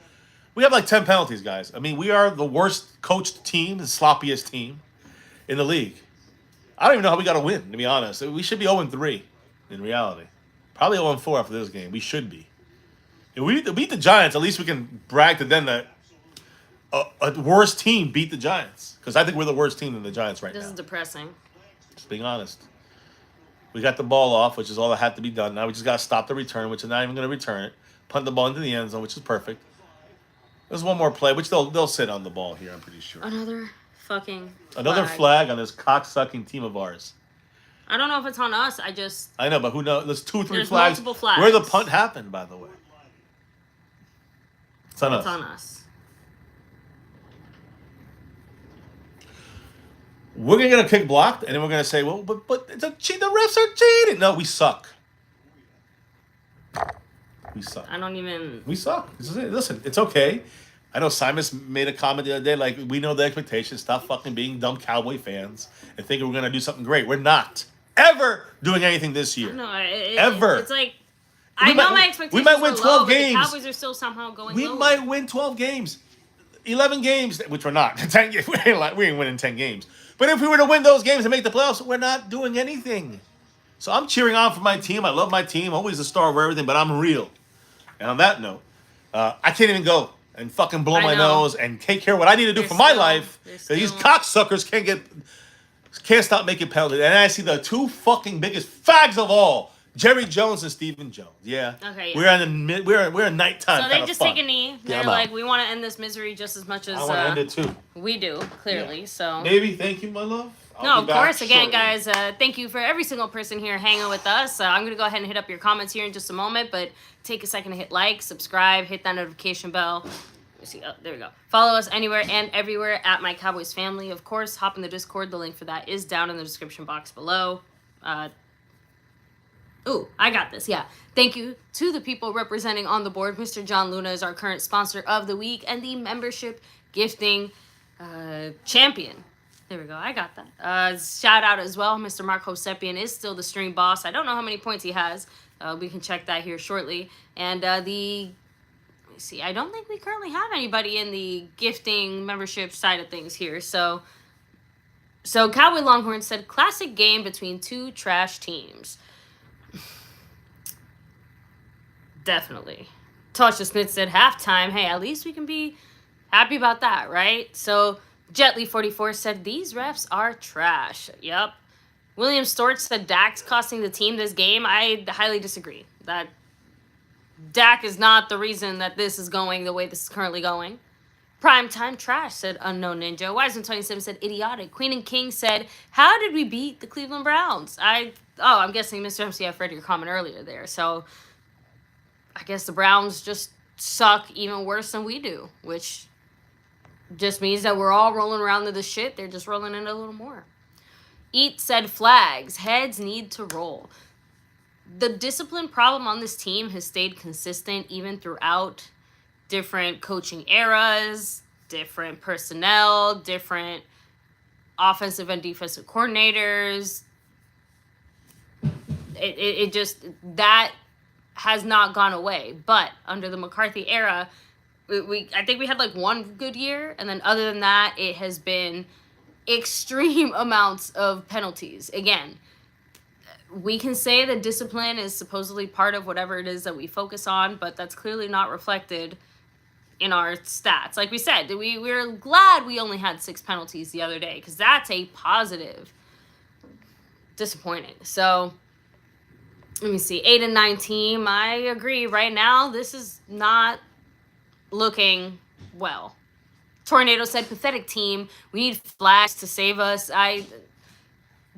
We have like 10 penalties, guys. We are the worst coached team, the sloppiest team in the league. I don't even know how we got to win, to be honest. We should be 0-3 in reality. Probably 0-4 after this game. We should be. If we beat the Giants, at least we can brag to them that a worse team beat the Giants. Because I think we're the worst team than the Giants right now. This is depressing. Just being honest. We got the ball off, which is all that had to be done. Now we just got to stop the return, which is not even going to return it. Punt the ball into the end zone, which is perfect. There's one more play, which they'll sit on the ball here, I'm pretty sure. Another flag on this cocksucking team of ours. I don't know if it's on us. I know, but who knows? There's 2 or 3 There's flags. multiple flags. Where the punt happened, by the way. It's on us. It's on us. We're going to get a kick blocked, and then we're going to say, well, but the refs are cheating. No, we suck. We suck. We suck. This is it. Listen, it's okay. I know Simus made a comment the other day, like, we know the expectations. Stop fucking being dumb Cowboy fans and thinking we're going to do something great. We're not ever doing anything this year. No, ever. It's like, I know my expectations we might win were 12 low, games. But the Cowboys are still somehow going We lower. might win 12 games. 11 games, which we're not. 10 games, we ain't winning 10 games. But if we were to win those games and make the playoffs, we're not doing anything. So I'm cheering on for my team. I love my team. Always a star over everything, but I'm real. And on that note, I can't even go and fucking blow my nose and take care of what I need to do for my life. These cocksuckers can't stop making penalties. And I see the two fucking biggest fags of all, Jerry Jones and Steven Jones. Yeah. Okay. Yeah. We're in nighttime. So they just take a knee. They're like, we want to end this misery just as much as I want to end it too. We do, clearly. Yeah. So maybe. Thank you, my love. No, of course. Again, guys, thank you for every single person here hanging with us. I'm going to go ahead and hit up your comments here in just a moment, but take a second to hit like, subscribe, hit that notification bell. Let me see. Oh, there we go. Follow us anywhere and everywhere at MyCowboysFamily. Of course, hop in the Discord. The link for that is down in the description box below. Ooh, I got this. Yeah. Thank you to the people representing on the board. Mr. John Luna is our current sponsor of the week and the membership gifting champion. There we go. I got that. Shout out as well. Mr. Mark Hosepian is still the stream boss. I don't know how many points he has. We can check that here shortly. And let me see. I don't think we currently have anybody in the gifting membership side of things here. So Cowboy Longhorn said, classic game between two trash teams. Definitely. Tasha Smith said, halftime. Hey, at least we can be happy about that, right? So Jetly44 said, these refs are trash. Yep. William Storch said, Dak's costing the team this game. I highly disagree. That Dak is not the reason that this is going the way this is currently going. Primetime trash, said Unknown Ninja. Wiseman27 said, idiotic. Queen and King said, how did we beat the Cleveland Browns? I'm guessing Mr. MCF read your comment earlier there. So I guess the Browns just suck even worse than we do, which just means that we're all rolling around to the shit. They're just rolling in a little more. Eat said flags. Heads need to roll. The discipline problem on this team has stayed consistent even throughout different coaching eras, different personnel, different offensive and defensive coordinators. It just, that has not gone away. But under the McCarthy era, I think we had like one good year, and then other than that, it has been extreme amounts of penalties. Again, we can say that discipline is supposedly part of whatever it is that we focus on, but that's clearly not reflected in our stats. Like we said, we're glad we only had 6 penalties the other day, because that's a positive. Disappointing. So let me see. 8 and 9 team. I agree. Right now, this is not looking well. Tornado said, pathetic team. We need flags to save us. I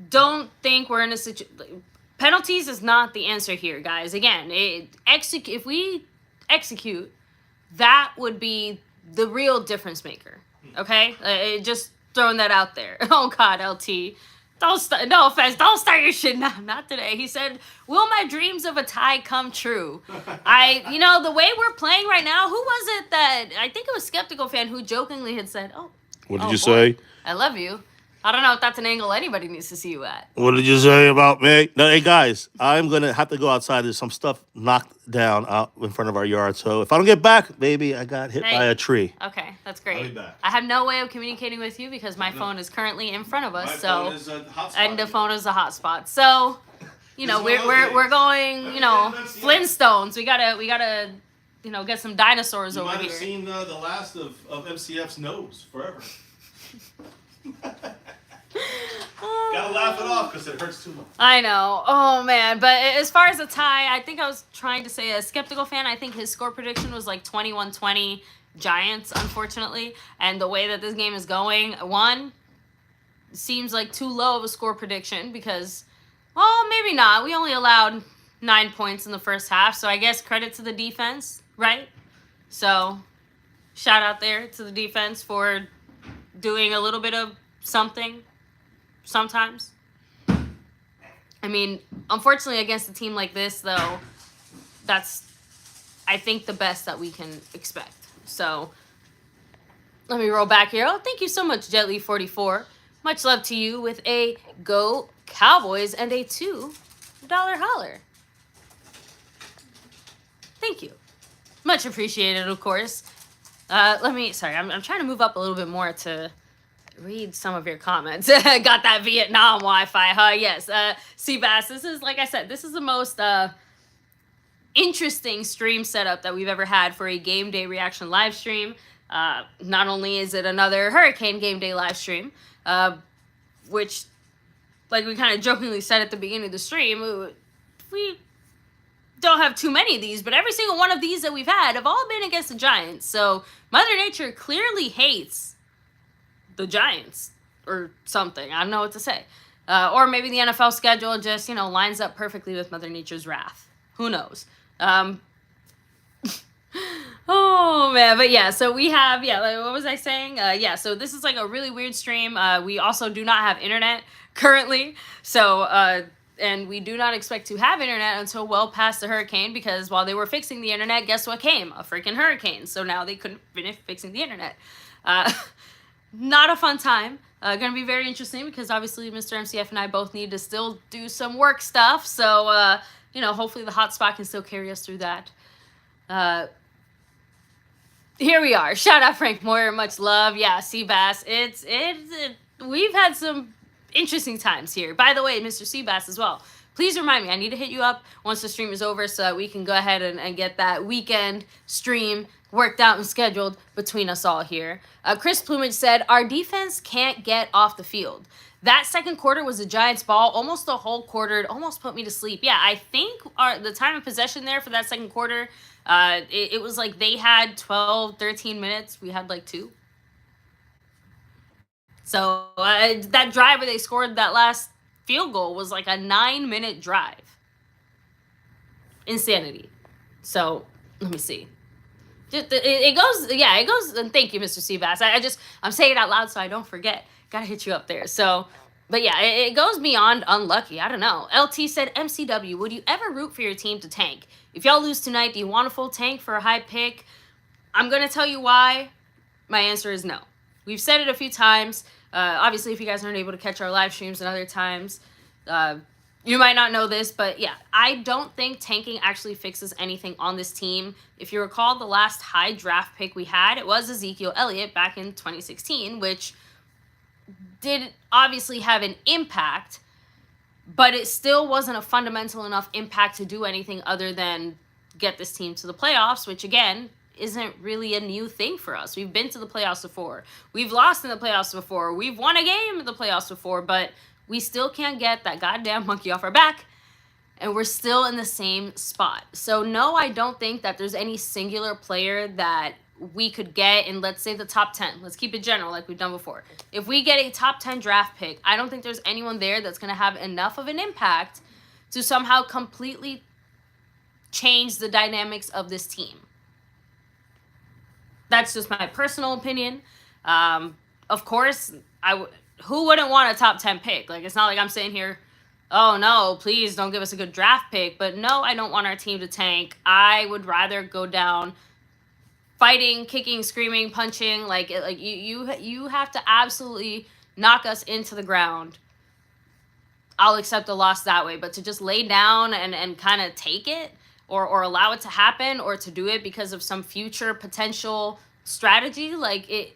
don't think we're in a situation. Penalties is not the answer here, guys. Again, if we execute, that would be the real difference maker. Okay? Just throwing that out there. Oh, God, LT. No offense. Don't start your shit now. Not today. He said, will my dreams of a tie come true? The way we're playing right now, who was it that, I think it was Skeptical Fan who jokingly had said, what did you say? I love you. I don't know if that's an angle anybody needs to see you at. What did you say about me? No, hey, guys, I'm going to have to go outside. There's some stuff knocked down out in front of our yard. So if I don't get back, baby, I got hit by a tree. Okay, that's great. I'll be back. I have no way of communicating with you because my phone is currently in front of us. And the phone is a hotspot. So, we're going, Flintstones. We gotta, get some dinosaurs over here. You might have seen the last of MCF's nose forever. Gotta laugh it off because it hurts too much. I know. Oh, man. But as far as a tie, I think I was trying to say a Skeptical Fan. I think his score prediction was like 21-20 Giants, unfortunately. And the way that this game is going, one, seems like too low of a score prediction because, well, maybe not. We only allowed 9 points in the first half. So I guess credit to the defense, right? So shout out there to the defense for doing a little bit of something sometimes. I mean, unfortunately, against a team like this, though, that's, I think, the best that we can expect. So let me roll back here. Oh, thank you so much, Jetly44. Much love to you with a Go Cowboys and a $2 holler. Thank you. Much appreciated, of course. I'm trying to move up a little bit more to read some of your comments. Got that Vietnam Wi-Fi, huh? Yes. Seabass, this is, like I said, this is the most interesting stream setup that we've ever had for a game day reaction live stream. Not only is it another Hurricane game day live stream, which, like we kind of jokingly said at the beginning of the stream, we don't have too many of these, but every single one of these that we've had have all been against the Giants. So Mother Nature clearly hates the Giants or something. I don't know what to say. Or maybe the NFL schedule just, lines up perfectly with Mother Nature's wrath. Who knows? Oh, man. But yeah, so we have, what was I saying? So this is like a really weird stream. We also do not have internet currently. So, and we do not expect to have internet until well past the hurricane, because while they were fixing the internet, guess what came? A freaking hurricane. So now they couldn't finish fixing the internet. Not a fun time. Gonna be very interesting because obviously Mr. MCF and I both need to still do some work stuff. So, hopefully the hotspot can still carry us through that. Here we are. Shout out Frank Moyer. Much love. Yeah, Seabass. We've had some interesting times here. By the way, Mr. Seabass as well. Please remind me. I need to hit you up once the stream is over so that we can go ahead and get that weekend stream worked out and scheduled between us all here. Chris Plumage said, our defense can't get off the field. That second quarter was the Giants' ball. Almost the whole quarter. It almost put me to sleep. Yeah, I think the time of possession there for that second quarter, it was like they had 12, 13 minutes. We had like 2. So that drive where they scored that last field goal was like a 9-minute drive. Insanity. So let me see. It goes, and thank you, Mr. Seabass. I'm saying it out loud so I don't forget. Gotta hit you up there. So, but yeah, it goes beyond unlucky. I don't know. LT said, MCW, would you ever root for your team to tank? If y'all lose tonight, do you want a full tank for a high pick? I'm gonna tell you why. My answer is no. We've said it a few times. Obviously, if you guys aren't able to catch our live streams and other times, you might not know this, but yeah, I don't think tanking actually fixes anything on this team. If you recall, the last high draft pick we had, it was Ezekiel Elliott back in 2016, which did obviously have an impact, but it still wasn't a fundamental enough impact to do anything other than get this team to the playoffs, which again, isn't really a new thing for us. We've been to the playoffs before. We've lost in the playoffs before. We've won a game in the playoffs before, but we still can't get that goddamn monkey off our back, and we're still in the same spot. So no, I don't think that there's any singular player that we could get in, let's say, the top 10. Let's keep it general like we've done before. If we get a top 10 draft pick, I don't think there's anyone there that's going to have enough of an impact to somehow completely change the dynamics of this team. That's just my personal opinion. Of course, who wouldn't want a top 10 pick? Like, it's not like I'm saying here, oh no, please don't give us a good draft pick. But no, I don't want our team to tank. I would rather go down fighting, kicking, screaming, punching. Like you have to absolutely knock us into the ground. I'll accept a loss that way. But to just lay down and kind of take it, or allow it to happen, or to do it because of some future potential strategy, like it,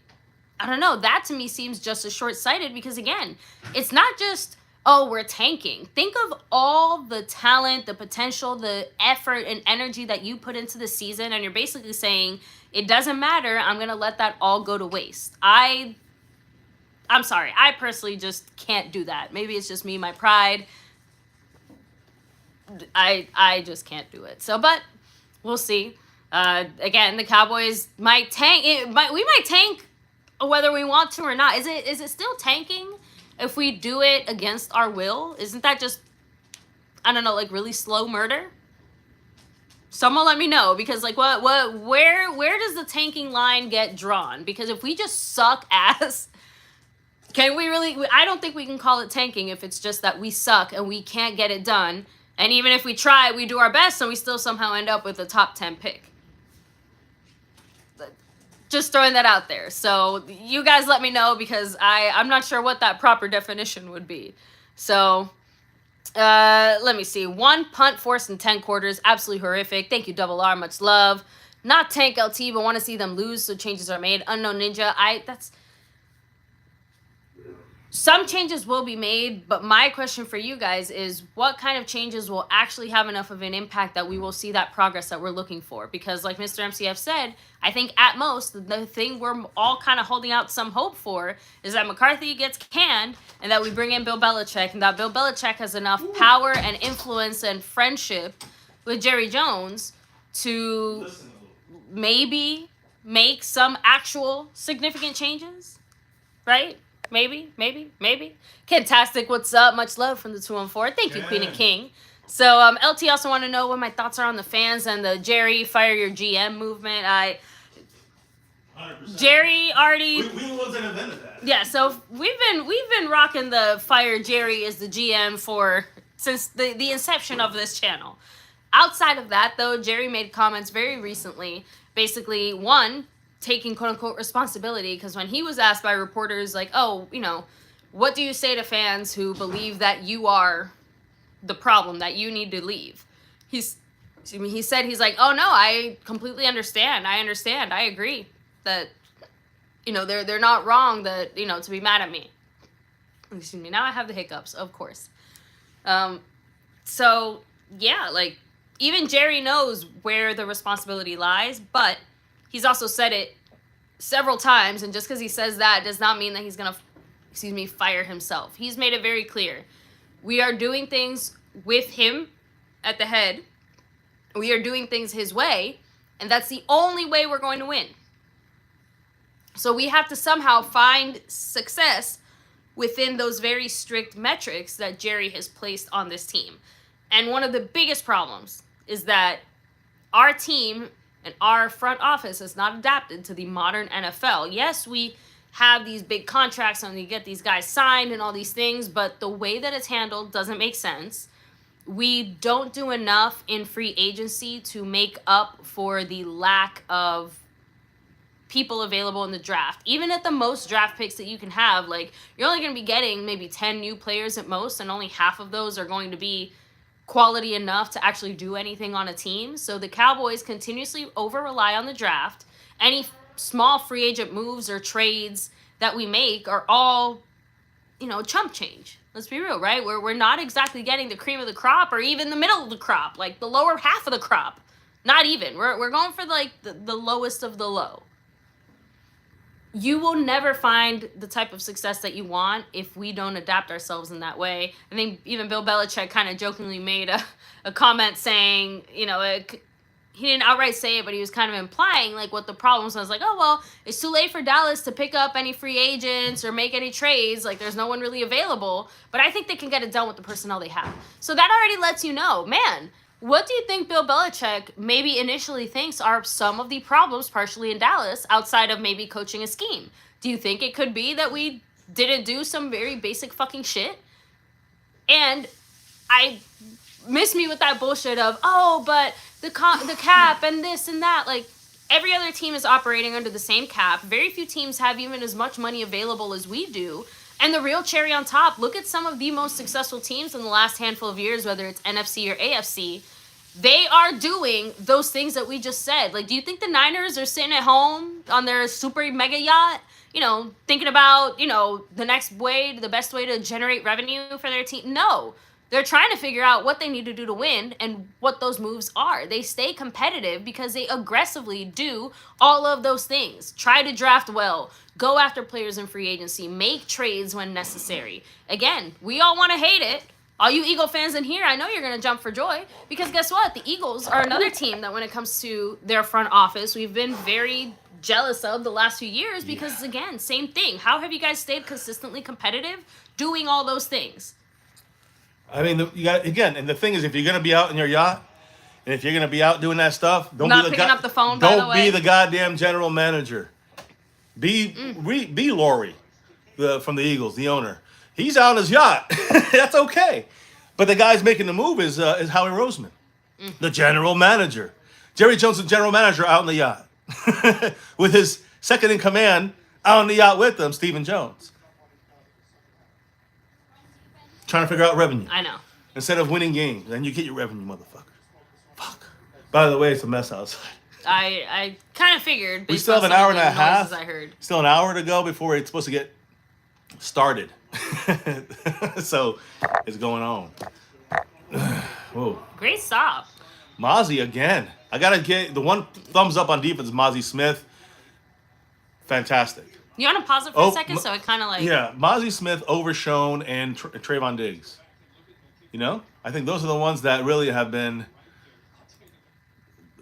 I don't know, that to me seems just as short-sighted, because again, it's not just, oh, we're tanking. Think of all the talent, the potential, the effort and energy that you put into the season, and you're basically saying, it doesn't matter, I'm going to let that all go to waste. I'm sorry, I personally just can't do that. Maybe it's just me, my pride. I just can't do it. So, but we'll see. Again, the Cowboys might tank. We might tank whether we want to or not. Is it still tanking if we do it against our will? Isn't that just, I don't know, like really slow murder? Someone let me know, because like where does the tanking line get drawn? Because if we just suck ass, can we really, I don't think we can call it tanking if it's just that we suck and we can't get it done. And even if we try, we do our best, and we still somehow end up with a top 10 pick. Just throwing that out there. So you guys let me know, because I'm not sure what that proper definition would be. So let me see. 1 punt forced in 10 quarters. Absolutely horrific. Thank you, Double R. Much love. not tank LT, but want to see them lose, so changes are made. Unknown Ninja, some changes will be made, but my question for you guys is what kind of changes will actually have enough of an impact that we will see that progress that we're looking for? Because like Mr. MCF said, I think at most, the thing we're all kind of holding out some hope for is that McCarthy gets canned and that we bring in Bill Belichick, and that Bill Belichick has enough power and influence and friendship with Jerry Jones to maybe make some actual significant changes, right? Maybe. Fantastic. What's up? Much love from the 214. Thank you, Queen and King. So, LT also want to know what my thoughts are on the fans and the Jerry fire your GM movement. 100%. Jerry already. We the ones that invented that. Yeah. So we've been rocking the fire Jerry as the GM since the inception of this channel. Outside of that, though, Jerry made comments very recently. Basically, one, taking quote-unquote responsibility, because when he was asked by reporters like, oh, what do you say to fans who believe that you are the problem, that you need to leave? He said, he's like, oh no, I completely understand. I agree that, they're not wrong that, to be mad at me. Excuse me, now I have the hiccups, of course. So yeah, like even Jerry knows where the responsibility lies, but he's also said it several times, and just because he says that does not mean that he's going to, fire himself. He's made it very clear. We are doing things with him at the head. We are doing things his way, and that's the only way we're going to win. So we have to somehow find success within those very strict metrics that Jerry has placed on this team. And one of the biggest problems is that our team and our front office has not adapted to the modern NFL. Yes, we have these big contracts and we get these guys signed and all these things, but the way that it's handled doesn't make sense. We don't do enough in free agency to make up for the lack of people available in the draft. Even at the most draft picks that you can have, like, you're only going to be getting maybe 10 new players at most, and only half of those are going to be quality enough to actually do anything on a team. So the Cowboys continuously over-rely on the draft. Any small free agent moves or trades that we make are all, chump change. Let's be real, right? We're not exactly getting the cream of the crop or even the middle of the crop, like the lower half of the crop. Not even. We're going for like the lowest of the low. You will never find the type of success that you want if we don't adapt ourselves in that way. I think even Bill Belichick kind of jokingly made a comment saying, he didn't outright say it, but he was kind of implying like what the problem was. I was like, oh, well, it's too late for Dallas to pick up any free agents or make any trades. Like, there's no one really available. But I think they can get it done with the personnel they have. So that already lets you know, man, what do you think Bill Belichick maybe initially thinks are some of the problems partially in Dallas outside of maybe coaching a scheme? Do you think it could be that we didn't do some very basic fucking shit? And I miss me with that bullshit of, oh, but the cap and this and that. Like, every other team is operating under the same cap. Very few teams have even as much money available as we do. And the real cherry on top, look at some of the most successful teams in the last handful of years, whether it's NFC or AFC. They are doing those things that we just said. Like, do you think the Niners are sitting at home on their super mega yacht, thinking about, the best way to generate revenue for their team? No. They're trying to figure out what they need to do to win and what those moves are. They stay competitive because they aggressively do all of those things. Try to draft well. Go after players in free agency. Make trades when necessary. Again, we all want to hate it. All you Eagle fans in here, I know you're going to jump for joy. Because guess what? The Eagles are another team that when it comes to their front office, we've been very jealous of the last few years. Because, again, same thing. How have you guys stayed consistently competitive doing all those things? I mean, you got again, and the thing is, if you're gonna be out in your yacht, and if you're gonna be out doing that stuff, don't Not be the picking up the phone. By the way, don't be the goddamn general manager. Be Laurie, from the Eagles, the owner. He's out on his yacht. That's okay, but the guy's making the move is Howie Roseman, the general manager. Jerry Jones, the general manager, out on the yacht with his second in command out on the yacht with him, Stephen Jones. Trying to figure out revenue. I know. Instead of winning games, then you get your revenue, motherfucker. Fuck. By the way, it's a mess outside. I kind of figured. We Based still on have an some hour of and a the half. noises I heard. Still an hour to go before it's supposed to get started. So it's going on. Whoa. Great stop. Mozzie again. I gotta get the one thumbs up on defense. Mozzie Smith, fantastic. You want to pause it for a second so it kind of like. Yeah, Mozzie Smith, Overshone, and Trayvon Diggs. You know, I think those are the ones that really have been,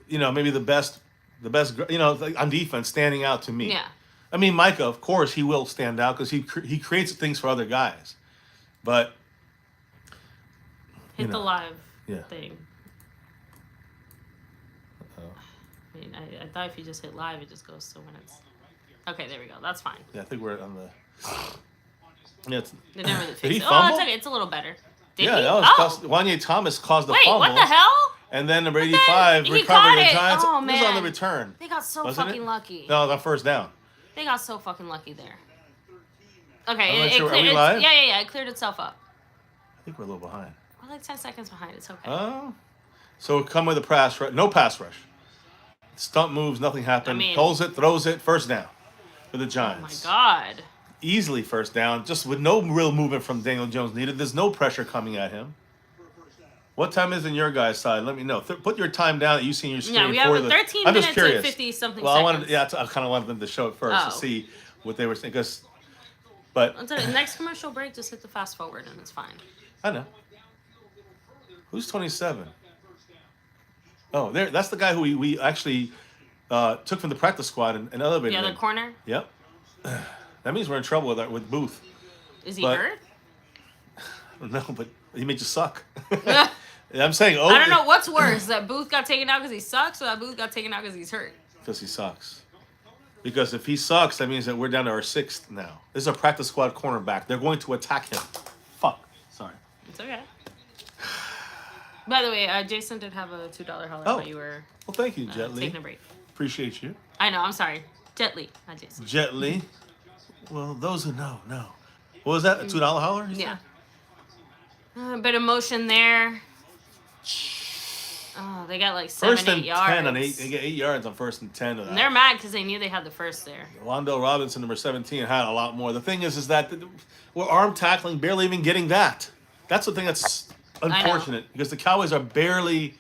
you know, maybe the best, you know, like on defense standing out to me. Yeah. I mean, Micah, of course, he will stand out because he creates things for other guys, but Hit the live Yeah. thing. Oh. I mean, I thought if you just hit live, it just goes to when it's. Okay, there we go. That's fine. Yeah, I think we're on the. Yeah, it's, They never really Did fixed he it. Oh, fumble? it's okay. It's a little better. Did yeah, he? that was Oh. Wanye Thomas caused the Wait, fumble. what the hell? And then number What the- 85 he recovered caught the it. Giants. Oh, It was on the man. return. They got so Wasn't fucking it? lucky. No, on first down. They got so fucking lucky there. Okay, I'm not it sure. Are cleared. we live? Yeah. It cleared itself up. I think we're a little behind. We're like 10 seconds behind. It's okay. Oh. So come with a pass rush. No pass rush. Stump moves, nothing happened. I mean- Holds it, throws it, first down for the Oh my Giants. god. Easily first down, just with no real movement from Daniel Jones needed. There's no pressure coming at him. What time is in your guys' side? Let me know. Put your time down that you see in your screen. Yeah, we have for 13 I'm just minutes curious. and 50 something Well, seconds. I kind of wanted them to show it first to Oh. see what they were saying. But Until the next commercial break, just hit the fast forward and it's fine. I know. Who's 27? Oh, there. That's the guy who we actually took from the practice squad and elevated The other him. corner? Yep. That means we're in trouble with Booth. Is he But- hurt? I don't know, but he made you suck. I'm saying, I don't know what's worse, that Booth got taken out because he sucks, or that Booth got taken out because he's hurt. Because he sucks. Because if he sucks, that means that we're down to our 6th now. This is a practice squad cornerback. They're going to attack him. Fuck. Sorry. It's okay. By the way, Jason did have a $2 holler Oh. while you were Well, thank you, Jet Li. taking a break. Appreciate you. I know, I'm sorry. Jet Li, not Jason. Jet Li. Well, those who know, know. What was that? A $2 holler? you Yeah. said? A bit of motion there. Oh, they got like 7, First 8 and yards. 10 on 8. They get 8 yards on first and 10 of that. And they're mad because they knew they had the first there. Wandale Robinson, number 17, had a lot more. The thing is that we're arm tackling, barely even getting that. That's the thing that's unfortunate because the Cowboys are barely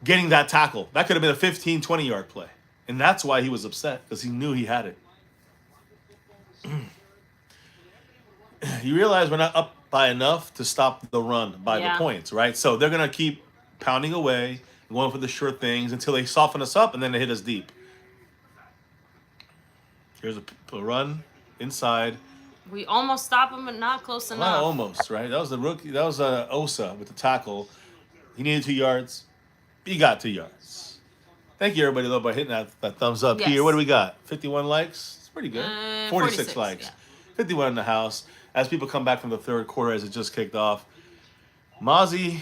getting that tackle. That could have been a 15, 20-yard play. And that's why he was upset because he knew he had it. You realize we're not up by enough to stop the run by Yeah. the points, right? So they're going to keep pounding away, going for the sure things until they soften us up and then they hit us deep. Here's a run inside. We almost stopped him, but not close Not enough. almost, right? That was the rookie. That was Osa with the tackle. He needed 2 yards. He got 2 yards. Thank you, everybody, though, by hitting that thumbs up Yes. here. What do we got? 51 likes? It's pretty good. 46 likes. yeah. 51 in the house. As people come back from the third quarter as it just kicked off. Mozzie,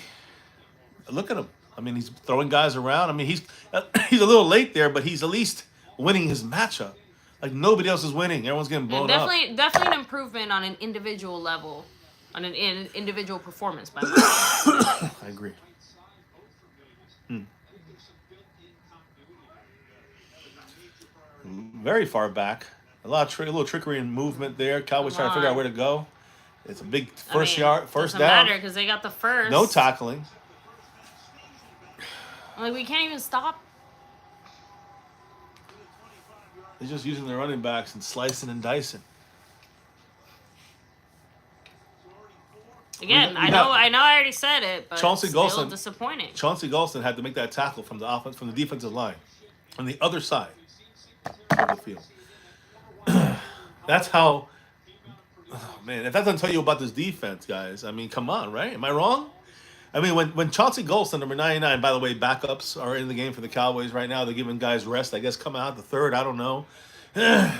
look at him. I mean, he's throwing guys around. I mean, he's a little late there, but he's at least winning his matchup. Like, nobody else is winning. Everyone's getting blown up. Definitely an improvement on an individual level, on an individual performance. By the way, I agree. Very far back. A little trickery and movement there. Cowboys trying to figure out where to go. It's a big first down. doesn't matter because they got the first. No tackling. Like we can't even stop. They're just using their running backs and slicing and dicing. Again, We I have- know I already said it, but Chauncey still Golston- disappointing. Chauncey Golston had to make that tackle from the defensive line, on the other side of the field. That's how. Oh, man, if that doesn't tell you about this defense, guys, I mean, come on, right? Am I wrong? I mean, when Chauncey Golston, number 99, by the way, backups are in the game for the Cowboys right now. They're giving guys rest. I guess coming out the third, I don't know.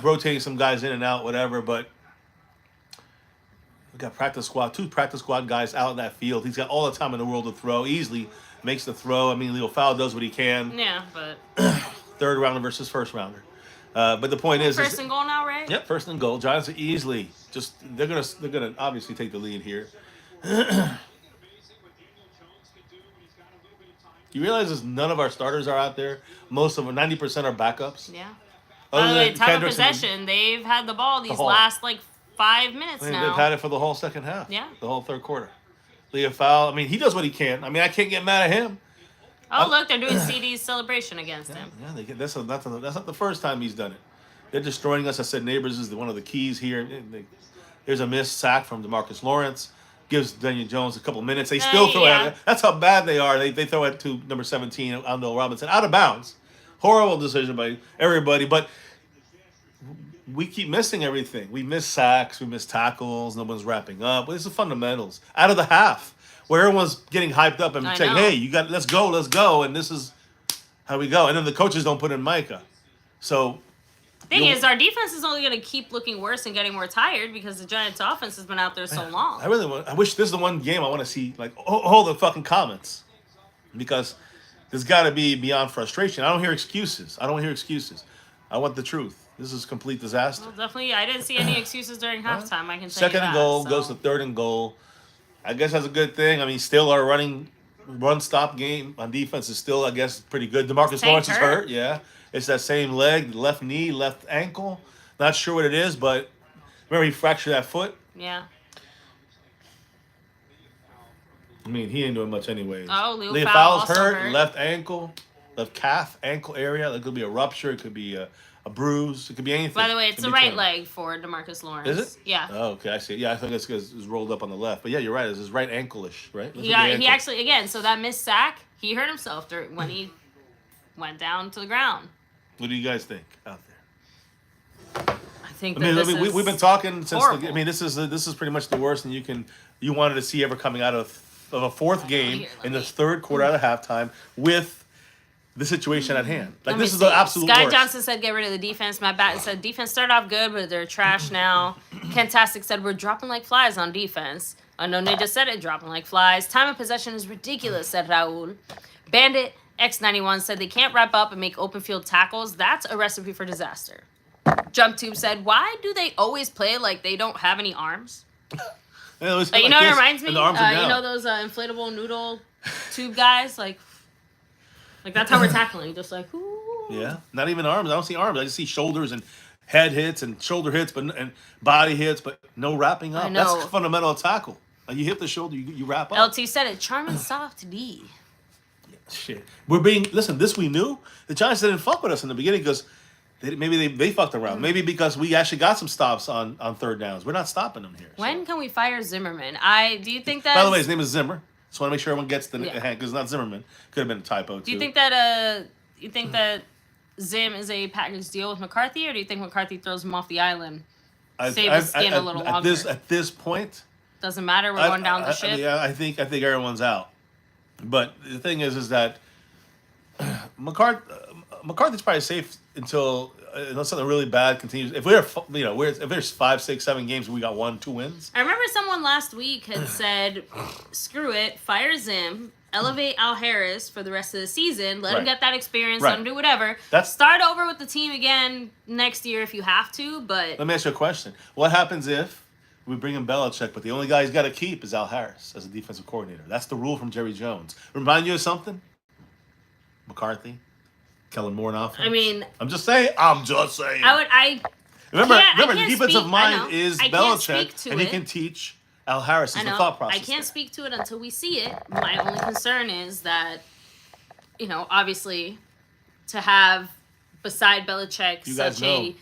Rotating some guys in and out, whatever, but we got two practice squad guys out in that field. He's got all the time in the world to throw. Easily makes the throw. I mean, Leo Fowl does what he can. Yeah, but Third rounder versus first rounder. But the point is, first and goal now, right? Yep, first and goal. Giants are easily they're gonna obviously take the lead here. You realize is none of our starters are out there. Most of them, 90% are backups. Yeah. Other By the way, than time of Kendricks and possession, they've had the ball these whole- last like 5 minutes now. They've had it for the whole second half. Yeah. The whole third quarter. Leah Fowl. I mean, he does what he can. I mean, I can't get mad at him. Oh, look, they're doing CD's celebration against him. Yeah, that's not the first time he's done it. They're destroying us. I said Neighbors is one of the keys here. There's a missed sack from DeMarcus Lawrence. Gives Daniel Jones a couple minutes. They still throw yeah. at it. That's how bad they are. They throw it to number 17, Andel Robinson, out of bounds. Horrible decision by everybody. But we keep missing everything. We miss sacks. We miss tackles. No one's wrapping up. Well, this is fundamentals. Out of the half, where everyone's getting hyped up and saying, hey, let's go. And this is how we go. And then the coaches don't put in Micah. So... Thing is, our defense is only going to keep looking worse and getting more tired because the Giants' offense has been out there so long. I wish this is the one game I want to see. Like, hold the fucking comments, because there's got to be beyond frustration. I don't hear excuses. I want the truth. This is complete disaster. Well, definitely, I didn't see any excuses during halftime. I can tell Second you that. and goal goes to third and goal. I guess that's a good thing. I mean, still our run stop game on defense is still, I guess, pretty good. DeMarcus Lawrence is hurt. Yeah. It's that same leg, left knee, left ankle. Not sure what it is, but remember he fractured that foot? Yeah. I mean, he ain't doing much anyways. Oh, Leah Fowles hurt, left ankle, left calf, ankle area. It could be a rupture. It could be a bruise. It could be anything. By the way, it's the right leg for DeMarcus Lawrence. Is it? Yeah. Oh, okay, I see. Yeah, I think it's because it's rolled up on the left. But yeah, you're right. It's his right ankle-ish, right? Yeah, he actually, again, so that missed sack, he hurt himself when he went down to the ground. What do you guys think out there? I think we've been talking since. horrible. This is pretty much the worst, and you wanted to see ever coming out of a fourth game in the third quarter out of halftime with the situation at hand. Like, this is the absolute Sky worst. Johnson said, "Get rid of the defense." Matt Batten said, "Defense started off good, but they're trash now." Kentastic said, "We're dropping like flies on defense." Unknown Ninja said it, dropping like flies. Time of possession is ridiculous, said Raul. Bandit X91 said they can't wrap up and make open field tackles. That's a recipe for disaster. JumpTube said, "Why do they always play like they don't have any arms?" Yeah, It reminds me. You know those inflatable noodle tube guys, like that's how we're tackling. Just like, ooh. Yeah, not even arms. I don't see arms. I just see shoulders and head hits and shoulder hits, and body hits, but no wrapping up. I know. That's fundamental tackle. Like, you hit the shoulder, you wrap up. LT said it. Charm and soft D. Shit. Listen, this we knew. The Giants didn't fuck with us in the beginning because maybe they fucked around. Maybe because we actually got some stops on third downs. We're not stopping them here. When can we fire Zimmerman? Do you think that? By the way, his name is Zimmer. Just want to make sure everyone gets the hand because it's not Zimmerman. Could have been a typo too. Do you think that Zim is a package deal with McCarthy, or do you think McCarthy throws him off the island, save his skin a little longer? At this point, doesn't matter. We're going down the ship. I think everyone's out. But the thing is that McCarthy's probably safe unless something really bad continues. If if there's 5, 6, 7 games and we got 1, 2 wins. I remember someone last week had said, "Screw it, fire Zim, elevate Al Harris for the rest of the season, let him get that experience, let him do whatever. Start over with the team again next year if you have to." But let me ask you a question: what happens if we bring in Belichick, but the only guy he's got to keep is Al Harris as a defensive coordinator? That's the rule from Jerry Jones. Remind you of something? McCarthy, Kellen Moore, and offense. I mean, I'm just saying. Remember, the defensive mind is Belichick, and he can teach Al Harris the thought process. I can't speak to it until we see it. My only concern is that, obviously, to have beside Belichick such a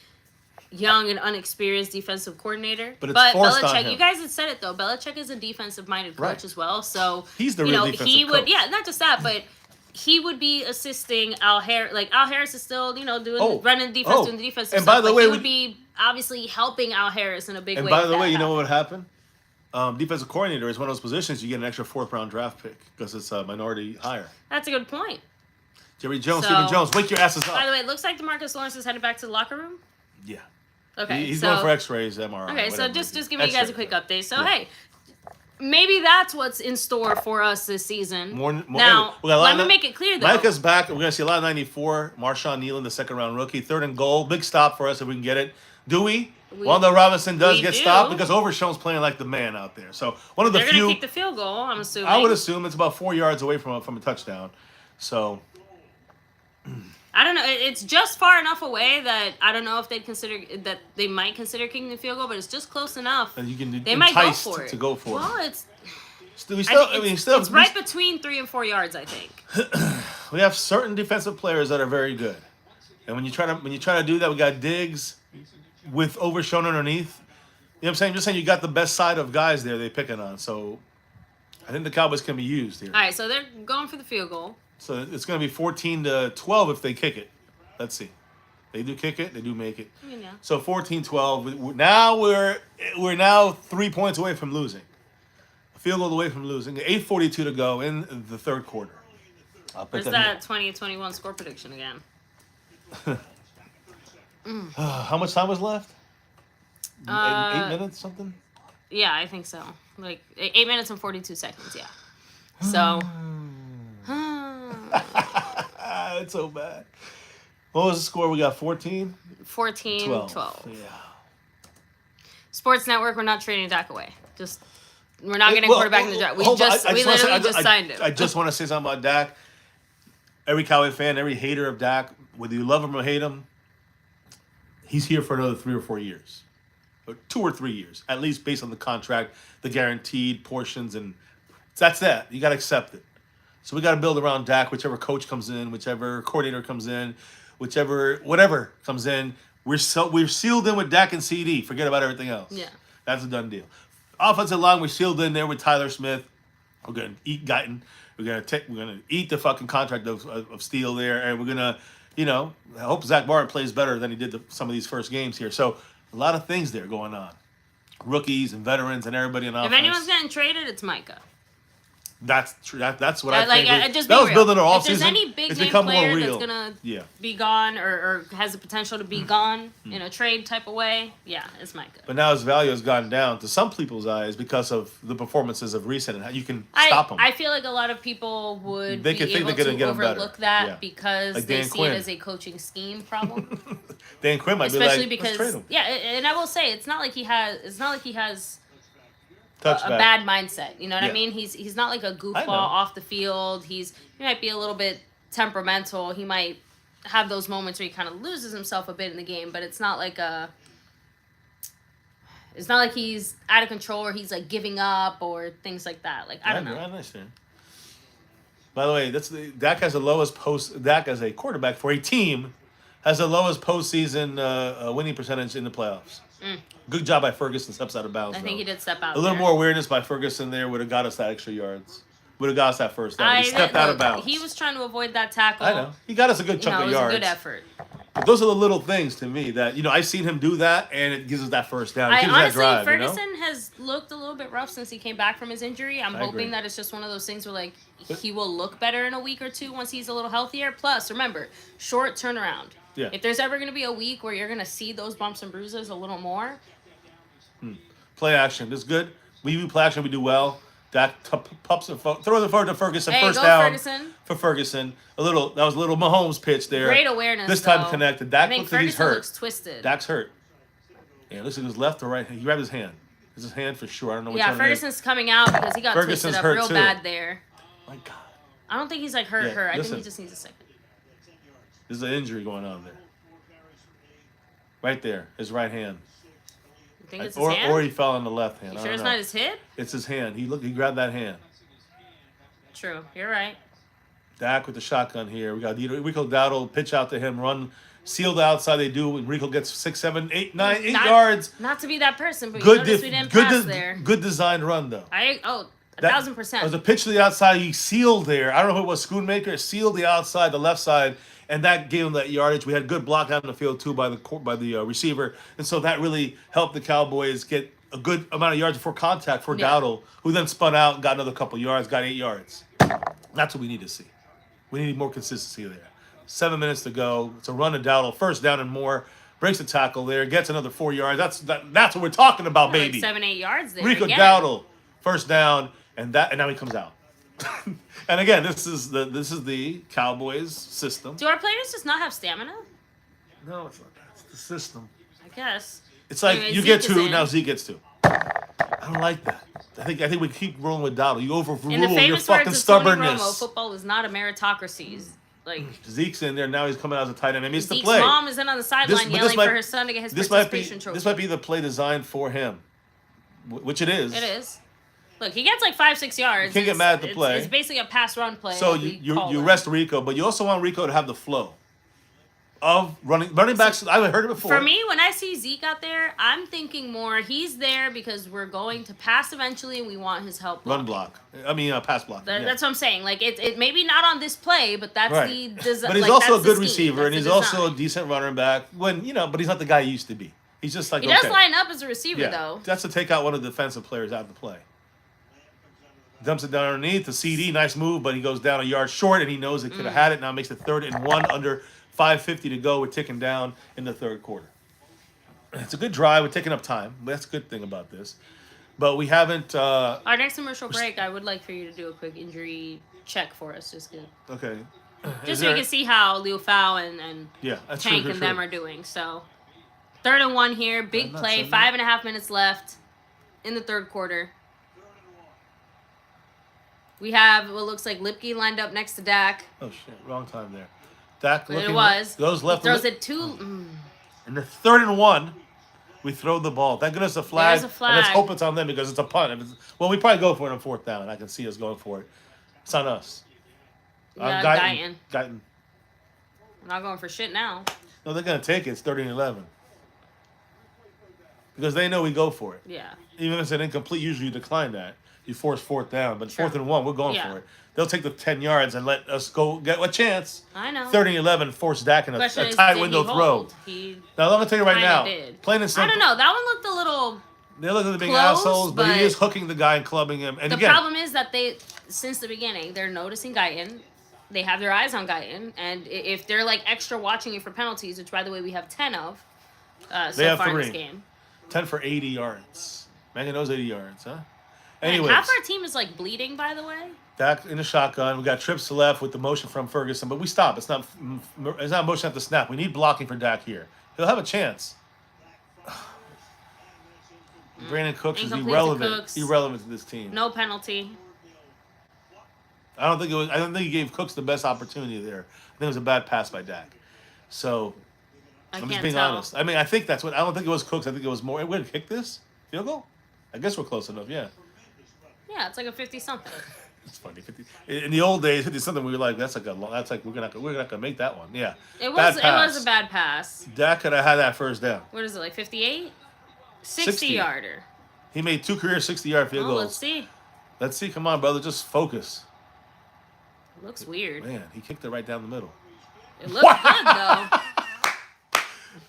young and unexperienced defensive coordinator. But Belichick, you guys had said it though. Belichick is a defensive-minded coach as well, so he's the real defensive coach. Not just that, but he would be assisting Al Harris. Like Al Harris is still, running the defense, doing the defensive and stuff. By the way, he would be obviously helping Al Harris in a big way. And by the way, you know what would happen? Defensive coordinator is one of those positions you get an extra 4th-round draft pick because it's a minority hire. That's a good point. Jerry Jones, Stephen Jones, wake your asses up. By the way, it looks like DeMarcus Lawrence is headed back to the locker room. Yeah. Okay. He's going for X-rays, MRI. Okay, so just giving you guys a quick update. So hey, maybe that's what's in store for us this season. Now, let me make it clear though. Micah's back. We're going to see a lot of 94. Marshawn Nealon, the 2nd-round rookie, 3rd and goal. Big stop for us if we can get it. Do we? Wanda Robinson does get stopped because Overshown's playing like the man out there. So one of the They're few. They're going to kick the field goal, I'm assuming. I would assume it's about 4 yards away from a touchdown. So I don't know. It's just far enough away that I don't know if they might consider kicking the field goal, but it's just close enough. and you can They might go entice for it. to go for Well, it. it's It's right between 3 and 4 yards, I think. We have certain defensive players that are very good, and when you try to do that, we got Diggs with overshown underneath. You know what I'm saying? Just saying, you got the best side of guys there they're picking on. So I think the Cowboys can be used here. All right, so they're going for the field goal. So it's going to be 14-12 if they kick it. Let's see. They do kick it. They do make it. Yeah. So 14-12. Now we're now 3 points away from losing. A field goal away from losing. 8:42 to go in the third quarter. I'll put Where's that that 2021 score prediction again? How much time was left? 8 minutes, something? Yeah, I think so. Like 8 minutes and 42 seconds. Yeah. So. It's so bad. What was the score? We got 14? 14-12. Yeah. Sports Network, we're not trading Dak away. We're not getting a quarterback in the draft. We literally just signed him. I just want to say something about Dak. Every Cowboy fan, every hater of Dak, whether you love him or hate him, he's here for another 3 or 4 years. Or 2 or 3 years, at least based on the contract, the guaranteed portions, and that's that. You got to accept it. So we got to build around Dak, whichever coach comes in, whichever coordinator comes in, whatever comes in. We're sealed in with Dak and CD. Forget about everything else. Yeah. That's a done deal. Offensive line, we're sealed in there with Tyler Smith. We're gonna eat Guyton. We're gonna eat the fucking contract of Steele there, and we're gonna, I hope Zach Martin plays better than he did some of these first games here. So a lot of things there going on. Rookies and veterans and everybody in offense. If anyone's getting traded, it's Micah. That's true. That's what I think. Just that was real. building our offseason. If there's any big it's name become more player real. that's gonna Yeah. be gone or has the potential to be gone in a trade type of way, yeah, it's Micah. But now his value has gone down to some people's eyes because of the performances of recent and how you can stop him. I feel like a lot of people would They be could think able they're gonna to get him better. overlook that Yeah. because Like they Dan see Quinn. it as a coaching scheme problem. Dan Quinn might Especially be like, let's trade because him. yeah, and I will say it's not like he has a Touchback. bad mindset. You know what Yeah. I mean? He's not like a I goofball know. off the field. He might be a little bit temperamental. He might have those moments where he kind of loses himself a bit in the game, but it's not like he's out of control or he's like giving up or things like that. Like I don't know. I understand. By the way, Dak has the lowest Dak as a quarterback for a team has the lowest postseason winning percentage in the playoffs. Good job by Ferguson. Steps out of bounds. I think he did step out. A little there. more awareness by Ferguson there would have got us that extra yards. Would have got us that first down. He stepped out of bounds. He was trying to avoid that tackle. I know. He got us a good chunk it of was yards. a good effort. But those are the little things to me that, I've seen him do that, and it gives us that first down. It gives us Honestly, that drive, Ferguson has looked a little bit rough since he came back from his injury. I'm I agree. hoping that it's just one of those things where, like, he will look better in a week or two once he's a little healthier. Plus, remember, short turnaround. Yeah. If there's ever going to be a week where you're going to see those bumps and bruises a little more. Play action. This is good. We do play action. We do well. Dak throw the forward to Ferguson. Hey, First go down Ferguson. for Ferguson. That was a little Mahomes pitch there. Great awareness, This time though. connected. I Dak think looks like he's Ferguson hurt. looks twisted. Dak's hurt. Yeah, looks like his left or right. He grabbed his hand. It's his hand for sure. I don't know which Yeah, one it is. Ferguson's coming out because he got Ferguson's twisted up hurt, real too. bad there. My God. I don't think he's like hurt. I think listen. he just needs a second. There's an injury going on there. Right there. His right hand. You think it's his hand? Or he fell on the left hand. You I sure don't it's know. not his hip? It's his hand. He grabbed that hand. True. You're right. Dak with the shotgun here. We got Rico Dowdle, pitch out to him, run, seal the outside. They do. And Rico gets 6, 7, 8, 9, 8 yards. Not to be that person, but you Good, notice we didn't pass there. good designed run though. 1,000%. There was a pitch to the outside. He sealed there. I don't know who it was. Schoonmaker sealed the outside, the left side, and that gave him that yardage. We had good block out in the field too by the receiver, and so that really helped the Cowboys get a good amount of yards before contact for Dowdle, who then spun out and got another couple yards, got 8 yards. That's what we need to see. We need more consistency there. 7 minutes to go. It's a run to Dowdle, first down and more. Breaks the tackle there, gets another 4 yards. That's what we're talking about, baby. Like 7, 8 yards there. Rico again. Dowdle, first down, and now he comes out. And again, this is the Cowboys system. Do our players just not have stamina? No, it's not that. It's the system. I guess. It's like Anyway, you Zeke get is 2, in. now Zeke gets 2. I I don't like that. I think we keep rolling with Donald. You overrule In the your famous fucking words of Tony Romo, stubbornness. football is not a meritocracy. Like Zeke's in there now. He's coming out as a tight end. I mean, it's the Zeke's play. mom is in on the sideline yelling for her son to get his participation trophy. This might be the play designed for him, which it is. It is. Look, he gets like 5-6 yards. You can't get mad at the play. It's basically a pass run play. So you rest Rico, but you also want Rico to have the flow of running backs. I've heard it before. For me, when I see Zeke out there, I'm thinking more he's there because we're going to pass eventually and we want his help. Run block. Pass block. That's what I'm saying. Like it maybe not on this play, but that's the design. But he's also a good receiver, and he's also a decent running back. But he's not the guy he used to be. He's just like he does line up as a receiver though. That's to take out one of the defensive players out of the play. Dumps it down underneath the CD, nice move, but he goes down a yard short, and he knows he could have had it. Now makes it 3rd and 1 under 5:50 to go. We're ticking down in the third quarter. It's a good drive. We're taking up time. That's a good thing about this. But we haven't. Our next commercial break, I would like for you to do a quick injury check for us, just good. Okay. Just so you can see how Liu Fao and Tank and them are doing. So 3rd and 1 here, big play, 5.5 minutes left in the third quarter. We have what looks like Lipke lined up next to Dak. Oh shit! Wrong time there. Dak looking. It was. Goes left. He throws it to. In the 3rd and 1, we throw the ball. Thank goodness a flag. There's a flag. And let's hope it's on them because it's a punt. We probably go for it on 4th down. I can see us going for it. It's on us. Guyton. Guyton. I'm not going for shit now. No, they're gonna take it. It's 30 and 11. Because they know we go for it. Yeah. Even if it's an incomplete, usually you decline that. You force 4th down, but 4th and 1, we're going for it. They'll take the 10 yards and let us go get a chance. I know. 30 and 11, force Dak in a tight window throw. Now, I'm going to tell you right now, plain and simple. I don't know. That one looked a little. They look like the big assholes, but he is hooking the guy and clubbing him. And the problem is that since the beginning, they're noticing Guyton. They have their eyes on Guyton. And if they're like extra watching you for penalties, which by the way, we have 10 of so far in this game. 10 for 80 yards. Megan knows 80 yards, huh? Anyways, half our team is like bleeding, by the way. Dak in the shotgun. We got trips to left with the motion from Ferguson, but we stop. It's not motion at the snap. We need blocking for Dak here. He'll have a chance. Brandon Cooks is irrelevant. Irrelevant to this team. No penalty. I don't think he gave Cooks the best opportunity there. I think it was a bad pass by Dak. So I'm just being honest. I mean, I think that's what. I don't think it was Cooks. I think it was more. We're gonna kick this field goal. I guess we're close enough. Yeah. Yeah, it's like a 50-something. It's funny. 50. In the old days, 50-something, we were like, that's like we're not gonna make that one. Yeah. It was a bad pass. Dak could have had that 1st down. What is it, like 58? 60-yarder. He made 2 career 60-yard field goals. Let's see. Let's see. Come on, brother. Just focus. It looks weird. Man, he kicked it right down the middle. It looks good, though.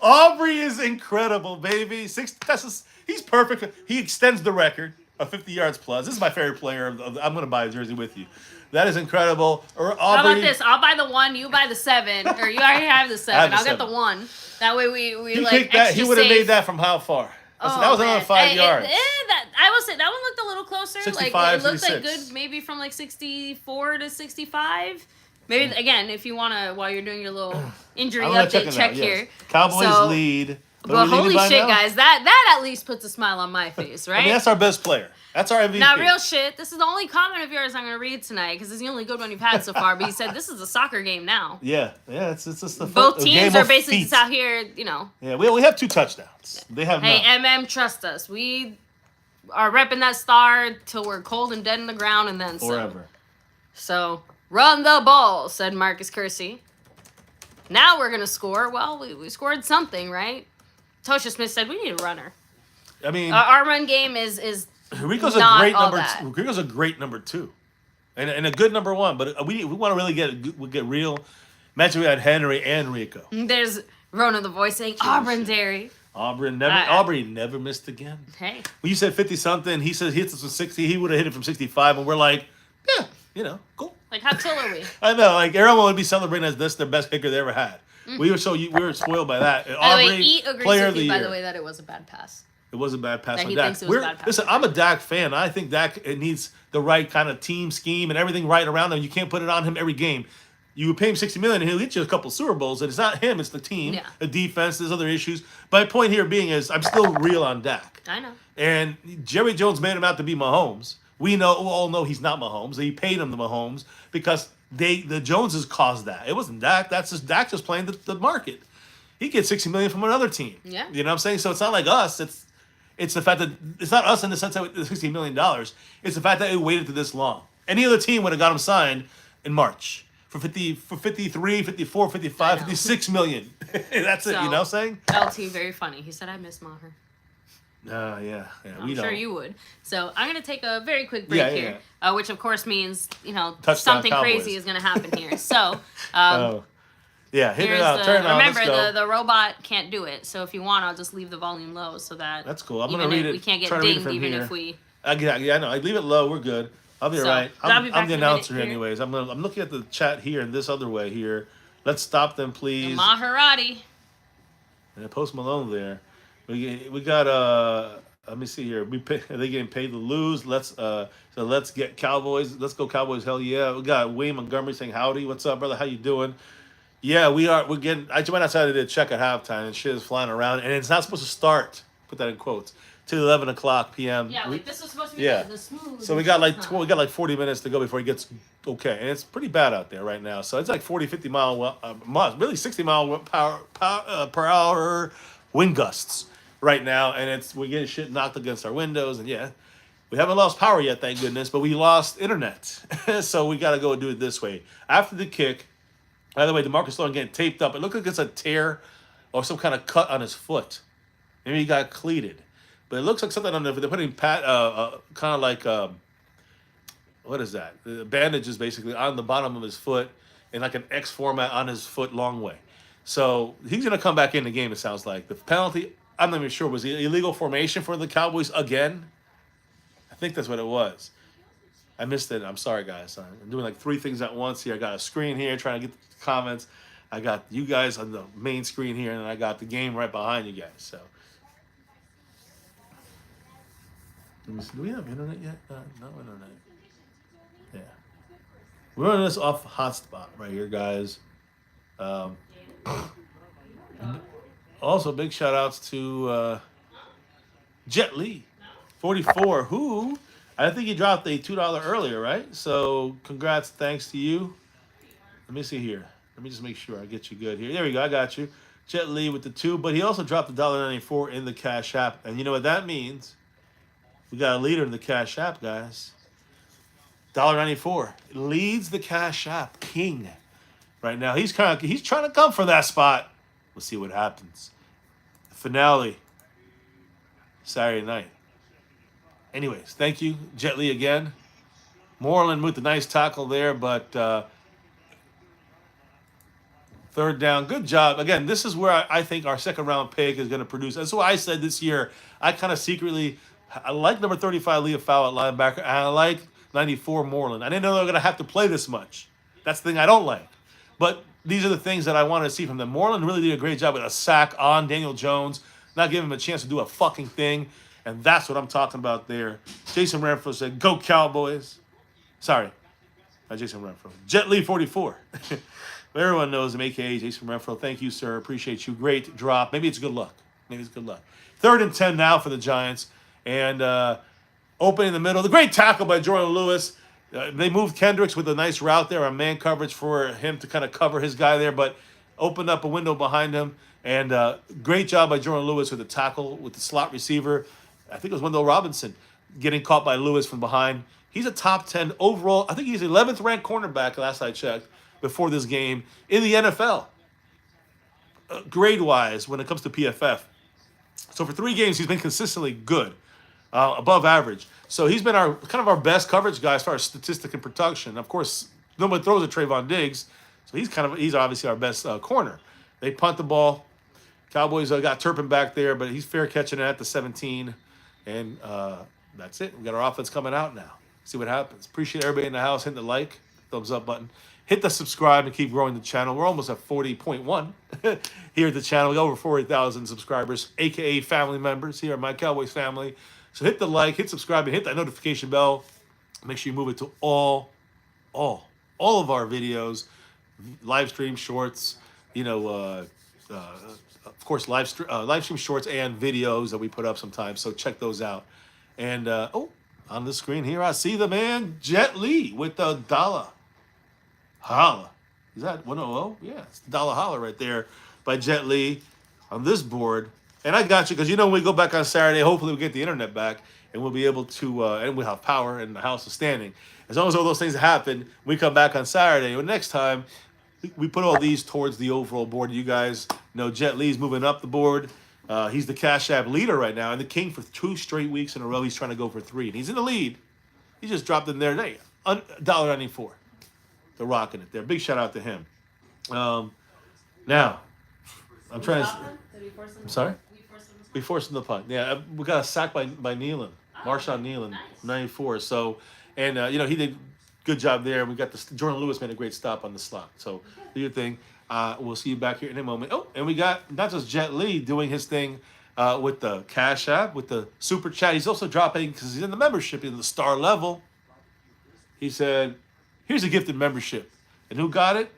Aubrey is incredible, baby. He's perfect. He extends the record of 50 yards plus. This is my favorite player. I'm going to buy a jersey with you. That is incredible. Aubrey, how about this? I'll buy the 1, you buy the 7. Or you already have the 7. I'll get the 1. That way we he like extra He would have made that from how far? That was another 5 yards. I will say that one looked a little closer. 65, like it looked 66. like good, maybe from like 64 to 65. Maybe again, if you wanna, while you're doing your little injury update check here. Cowboys lead. But holy shit, guys, that at least puts a smile on my face, right? I mean, that's our best player. That's our MVP. Now, real shit, this is the only comment of yours I'm going to read tonight because it's the only good one you've had so far. But you said this is a soccer game now. Yeah, it's just the both teams are basically just out here, Yeah, we have 2 touchdowns. They have Hey, trust us. We are repping that star till we're cold and dead in the ground and then forever. So, run the ball, said Marcus Kersey. Now we're going to score. Well, we scored something, right? Tosha Smith said we need a runner. I mean, our run game is Rico's not a great all number. that. Rico's a great number 2, and a good number 1. But we want to really get real. Imagine we had Henry and Rico. There's Rona the voice saying Auburn Dairy. Aubrey never missed again. Hey, when you said 50-something, he said he hits us from 60. He would have hit it from 65, and we're like, yeah, cool. Like how chill are we? I know, like everyone would be celebrating as this their best kicker they ever had. We were spoiled by that. By the way, Eat agrees player with of the me, year. by the way, that it was a bad pass. It was a bad pass that on he Dak. Thinks it was a bad pass. Listen, I'm a Dak fan. I think Dak needs the right kind of team scheme and everything right around him. You can't put it on him every game. You would pay him $60 million, and he'll get you a couple Super Bowls. And it's not him; it's the team, Yeah. the defense. There's other issues. My point here being is, I'm still real on Dak. I know. And Jerry Jones made him out to be Mahomes. We all know he's not Mahomes. He paid him the Mahomes because the Joneses caused that. It wasn't Dak. That's just Dak just playing the market. He gets $60 million from another team. Yeah. You know what I'm saying? So it's not like us. It's the fact that it's not us in the sense that it's $60 million. It's the fact that it waited to this long. Any other team would have got him signed in March for 53, 54, 55, 56 million. That's it. You know what I'm saying? LT, very funny. He said, "I miss Maher." Yeah. I'm sure you would. So I'm going to take a very quick break here, which of course means, Touchdown something Cowboys. crazy is going to happen here. So, yeah, hit it out. the, Turn it on. remember, Let's go. the robot can't do it. So if you want, I'll just leave the volume low so that That's cool. I'm even gonna read if it. we can't get try to read it dinged from even here. if we... Yeah, I know. I leave it low. We're good. I'll be So, all right. I'll be back I'm the in a minute announcer here. anyways. I'm looking at the chat here and this other way here. Let's stop them, please. Maserati. And Post Malone there. We got let me see here. Are they getting paid to lose? Let's get Cowboys. Let's go Cowboys. Hell yeah. We got Wayne Montgomery saying howdy. What's up, brother? How you doing? Yeah, we're getting. I went outside and did a check at halftime, and shit is flying around, and it's not supposed to start. Put that in quotes till 11:00 p.m. Yeah, this was supposed to be the smooth. So we got like 40 minutes to go before it gets okay, and it's pretty bad out there right now. So it's like 40, 50 really 60 mile per hour wind gusts right now, and we're getting shit knocked against our windows, and yeah, we haven't lost power yet, thank goodness, but we lost internet, so we got to go do it this way after the kick. By the way, DeMarcus Lawrence getting taped up. It looked like it's a tear or some kind of cut on his foot. Maybe he got cleated. But it looks like something on the... They're putting kind of like... what is that? The bandages, basically, on the bottom of his foot in like an X format on his foot long way. So he's going to come back in the game, it sounds like. The penalty, I'm not even sure, was it illegal formation for the Cowboys again? I think that's what it was. I missed it. I'm sorry, guys. I'm doing like 3 things at once here. I got a screen here trying to get the comments. I got you guys on the main screen here, and I got the game right behind you guys. So, do we have internet yet? No internet. Yeah, we're running this off hotspot right here, guys. Also, big shout outs to Jet Li, 44, who. I think he dropped a $2 earlier, right? So congrats, thanks to you. Let me see here. Let me just make sure I get you good here. There we go, I got you. Jet Li with the 2, but he also dropped $1.94 in the Cash App. And you know what that means? We got a leader in the Cash App, guys. $1.94. Leads the Cash App. King. Right now. He's trying to come for that spot. We'll see what happens. The finale. Saturday night. Anyways, thank you, Jet Li again. Moreland with the nice tackle there, but third down. Good job. Again, this is where I think our second round pick is going to produce. That's what I said this year. I kind of secretly, I like number 35, Leah Fowle at linebacker, and I like 94, Moreland. I didn't know they were going to have to play this much. That's the thing I don't like. But these are the things that I want to see from them. Moreland really did a great job with a sack on Daniel Jones, not giving him a chance to do a fucking thing. And that's what I'm talking about there. Jason Renfro said, "Go Cowboys." Sorry, not Jason Renfro. Jet Li 44. Everyone knows him, a.k.a. Jason Renfro. Thank you, sir. Appreciate you. Great drop. Maybe it's good luck. 3rd and 10 now for the Giants. And open in the middle. The great tackle by Jordan Lewis. They moved Kendricks with a nice route there, a man coverage for him to kind of cover his guy there, but opened up a window behind him. And great job by Jordan Lewis with the tackle, with the slot receiver. I think it was Wendell Robinson getting caught by Lewis from behind. He's a top 10 overall. I think he's 11th ranked cornerback last I checked before this game in the NFL. Grade-wise, when it comes to PFF. So for 3 games, he's been consistently good, above average. So he's been our best coverage guy as far as statistic and production. Of course, nobody throws at Trayvon Diggs, so he's obviously our best corner. They punt the ball. Cowboys got Turpin back there, but he's fair catching it at the 17. And that's it. We got our offense coming out now. See what happens. Appreciate everybody in the house. Hit the like, thumbs up button. Hit the subscribe and keep growing the channel. We're almost at 40.1 here at the channel. We got over 40,000 subscribers, a.k.a. family members here at My Cowboys Family. So hit the like, hit subscribe, and hit that notification bell. Make sure you move it to all of our videos. live stream shorts, you know, of course, live stream shorts and videos that we put up sometimes. So check those out. And on the screen here, I see the man Jet Li with the dollar holla. Is that 100? Yeah, it's the dollar holla right there by Jet Li on this board. And I got you because when we go back on Saturday, hopefully we get the internet back and we'll be able to, and we'll have power and the house is standing. As long as all those things happen, we come back on Saturday. Or next time, we put all these towards the overall board. You guys know Jet Li's moving up the board. He's the Cash App leader right now and the king for 2 straight weeks in a row. He's trying to go for 3. And he's in the lead. He just dropped in there today. $1.94. They're rocking it there. Big shout out to him. Now, I'm trying to... I'm sorry? We forced him to punt. Yeah, we got a sack by Nealon. Marshawn Nealon, 94. So, and, he did a good job there. We got Jordan Lewis made a great stop on the slot. So, do your thing. We'll see you back here in a moment. Oh, and we got not just Jet Li doing his thing with the Cash App, with the Super Chat. He's also dropping, because he's in the membership, in the star level. He said, here's a gifted membership. And who got it?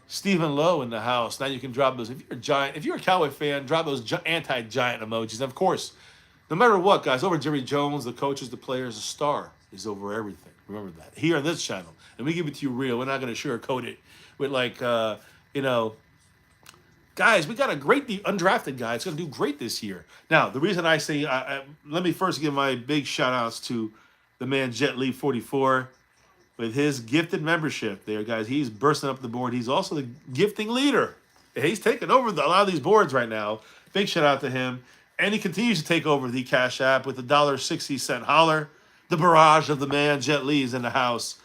Stephen Lowe in the house. Now you can drop those. If you're a Cowboy fan, drop those anti-giant emojis. And of course, no matter what, guys, over Jerry Jones, the coaches, the players, the star is over everything. Remember that. Here on this channel. And we give it to you real. We're not going to sugarcoat it with guys, we got a great undrafted guy. It's going to do great this year. Now, the reason I say, let me first give my big shout outs to the man Jet Li 44. With his gifted membership there, guys. He's bursting up the board. He's also the gifting leader. He's taking over a lot of these boards right now. Big shout out to him. And he continues to take over the Cash App with the $1.60 holler. The barrage of the man, Jet Li's in the house.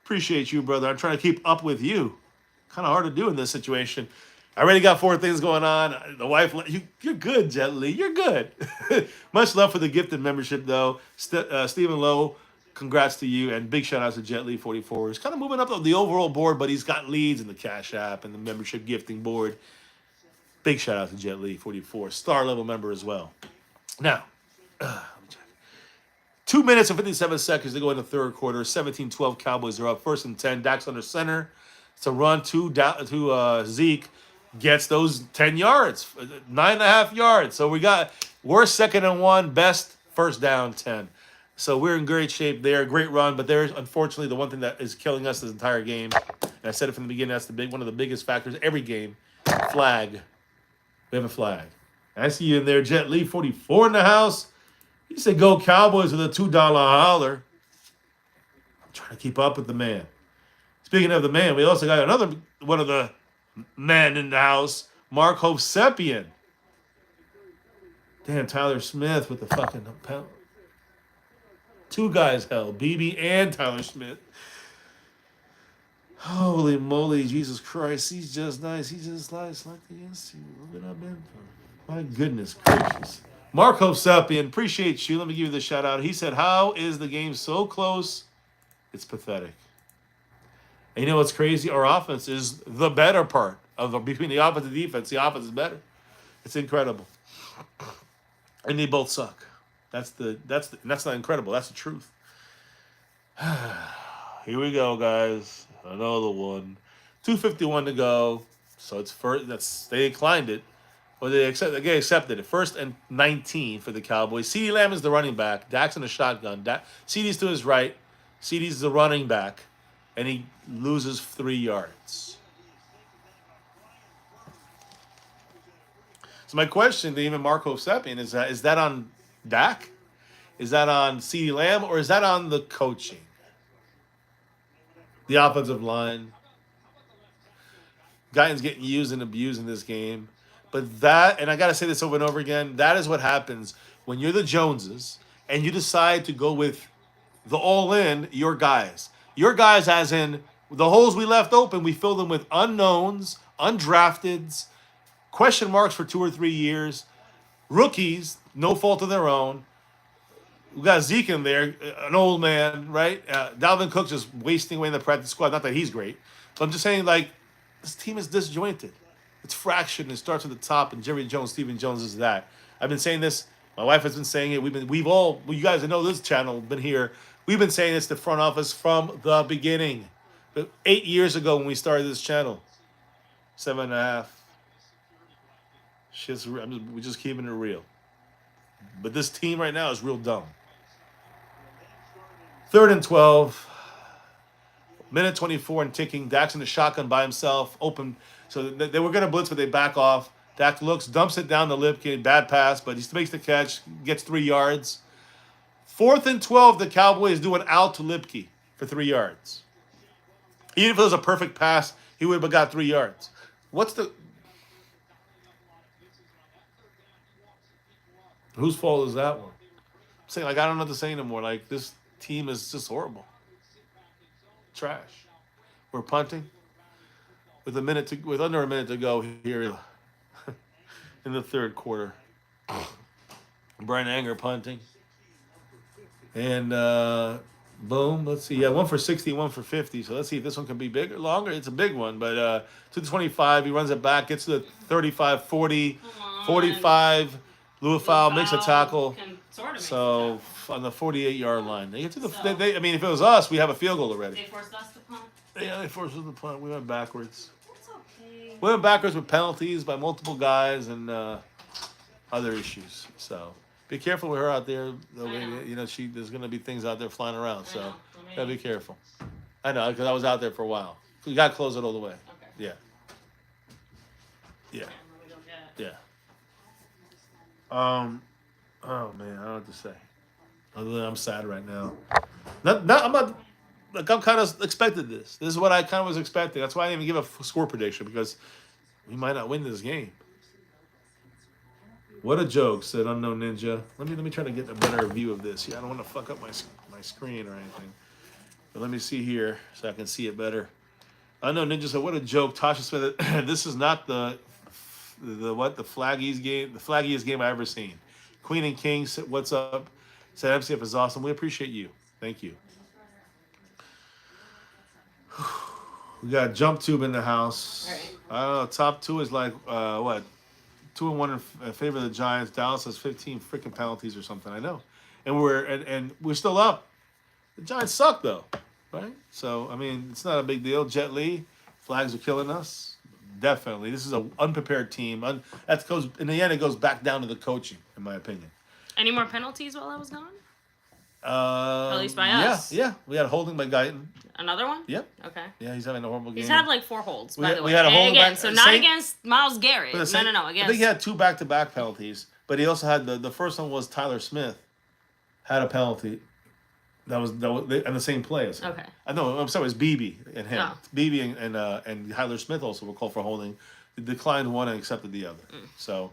Appreciate you, brother. I'm trying to keep up with you. Kind of hard to do in this situation. I already got 4 things going on. The wife, you're good, Jet Li. You're good. Much love for the gifted membership, though. Stephen Lowe. Congrats to you, and big shout-outs to Jet Li 44. He's kind of moving up the overall board, but he's got leads in the Cash App and the membership gifting board. Big shout-out to Jet Li 44, star-level member as well. Now, 2 minutes and 57 seconds to go in the third quarter. 17-12 Cowboys are up. 1st and 10. Dak's under center. It's a run to Zeke. Gets those 10 yards, 9.5 yards. So we're 2nd and 1, best first down 10. So we're in great shape there. Great run, but there's unfortunately the one thing that is killing us this entire game. And I said it from the beginning. That's one of the biggest factors every game. Flag. We have a flag. And I see you in there, Jet Li 44 in the house. You said go Cowboys with a $2 holler. I'm trying to keep up with the man. Speaking of the man, we also got another one of the men in the house, Mark Hovsepian. Damn, Tyler Smith with the fucking 2 guys held, BB and Tyler Smith. Holy moly, Jesus Christ. He's just nice. He just nice like the instinct. Look what I've been through. My goodness gracious. Mark Hovsepian, appreciate you. Let me give you the shout out. He said, how is the game so close? It's pathetic. And you know what's crazy? Our offense is the better part between the offense and defense. The offense is better. It's incredible. And they both suck. That's not incredible. That's the truth. Here we go, guys. Another one. 2:51 to go. So it's first. They declined it, or they accepted it. 1st and 19 for the Cowboys. CeeDee Lamb is the running back. Dak's in the shotgun. CeeDee's to his right. CeeDee's the running back, and he loses 3 yards. So my question to even Mark Hovsepian is that on Dak? Is that on CeeDee Lamb, or is that on the coaching? The offensive line. Guyton's getting used and abused in this game. But that, and I got to say this over and over again, that is what happens when you're the Joneses and you decide to go with the all-in, your guys. Your guys as in the holes we left open, we fill them with unknowns, undrafteds, question marks for 2 or 3 years, rookies, no fault of their own. We got Zeke in there, an old man, right? Dalvin Cook just wasting away in the practice squad. Not that he's great. But I'm just saying, like, this team is disjointed. It's fractured, and it starts at the top, and Jerry Jones, Stephen Jones is that. I've been saying this. My wife has been saying it. You guys that know this channel, been here. We've been saying this to front office from the beginning. 8 years ago when we started this channel, 7.5. We're just keeping it real. But this team right now is real dumb. 3rd and 12. Minute 24 and ticking. Dak's in the shotgun by himself. Open. So they were going to blitz, but they back off. Dak looks, dumps it down to Lipke. Bad pass, but he still makes the catch. Gets 3 yards. 4th and 12, the Cowboys do an out to Lipke for 3 yards. Even if it was a perfect pass, he would have got 3 yards. What's the... Whose fault is that one? I'm saying, like, I don't know what to say anymore. Like, this team is just horrible. Trash. We're punting with under a minute to go here in the 3rd quarter. Brian Anger punting. And boom, let's see. Yeah, 1 for 60, 1 for 50. So let's see if this one can be bigger, longer. It's a big one, but to the 25, he runs it back, gets to the 35, 40, 45. Louis makes a tackle. So on the 48-yard line, they get to the. I mean, if it was us, we have a field goal already. They forced us to punt. Yeah, they forced us to punt. We went backwards. That's okay. We went backwards with penalties by multiple guys and other issues. So be careful with her out there. You know, there's going to be things out there flying around. So gotta be careful. I know, because I was out there for a while. You got to close it all the way. Okay. Yeah. Yeah. Yeah. Oh man, I don't know what to say. Other than I'm sad right now. I'm not. Like, I'm kind of expected this. This is what I kind of was expecting. That's why I didn't even give a score prediction, because we might not win this game. What a joke, said Unknown Ninja. Let me try to get a better view of this. Yeah, I don't want to fuck up my screen or anything. But let me see here so I can see it better. Unknown Ninja said, "What a joke." Tasha Smith, this is not the flaggiest game I ever seen. Queen and King said, "What's up?" Said MCF is awesome. We appreciate you. Thank you. We got Jump Tube in the house. All right. Top 2 is like what? 2-1 in favor of the Giants. Dallas has 15 freaking penalties or something. I know, and we're still up. The Giants suck though, right? So I mean, it's not a big deal. Jet Li, flags are killing us. Definitely, this is an unprepared team. That goes in the end. It goes back down to the coaching, in my opinion. Any more penalties while I was gone? At least by us. Yeah. We had a holding by Guyton. Another one? Yep. Okay. Yeah, he's having a horrible game. He's had like 4 holds, by the way. We had a hold again, by, so not against Myles Garrett. No. I Against. think he had 2 back-to-back penalties, but he also had the first one was Tyler Smith had a penalty. That was and the same players. Okay. I know. I'm sorry. It was BB and him. Oh. BB and Tyler Smith also were called for holding. They declined one and accepted the other. So,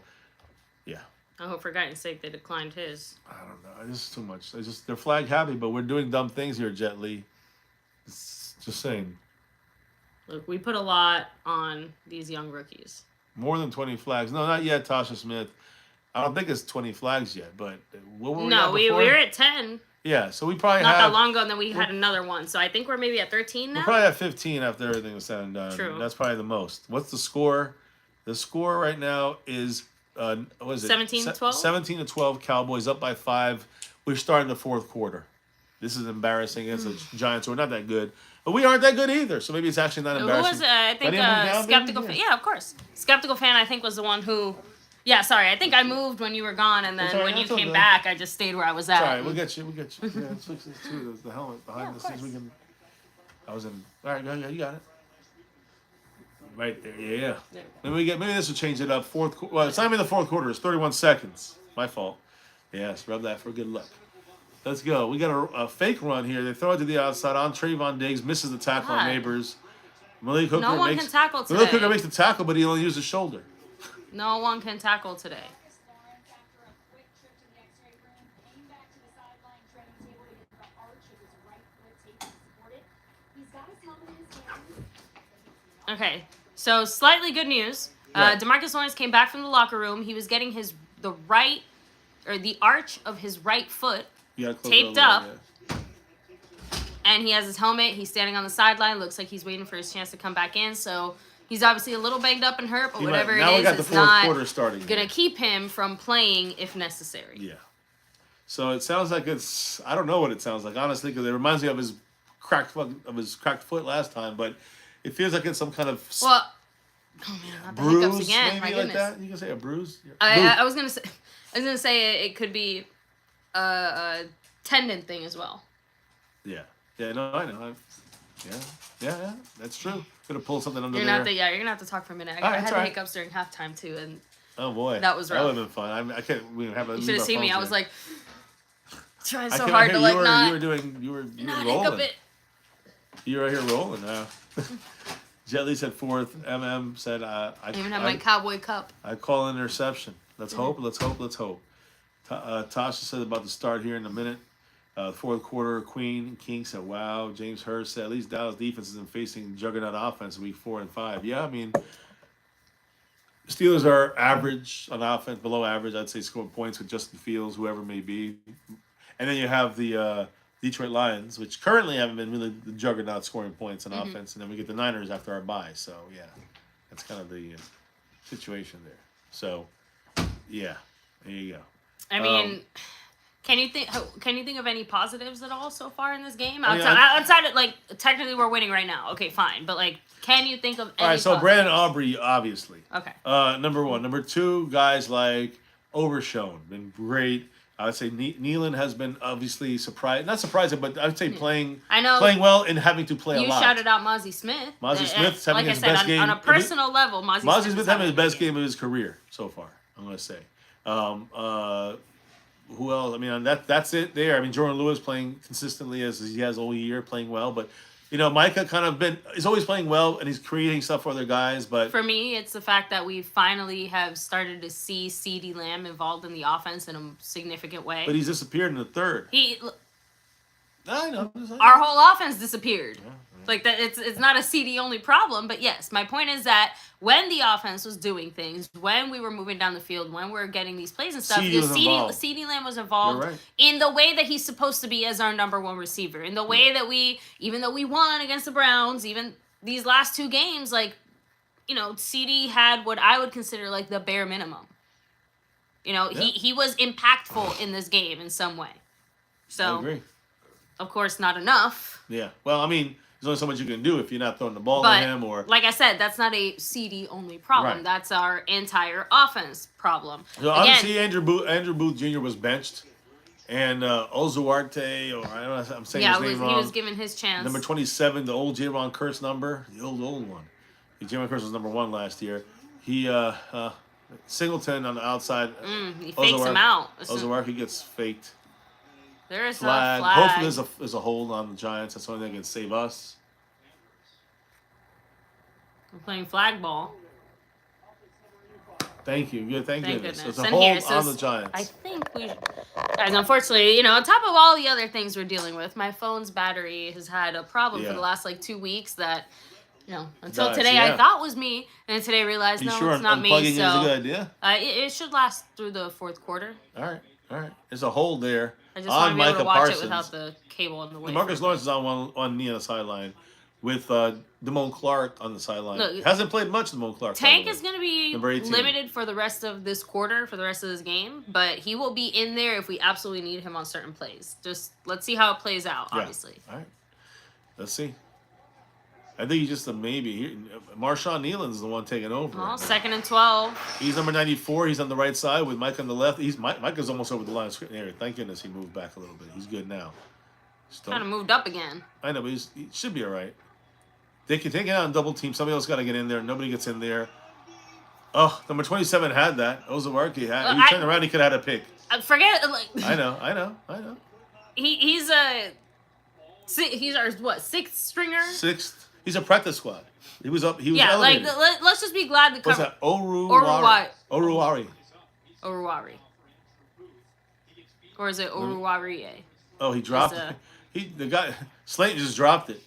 yeah. I hope for Guyton's sake they declined his. I don't know. It's just too much. They're flag happy, but we're doing dumb things here, Jet Li. It's just saying. Look, we put a lot on these young rookies. More than 20 flags. No, not yet, Tasha Smith. I don't think it's 20 flags yet, but what were we at we before? were at 10. Yeah, so we probably Not have... that long ago, and then we had another one. So I think we're maybe at 13 now? We're probably at 15 after everything was said and done. True. That's probably the most. What's the score? The score right now is... what is it? 17-12? 17-12, Cowboys up by 5. We're starting the 4th quarter. This is embarrassing against the Giants, who are not that good. But we aren't that good either, so maybe it's actually not embarrassing. Who was it? I think Skeptical Fan. Yeah, of course. Skeptical Fan, I think, was the one who... Yeah, sorry. I think I moved when you were gone, and then when you came back, I just stayed where I was at. Sorry, we'll get you. Yeah, let's fix this too. The helmet behind the scenes. I was in... All right, you got it. Right there, yeah. Maybe this will change it up. Well, it's not even the 4th quarter. It's 31 seconds. My fault. Yes, rub that for good luck. Let's go. We got a fake run here. They throw it to the outside on Trayvon Diggs. Misses the tackle on Neighbors. Malik Hooker no one can tackle today. Malik Hooker makes the tackle, but he only used his shoulder. No one can tackle today. Okay, so slightly good news. Right. DeMarcus Lawrence came back from the locker room. He was getting the arch of his right foot taped up. And he has his helmet. He's standing on the sideline. Looks like he's waiting for his chance to come back in. So he's obviously a little banged up and hurt, but whatever it is, it's not going to keep him from playing if necessary. Yeah. So it sounds like I don't know what it sounds like, honestly, because it reminds me of his cracked foot last time, but it feels like it's some kind of Well, oh man, not the bruise, hiccups again. maybe My like goodness. that. You can say a bruise. I was gonna say it could be a tendon thing as well. Yeah. No, I know. Yeah. That's true. Could have pulled something under You're there. you're gonna have to talk for a minute. All I right, had all the right. hiccups during halftime too, and Oh boy, that was rough. That would have been fun. I can't. We have. you should have seen me. I was like trying so I hard to like not. You were Not rolling. hiccup it. You were right here rolling now. Jet Li said fourth. MM said I even have my cowboy cup. I call an interception. Let's hope. Let's hope. Tasha said about to start here in a minute. Fourth quarter, Queen King said, "Wow." James Hurst said, "At least Dallas defense isn't facing juggernaut offense week 4 and 5." Yeah, I mean, Steelers are average on offense, below average. I'd say score points with Justin Fields, whoever it may be, and then you have the Detroit Lions, which currently haven't been really the juggernaut scoring points on offense, and then we get the Niners after our bye. So yeah, that's kind of the situation there. So yeah, there you go. I mean, can you think of any positives at all so far in this game? I mean, Outside of like technically we're winning right now. Okay, fine, but like, can you think of any? All right, so positives? Brandon Aubrey, obviously. Okay. Number one. Number two, guys like Overshown, been great. I would say Nealon has been obviously not surprising, but I would say playing well and having to play a lot. You shouted out Mozzie Smith. Mozzie Smith's having his best game. On a personal level, Mozzie Smith having his best game of his career so far, I'm going to say. Who else? I mean, that's it there. I mean, Jordan Lewis playing consistently as he has all year, playing well. But, you know, Micah is always playing well, and he's creating stuff for other guys. But for me, it's the fact that we finally have started to see CeeDee Lamb involved in the offense in a significant way. But he's disappeared in the third. I know. Our whole offense disappeared. Yeah. Like that, it's not a CD only problem, but yes, my point is that when the offense was doing things, when we were moving down the field, when we were getting these plays and stuff, CeeDee Lamb was involved in the way that he's supposed to be as our number one receiver. In the way that even though we won against the Browns, even these last two games, like, you know, CD had what I would consider like the bare minimum. You know, he was impactful in this game in some way. So, I agree. Of course, not enough. Yeah. Well, I mean, there's only so much you can do if you're not throwing the ball at him. Or like I said, that's not a CD only problem. Right. That's our entire offense problem. So obviously, Andrew Booth Jr. was benched, and Ozuarte, or I don't know, I'm saying his name wrong. He was given his chance. Number 27, the old Jaron Curse number, the old one. Jaron Curse was number 1 last year. He Singleton on the outside. He fakes him out. Ozuarte gets faked. There is Flag. a flag. Hopefully there's a hold on the Giants. That's the only thing that can save us. We're playing flag ball. Thank you. Good. Thank goodness. goodness. It's a hold on the Giants. I think we should. Guys, unfortunately, you know, on top of all the other things we're dealing with, my phone's battery has had a problem for the last, 2 weeks that, you know, until today I thought was me, and today I realized, it's not me. Unplugging so is a good idea? It should last through the fourth quarter. All right. There's a hold there. I just want to be able to watch it without the cable in the way. Marcus Lawrence is on one knee on the sideline with Damone Clark on the sideline. Look, hasn't played much, Damone Clark. Tank is going to be Number 18. limited for the rest of this quarter, for the rest of this game, but he will be in there if we absolutely need him on certain plays. Just let's see how it plays out, obviously. All right. Let's see. I think he's just a maybe. Marshawn Nealon is the one taking over. Well, 2nd and 12. He's number 94. He's on the right side with Mike on the left. Mike is almost over the line of scrimmage area. Thank goodness he moved back a little bit. He's good now. Kind of moved up again. I know, but he should be all right. They can take it out and double team. Somebody else got to get in there. Nobody gets in there. Oh, number 27 had that. Ozawarki had. He turned around. He could have had a pick. Forget. I know. He's our what, 6th stringer? 6th. He's a practice squad. He was up. He was elevated. Let's just be glad to cover. What's that? Oruwari. Or is it Oruwari? Oh, he dropped it. The guy Slayton just dropped it.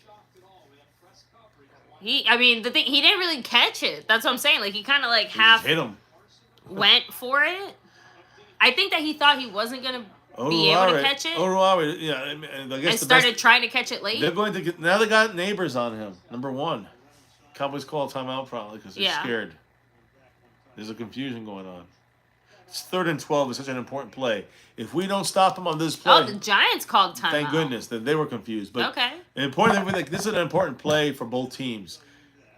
He didn't really catch it. That's what I'm saying. Like he kind of half hit him. Went for it. I think that he thought he wasn't gonna be able to catch it. I guess and started trying to catch it late. They're going to now. They got neighbors on him. Number 1, Cowboys call a timeout probably because they're scared. There's a confusion going on. It's 3rd and 12 is such an important play. If we don't stop them on this Oh, play, the Giants called timeout. thank goodness that they were confused. But Okay. the important thing, this is an important play for both teams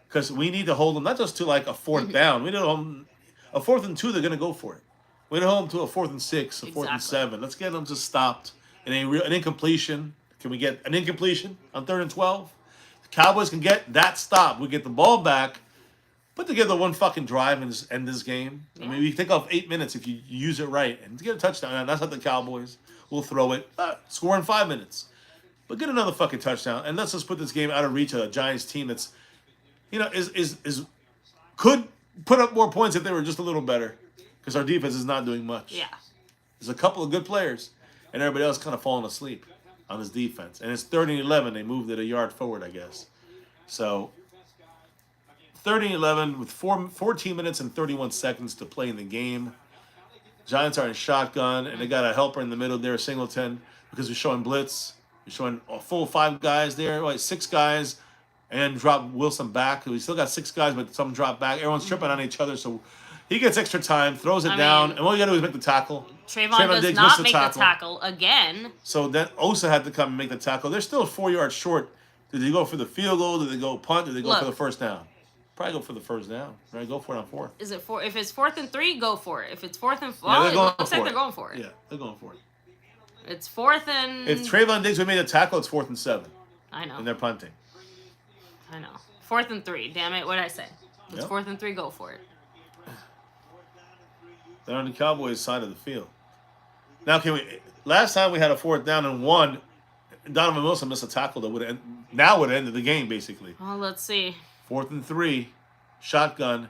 because we need to hold them not just to like a 4th down. We need to hold them a 4th and 2. They're going to go for it. We need to hold them to a 4th and 6, a 4th and 7. Let's get them just stopped. And an incompletion. Can we get an incompletion on 3rd and 12? The Cowboys can get that stop. We get the ball back. Put together one fucking drive and just end this game. Yeah. I mean, we take off 8 minutes if you use it right. And to get a touchdown, and that's not the Cowboys. We'll throw it. Score in 5 minutes. But get another fucking touchdown. And let's just put this game out of reach of a Giants team that's, could put up more points if they were just a little better. Because our defense is not doing much. Yeah. There's a couple of good players. And everybody else kind of falling asleep on this defense. And it's 3rd and 11. They moved it a yard forward, I guess. So 3rd and 11 with 14 minutes and 31 seconds to play in the game. Giants are in shotgun, and they got a helper in the middle there, Singleton, because we're showing blitz. We're showing a full 5 guys there, 6 guys, and drop Wilson back. We still got 6 guys, but some drop back. Everyone's tripping on each other, so he gets extra time, throws it down, and all you got to do is make the tackle. Trayvon does Diggs not missed make the tackle again. So then Osa had to come and make the tackle. They're still 4 yards short. Did they go for the field goal? Did they go punt? Did they go for the first down? Probably go for the first down. Right, go for it on 4th. Is it 4? If it's 4th and 3, go for it. If it's 4th and 4, Yeah, it looks like they're going for it. Yeah, they're going for it. It's 4th and. If Trayvon Diggs would made a tackle, it's 4th and 7. I know. And they're punting. I know. 4th and 3. Damn it! What did I say? If it's Yep. 4th and 3, go for it. They're on the Cowboys' side of the field. Now, last time we had a 4th down and 1. Donovan Wilson missed a tackle that would have ended the game basically. Well, let's see. 4th and 3, shotgun.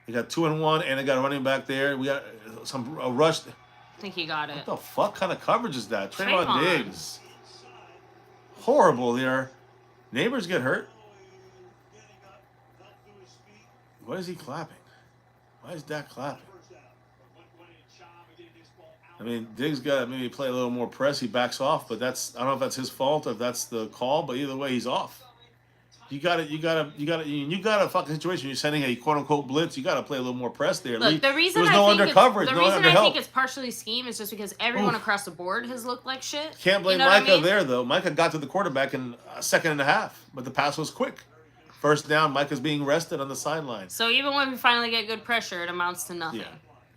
They got 2 and 1, and they got a running back there. We got a rush. I think he got it. What the fuck kind of coverage is that? Trayvon Trayvon. Diggs. Horrible there. Neighbors get hurt. Why is he clapping? Why is Dak clapping? I mean, Diggs got to maybe play a little more press. He backs off, but I don't know if that's his fault or if that's the call. But either way, he's off. You got a fucking situation. You're sending a quote unquote blitz. You got to play a little more press there. Look, the reason there was no I under think coverage, the no reason under I help. think it's partially scheme is just because everyone across the board has looked like shit. Can't blame You know what Micah I mean? there though. Micah got to the quarterback in a second and a half, but the pass was quick. First down, Micah's being rested on the sideline. So even when we finally get good pressure, it amounts to nothing. Yeah,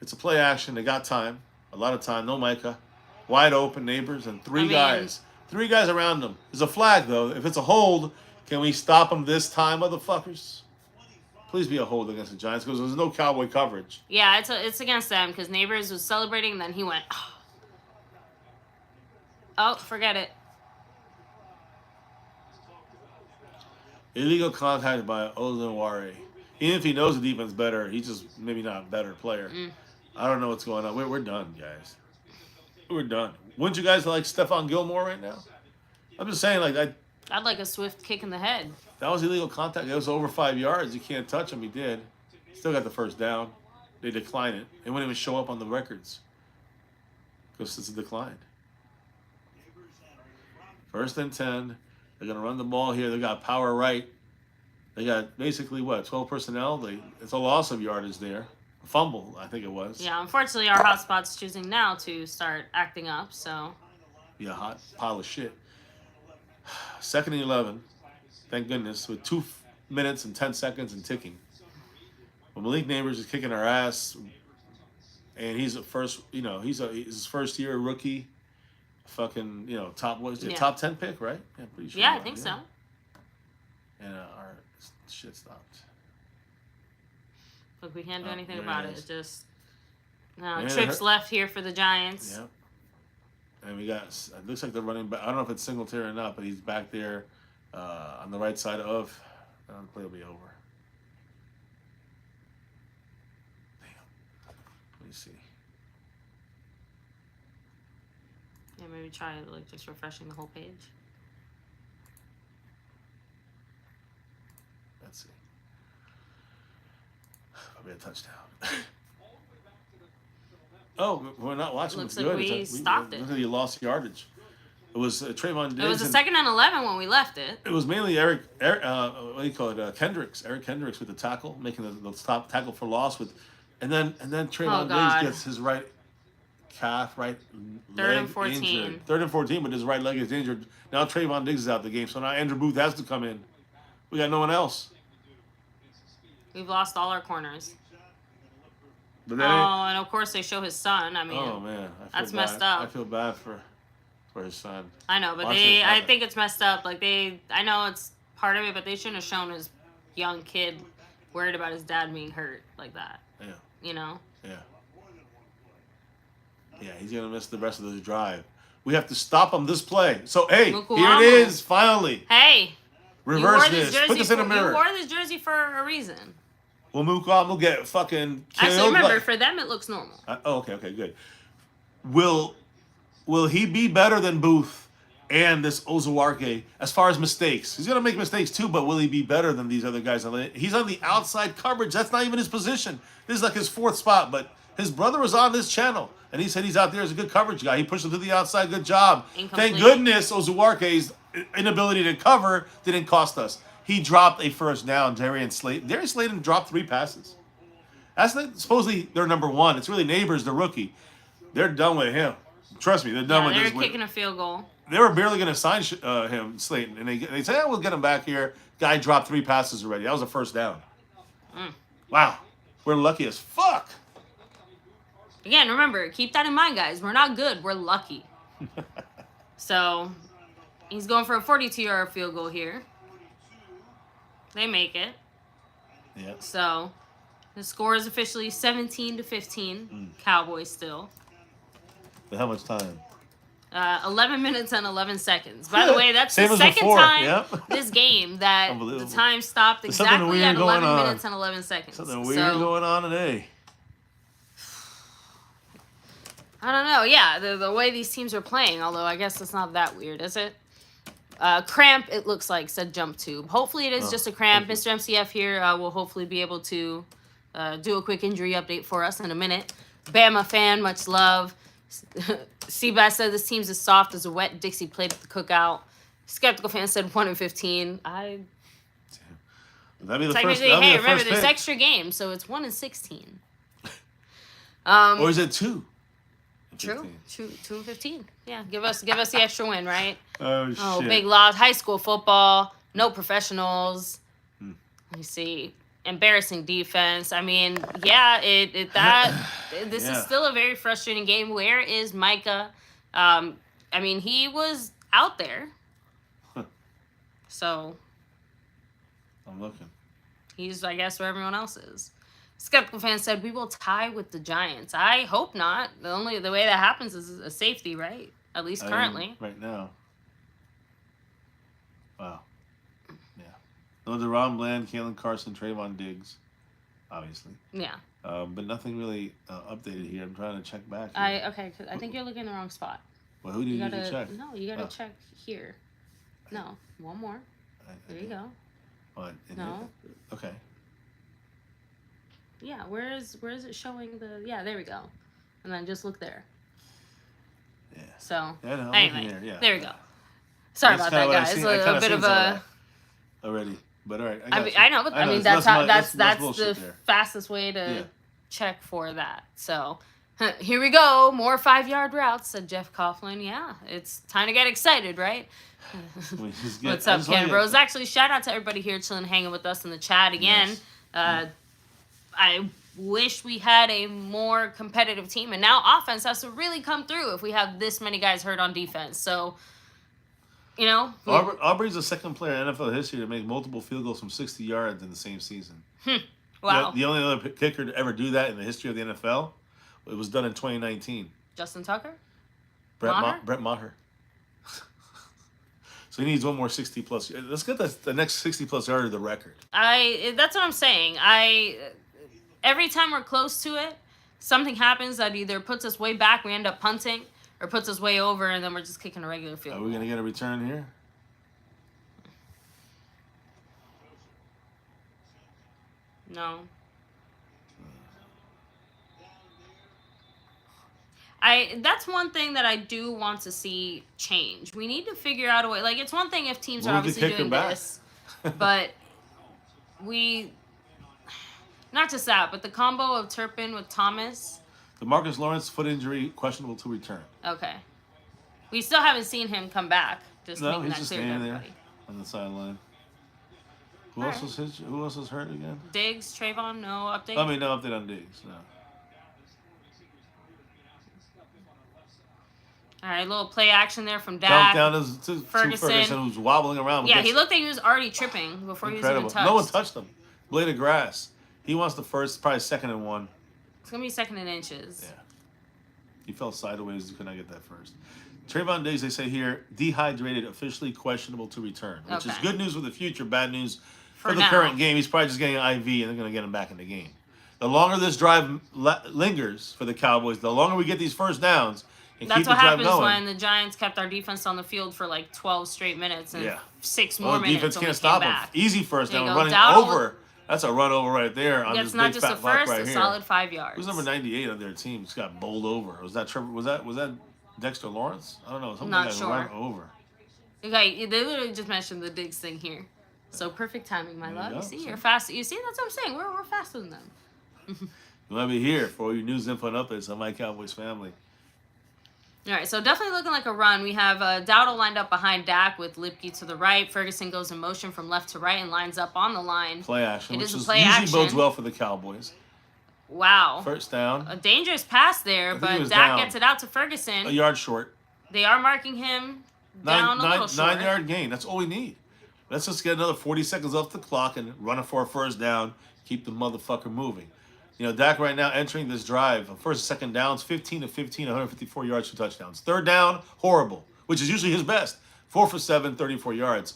it's a play action. They got time, a lot of time. No Micah, wide open neighbors and 3 guys. 3 guys around them. There's a flag though. If it's a hold, can we stop them this time, motherfuckers? Please be a hold against the Giants because there's no Cowboy coverage. Yeah, it's against them because Neighbors was celebrating, then he went, oh, forget it. Illegal contact by Ozenwari. Even if he knows the defense better, he's just maybe not a better player. I don't know what's going on. We're done, guys. We're done. Wouldn't you guys like Stephon Gilmore right now? I'm just saying, like, I'd like a swift kick in the head. that was illegal contact. It was over 5 yards. You can't touch him. He did. Still got the first down. They declined it. It wouldn't even show up on the records because it's a decline. 1st and 10. They're going to run the ball here. They got power right. They got basically, 12 personnel? It's a loss of yardage there. A fumble, I think it was. Yeah, unfortunately, our hotspot's choosing now to start acting up, so. Be a hot pile of shit. 2nd and 11. Thank goodness. With 2 minutes and 10 seconds and ticking. Well, Malik Neighbors is kicking our ass. And he's he's his first year rookie. Fucking, top 10 pick, right? Yeah, pretty sure. Yeah, I think so. And our shit stopped. Look, we can't do anything there about it it. is. It just Yeah, trips left here for the Giants. Yep. And we got, it looks like they're running back. I don't know if it's Singletary or not, but he's back there on the right side of. The play will be over. Damn. Let me see. Yeah, maybe try just refreshing the whole page. Let's see. Probably a touchdown. Oh, we're not watching. Looks It's like good. we stopped it. Look at you lost yardage. It was Trayvon Diggs. It was a 2nd and 11 when we left it. It was mainly Eric what do you call it? Kendricks. Eric Kendricks with the tackle, making the stop tackle for loss with And then Trayvon God. Diggs gets his right calf, right Third leg and 14. injured. 3rd and 14, but his right leg is injured. Now Trayvon Diggs is out the game, so now Andrew Booth has to come in. We got no one else. We've lost all our corners. But Oh, then and of course they show his son. I mean, oh man, that's bad. messed up. I feel bad for his son. I know, but Watch I this think it's messed up. Like I know it's part of it, but they shouldn't have shown his young kid worried about his dad being hurt like that. Yeah. You know? Yeah. Yeah, he's gonna miss the rest of this drive. We have to stop him this play. So hey, Mukuamu. here it is, finally. Hey. Reverse this. Put this in a mirror. You wore this jersey for a reason. Will Mukuamu get fucking killed? Actually, remember, for them it looks normal. Okay, good. Will he be better than Booth and this Ozuwarke as far as mistakes? He's gonna make mistakes too, but will he be better than these other guys? He's on the outside coverage. That's not even his position. This is like his 4th spot, but his brother was on this channel, and he said he's out there as a good coverage guy. He pushed him to the outside. Good job. Incomplete. Thank goodness Ozuwarke's inability to cover didn't cost us. He dropped a first down. Darius Slayton dropped 3 passes. That's supposedly their number 1. It's really Neighbors, the rookie. They're done with him. Trust me, they're done with this. They're kicking a field goal. They were barely going to sign him, Slayton, and they said, we'll get him back here. Guy dropped 3 passes already. That was a first down. Wow. We're lucky as fuck. Again, remember, keep that in mind, guys. We're not good. We're lucky. So, he's going for a 42-yard field goal here. They make it. Yeah. So, the score is officially 17-15. Cowboys still. But how much time? 11 minutes and 11 seconds. By the way, that's Same the as second before. time Yep. this game that the Unbelievable. time stopped There's something exactly weird at going 11 on. minutes and 11 seconds. Something weird going on today. I don't know. Yeah, the way these teams are playing, although I guess it's not that weird, is it? Cramp, it looks like, said jump tube. Hopefully it is just a cramp. Mr. MCF here will hopefully be able to do a quick injury update for us in a minute. Bama fan, much love. Seabass said this team's as soft as a wet Dixie plate at the cookout. Skeptical fan said 1-15. That'd be the Technically, first. hey, remember, there's pick. extra games, so it's 1-16. Or is it 2? True. 2-15. Yeah, give us the extra win, right? Oh shit. Big loss. High school football. No professionals. Let me see. Embarrassing defense. I mean, yeah, this is still a very frustrating game. Where is Micah? I mean, he was out there. So I'm looking. he's, I guess, where everyone else is. Skeptical fan said, we will tie with the Giants. I hope not. The way that happens is a safety, right? At least currently. Right now. Wow. Yeah. No, DeRon Bland, Kalen Carson, Trayvon Diggs, obviously. Yeah. But nothing really updated here. I'm trying to check back here. Okay, 'cause I think you're looking in the wrong spot. Well, who do you need to check? No, you gotta check here. No, one more. There you go. What? No. Okay. Yeah, where is it showing the? Yeah, there we go. And then just look there. Yeah. So Yeah, no, I'm anyway, looking here, yeah. there we go. Sorry That's about that, kinda guys. what I A bit of a. already. But all right. I know, but I mean that's the bullshit there. fastest way to Yeah. check for that. So here we go, more 5-yard routes, said Jeff Coughlin. Yeah, it's time to get excited, right? What's up, Ken Bros? Actually, shout out to everybody here chilling, hanging with us in the chat again. Yes. I wish we had a more competitive team, and now offense has to really come through if we have this many guys hurt on defense. So, you know, Aubrey's the second player in NFL history to make multiple field goals from 60 yards in the same season. wow. The only other kicker to ever do that in the history of the NFL, it was done in 2019. Justin Tucker? Brett Maher. So he needs one more 60-plus. Let's get the next 60-plus yard of the record. That's what I'm saying. Every time we're close to it, something happens that either puts us way back, we end up punting, or puts us way over, and then we're just kicking a regular field Are goal. we going to get a return here? No. That's one thing that I do want to see change. We need to figure out a way. Like, it's one thing if teams are Move the obviously kicker doing back. this, but Not just that, but the combo of Turpin with Thomas. The Marcus Lawrence foot injury, questionable to return. Okay. We still haven't seen him come back. Just No, making he's that just clear to standing there everybody. on the sideline. Who All else right. was hit? Who else was hurt again? Diggs, Trayvon, no update. I mean, no update on Diggs. No. All right, little play action there from Dumped Dak. down to Ferguson. Ferguson, who's wobbling around. Yeah, he looked like he was already tripping before he was even incredible. touched. No one touched him. Blade of grass. He wants the first, probably second and 1. It's going to be second in inches. Yeah. He fell sideways. He could not get that first. Trayvon Diggs, they say here, dehydrated, officially questionable to return, which is Okay. good news for the future, bad news for the now. current game. He's probably just getting an IV, and they're going to get him back in the game. The longer this drive lingers for the Cowboys, the longer we get these first downs and That's keep what the drive happens going. when the Giants kept our defense on the field for like 12 straight minutes and Yeah. 6 more Well, the minutes. defense when we can't came stop him. back. Easy first There you down, go. running Dowdle- over. That's a run over right there on Yeah, this it's not big just a fat buck first, right a here. solid 5 yards. Who's number 98 on their team? Just got bowled over. Was that Trevor? Was that Dexter Lawrence? I don't know. Something Not got sure. run over. Okay, they literally just mentioned the Diggs thing here. So perfect timing, my There you love. go. You see, See? you're fast. You see, that's what I'm saying. We're faster than them. You might be here for all your news, info, and updates on My Cowboys Family. All right, so definitely looking like a run. We have Dowdle lined up behind Dak with Lipke to the right. Ferguson goes in motion from left to right and lines up on the line. Play action, It which is a is play usually action. bodes well for the Cowboys. Wow. First down, A dangerous pass there, think he but was Dak down. gets it out to Ferguson. a yard short. They are marking him down a little short. 9-yard gain. That's all we need. Let's just get another 40 seconds off the clock and run it for a first down. Keep the motherfucker moving. You know, Dak right now entering this drive, first and second downs, 15 of 15, 154 yards, 2 touchdowns. Third down, horrible, which is usually his best. 4 for 7, 34 yards.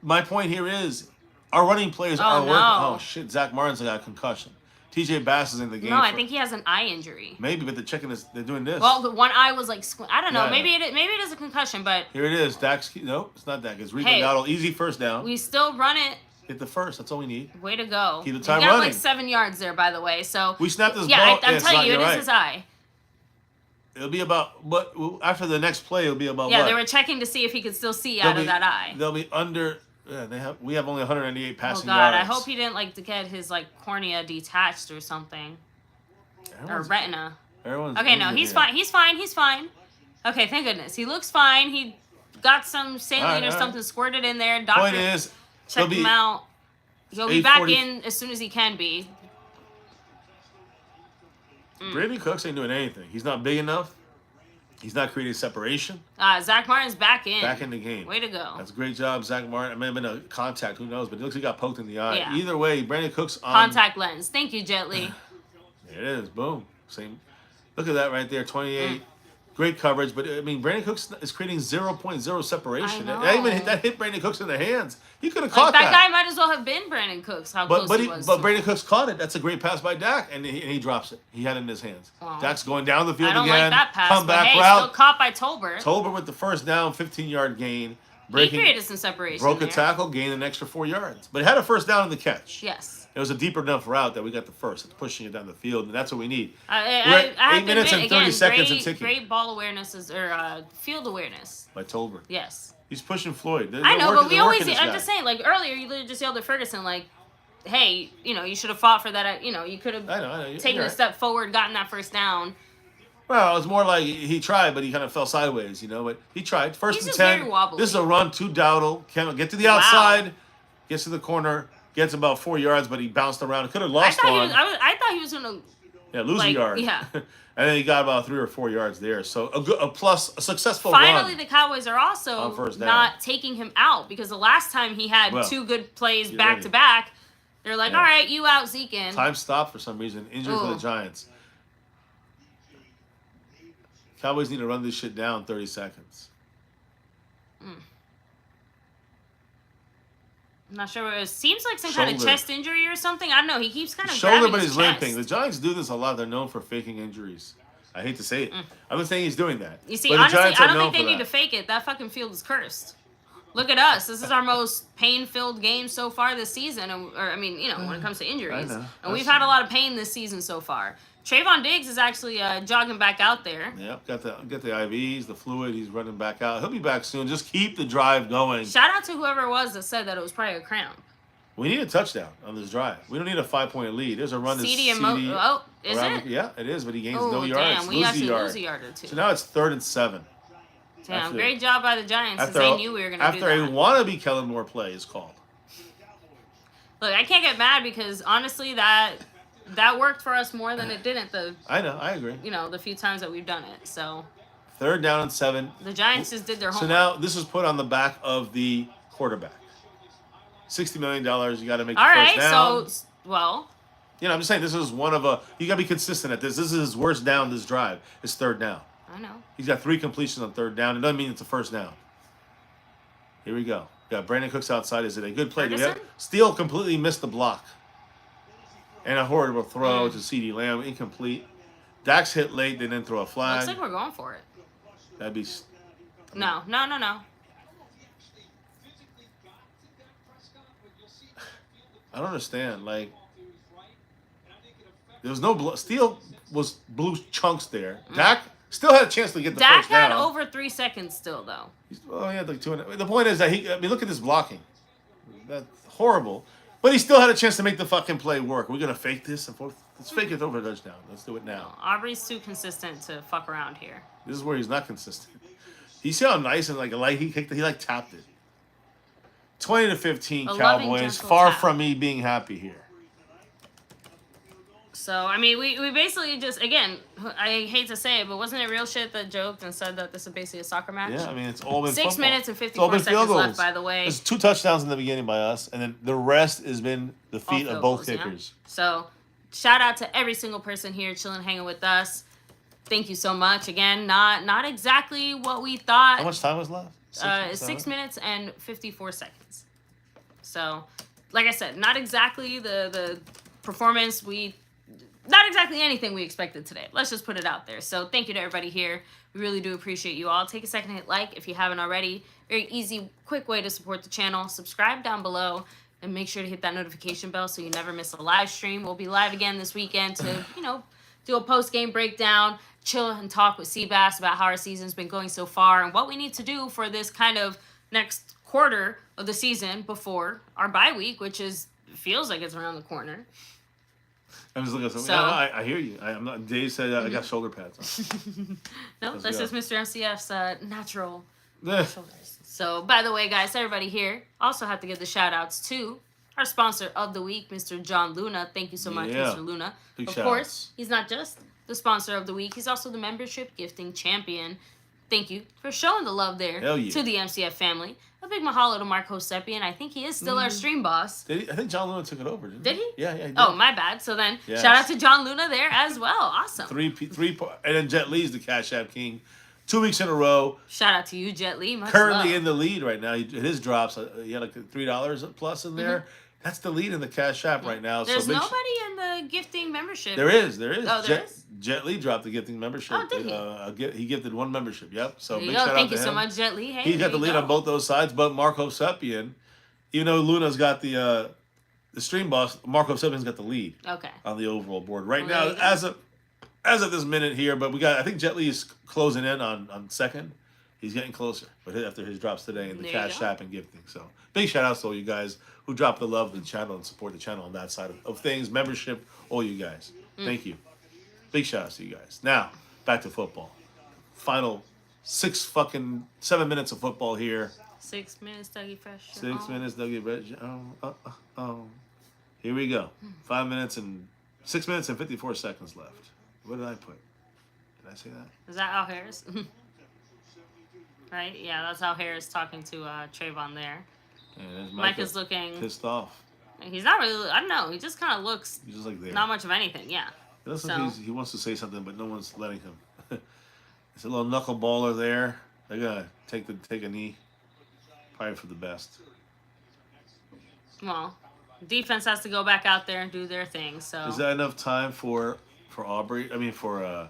My point here is our running plays are working. no. Oh, shit, Zach Martin's got a concussion. TJ Bass is in the game. No, I think he has an eye injury. Maybe, but they're checking this. They're doing this. Well, the one eye was like, I don't know. Yeah. Maybe it is a concussion, but Here it is. Dak's, no, it's not Dak. It's Rico Hey. Dowdle. Easy first down. we still run it. Hit the first. That's all we need. Way to go. Keep the time he got running. like 7 yards there, by the way. So We snapped this yeah, ball. I'm it's telling not- you, it you're is right. his eye. It'll be about what after the next play. It'll be about Yeah, what? they were checking to see if he could still see out of that eye. They'll be under. Yeah, we have only 198 Oh passing God, yards. I hope he didn't like to get his like cornea detached or something, or retina. Everyone's Okay, no, injured he's here. fine. He's fine. He's fine. Okay, thank goodness. He looks fine. He got some saline All right, or all right. something squirted in there. Point Doctor is, checked it'll him out. He'll be back 8:40 in as soon as he can be. Brady Cooks ain't doing anything. He's not big enough. He's not creating separation. Zach Martin's back in. Back in the game. Way to go. That's a great job, Zach Martin. I may have been a contact, who knows, but it looks like he got poked in the eye. Yeah. Either way, Brandon Cooks on. Contact lens. Thank you, Jet Li. There it is. Boom. Same. Look at that right there. 28. Great coverage, but I mean, Brandon Cooks is creating 0.0 separation. I That even know. that hit Brandon Cooks in the hands. He could have Like, caught that guy might as well have been Brandon Cooks. How close But he was. but to Brandon him. Cooks caught it. That's a great pass by Dak, and he drops it. He had it in his hands. Aw. Dak's going down the field I don't again. like that pass. Come but back hey, route. still caught by Tolbert. Tolbert with the first down, 15-yard gain. He created some separation. Broke a there. tackle, gained an extra 4 yards. But it had a first down in the catch. Yes. It was a deeper enough route that we got the first. It's pushing it down the field, and that's what we need. We're I at have 8 to minutes admit, and 30 again, seconds and great, ticking. great ball awareness or field awareness. By Tolbert. Yes. He's pushing Floyd. I know, but we always. I'm just saying. Like earlier, you literally just yelled at Ferguson, like, "Hey, you should have fought for that. You could have I know. taken You're a right. step forward, gotten that first down." Well, it's more like he tried, but he kind of fell sideways, But he tried. First He's and just 10. very wobbly. This is a run to Dowdle. Can't get to the Wow. outside. Gets to the corner. Gets about 4 yards, but he bounced around. Could have I lost thought he one. was. I thought he was gonna. Yeah, lose a like, yard. yeah. And then he got about 3 or 4 yards there. So a successful Finally, run. the Cowboys are also On first down. not taking him out because the last time he had Well, 2 good plays get back ready. to back, they're like, Yeah. "All right, you out, Zeke in." Time stopped for some reason. Injury for Ooh. the Giants. Cowboys need to run this shit down 30 seconds. I'm not sure. It seems like some kind of Shoulder. chest injury or something. I don't know. He keeps kind of Shoulder, grabbing but his he's chest. limping. The Giants do this a lot. They're known for faking injuries. I hate to say it. I'm not saying he's doing that. You see, But the honestly, Giants I are don't known think they for need to that. fake it. That fucking field is cursed. Look at us. This is our most pain-filled game so far this season. When it comes to injuries. I know. And we've had a lot of pain this season so far. Trayvon Diggs is actually jogging back out there. Yep, got the IVs, the fluid. He's running back out. He'll be back soon. Just keep the drive going. Shout out to whoever it was that said that it was probably a cramp. We need a touchdown on this drive. We don't need a 5-point lead. There's a run to CD CD. and oh, is it? Yeah, it is, but he gains Oh, no yards. damn, we actually lose a yard or two. So now it's 3rd and 7. Damn, great job by the Giants, since After they knew we were going to do that. After a wannabe Kellen Moore play is called. Look, I can't get mad because, honestly, that worked for us more than it didn't I know, I agree. the few times that we've done it. So 3rd down and 7. the Giants just did their homework. So now this is put on the back of the quarterback. $60 million, you got to make the first down. All right, so, well. I'm just saying this is one of a, you got to be consistent at this. This is his worst down this drive. It's 3rd down. I know. He's got 3 completions on 3rd down. It doesn't mean it's a first down. Here we go. Got Brandon Cooks outside. Is it a good play? Steele completely missed the block. And a horrible throw to CeeDee Lamb. Incomplete. Dax hit late. They didn't throw a flag. Looks like we're going for it. That'd be... No. I don't understand. Like, there was no... Steele was blue chunks there. Dak still had a chance to get the first down. Dak had over 3 seconds still, though. Oh, he had like 2. The point is that look at this blocking. That's horrible. But he still had a chance to make the fucking play work. We're going to fake this. Let's fake it over a touchdown. Let's do it now. Aubrey's too consistent to fuck around here. This is where he's not consistent. You see how nice and like he kicked it? He like tapped it. 20-15 Cowboys. Far from me being happy here. So, I mean, we basically just, again, I hate to say it, but wasn't it real shit that joked and said that this is basically a soccer match? Yeah, I mean, it's all been 6 football. minutes and 54 seconds left, by the way. There's 2 touchdowns in the beginning by us, and then the rest has been the feet of both kickers. Yeah. So, shout out to every single person here chilling, hanging with us. Thank you so much. Again, not exactly what we thought. How much time was left? 6 minutes and 54 seconds. So, like I said, not exactly the performance not exactly anything we expected today. Let's just put it out there. So thank you to everybody here. We really do appreciate you all. Take a second to hit like if you haven't already. Very easy, quick way to support the channel. Subscribe down below and make sure to hit that notification bell so you never miss a live stream. We'll be live again this weekend to, do a post-game breakdown, chill and talk with Seabass about how our season's been going so far and what we need to do for this kind of next quarter of the season before our bye week, which feels like it's around the corner. I'm just looking at something. I hear you. I'm not. Dave said I got shoulder pads on. No, that's just Mr. MCF's natural shoulders. So, by the way, guys, everybody here also have to give the shout outs to our sponsor of the week, Mr. John Luna. Thank you so much, Mr. Luna. Big of course, he's not just the sponsor of the week, he's also the membership gifting champion. Thank you for showing the love there to the MCF family. A big mahalo to Mark Hosepian. I think he is still our stream boss. I think John Luna took it over, didn't he? Did he? Yeah, he did. Oh, my bad. So then, shout out to John Luna there as well. Awesome. And then Jet Lee's the Cash App King. 2 weeks in a row. Shout out to you, Jet Lee. Much Currently love. In the lead right now. His drops, he had like $3 plus in there. That's the lead in the Cash App right now. There's nobody in the gifting membership. There is. Oh, there is? Jet Li dropped the gifting membership. Oh, did he? He gifted 1 membership. Yep. So there you big go. shout Thank out you to so him. much, Jet Li. Hey, He's got the lead on both those sides, but Marco Seppian, even though Luna's got the stream boss, Marco Seppian's got the lead. Okay. On the overall board right now, as of this minute here. But I think Jet Li is closing in on second. He's getting closer, but after his drops today in the Cash App and gifting. So big shout outs to all you guys who drop the love to the channel and support the channel on that side of things. Membership, all you guys. Thank you. Big shout outs to you guys. Now, back to football. Final 7 minutes of football here. 6 minutes, Dougie Fresh. 6 minutes, Dougie Fresh. Here we go. 6 minutes and 54 seconds left. What did I put? Did I say that? Is that Al Harris? Right? Yeah, that's Al Harris talking to Trayvon there. Yeah, Mike is looking pissed off. He's not really. I don't know. He just kind of looks. He's just like there. Not much of anything. Yeah. It looks like he wants to say something, but no one's letting him. It's a little knuckleballer there. They're gonna take a knee. Probably for the best. Well, defense has to go back out there and do their thing. So is that enough time for Aubrey? I mean, for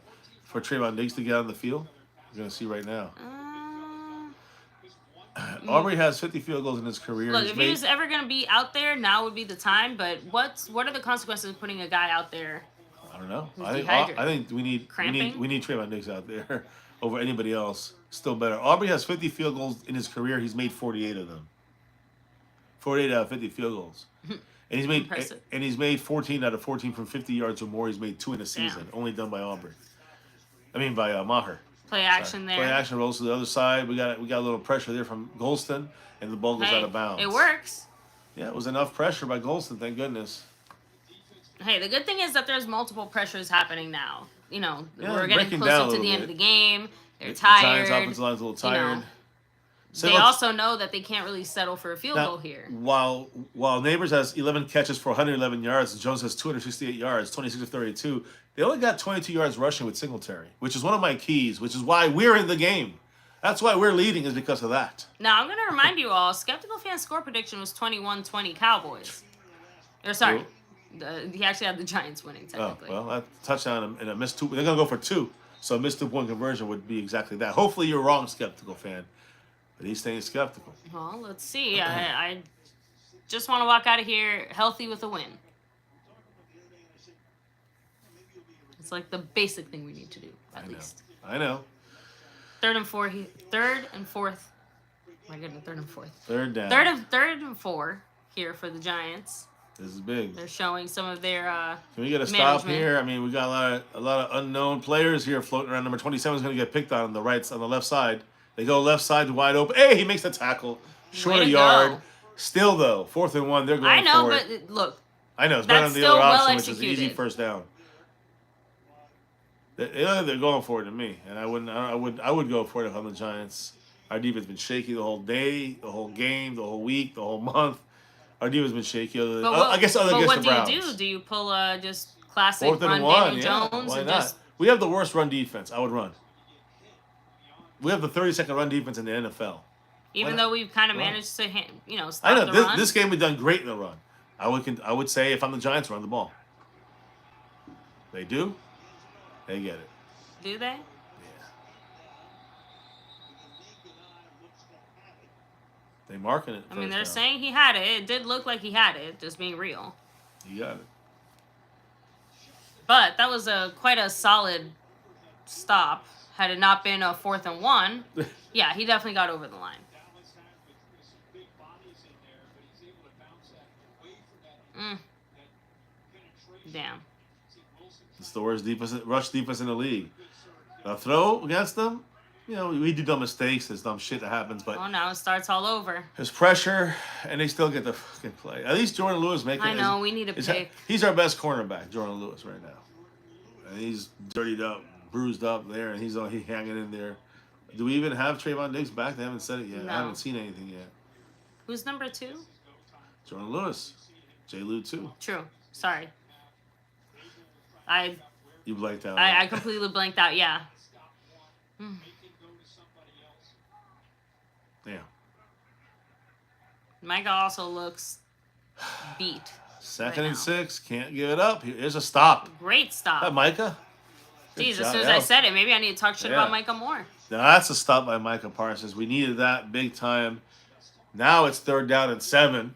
Trayvon Diggs to get on the field? We're gonna see right now. Aubrey has 50 field goals in his career. Look, if he was ever going to be out there, now would be the time. But what are the consequences of putting a guy out there? I don't know. I think we need Trayvon Diggs out there over anybody else. Still better. Aubrey has 50 field goals in his career. He's made 48 of them. 48 out of 50 field goals. And Impressive. he's made 14 out of 14 from 50 yards or more. He's made 2 in a season, Damn. only done by Aubrey. by Maher. Play action there. Play action rolls to the other side. We got a little pressure there from Golston, and the ball goes out of bounds. It works. Yeah, it was enough pressure by Golston. Thank goodness. Hey, the good thing is that there's multiple pressures happening now. You know, Yeah, we're getting breaking down closer a to the little end of bit. the game. They're The tired. Giants' offensive line's a little tired. know. So They let's- also know that they can't really settle for a field now, goal here. While Neighbors has 11 catches for 111 yards, and Jones has 268 yards, 26 of 32. They only got 22 yards rushing with Singletary, which is one of my keys, which is why we're in the game. That's why we're leading, is because of that. Now, I'm going to remind you all, Skeptical Fan's score prediction was 21-20 Cowboys. Or, sorry, he actually had the Giants winning, technically. Oh, well, that touchdown and a missed 2. They're going to go for 2. So a missed 2-point conversion would be exactly that. Hopefully you're wrong, Skeptical Fan. But he's staying skeptical. Well, let's see. I just want to walk out of here healthy with a win. It's like the basic thing we need to do, at least. I know. Third and fourth. My goodness, third and fourth. Third down. Third and 4 here for the Giants. This is big. They're showing some of their Can we get a stop here? I mean, we got a lot of unknown players here floating around. Number 27 is going to get picked on the left side. They go left side wide open. Hey, he makes the tackle. Short a yard. Go. Still though, 4th and 1. They're going I know, for it. but look. I know it's better than That's the other still well option, which is executed. easy first down. They're going for it to me, and I would go for it if I'm the Giants. Our defense has been shaky the whole day, the whole game, the whole week, the whole month. Our defense has been shaky. I guess other but against what the Browns. do you do? Do you pull just classic 4th run and 1, Daniel yeah. Jones Why and not? just We have the worst run defense. I would run. We have the 32nd run defense in the NFL. even though we've kind of managed to stop I know the run? this game we've done great in the run. I would say if I'm the Giants, run the ball. They do. They get it. Do they? They marking it. I mean, first they're down. saying he had it. It did look like he had it, just being real. You got it. But that was quite a solid stop. Had it not been a 4th and 1, yeah, he definitely got over the line. Damn. It's the worst rush defense in the league. A throw against them, we do dumb mistakes. There's dumb shit that happens, but Oh, now it starts all over. there's pressure, and they still get the fucking play. At least Jordan Lewis making it. I know, we need a pick. He's our best cornerback, Jordan Lewis, right now. And he's dirtied up, bruised up there, and he's hanging in there. Do we even have Trayvon Diggs back? They haven't said it yet. No. I haven't seen anything yet. Who's number 2? Jordan Lewis. J. Lou, too. True. Sorry. You blanked out. I completely blanked out, yeah. Yeah. Micah also looks beat. Second right and now. 6. Can't give it up. Here's a stop. Great stop. That Micah? Good Jeez, as job. soon as Yeah. I said it, maybe I need to talk shit Yeah. about Micah more. Now that's a stop by Micah Parsons. We needed that big time. Now it's 3rd down and 7.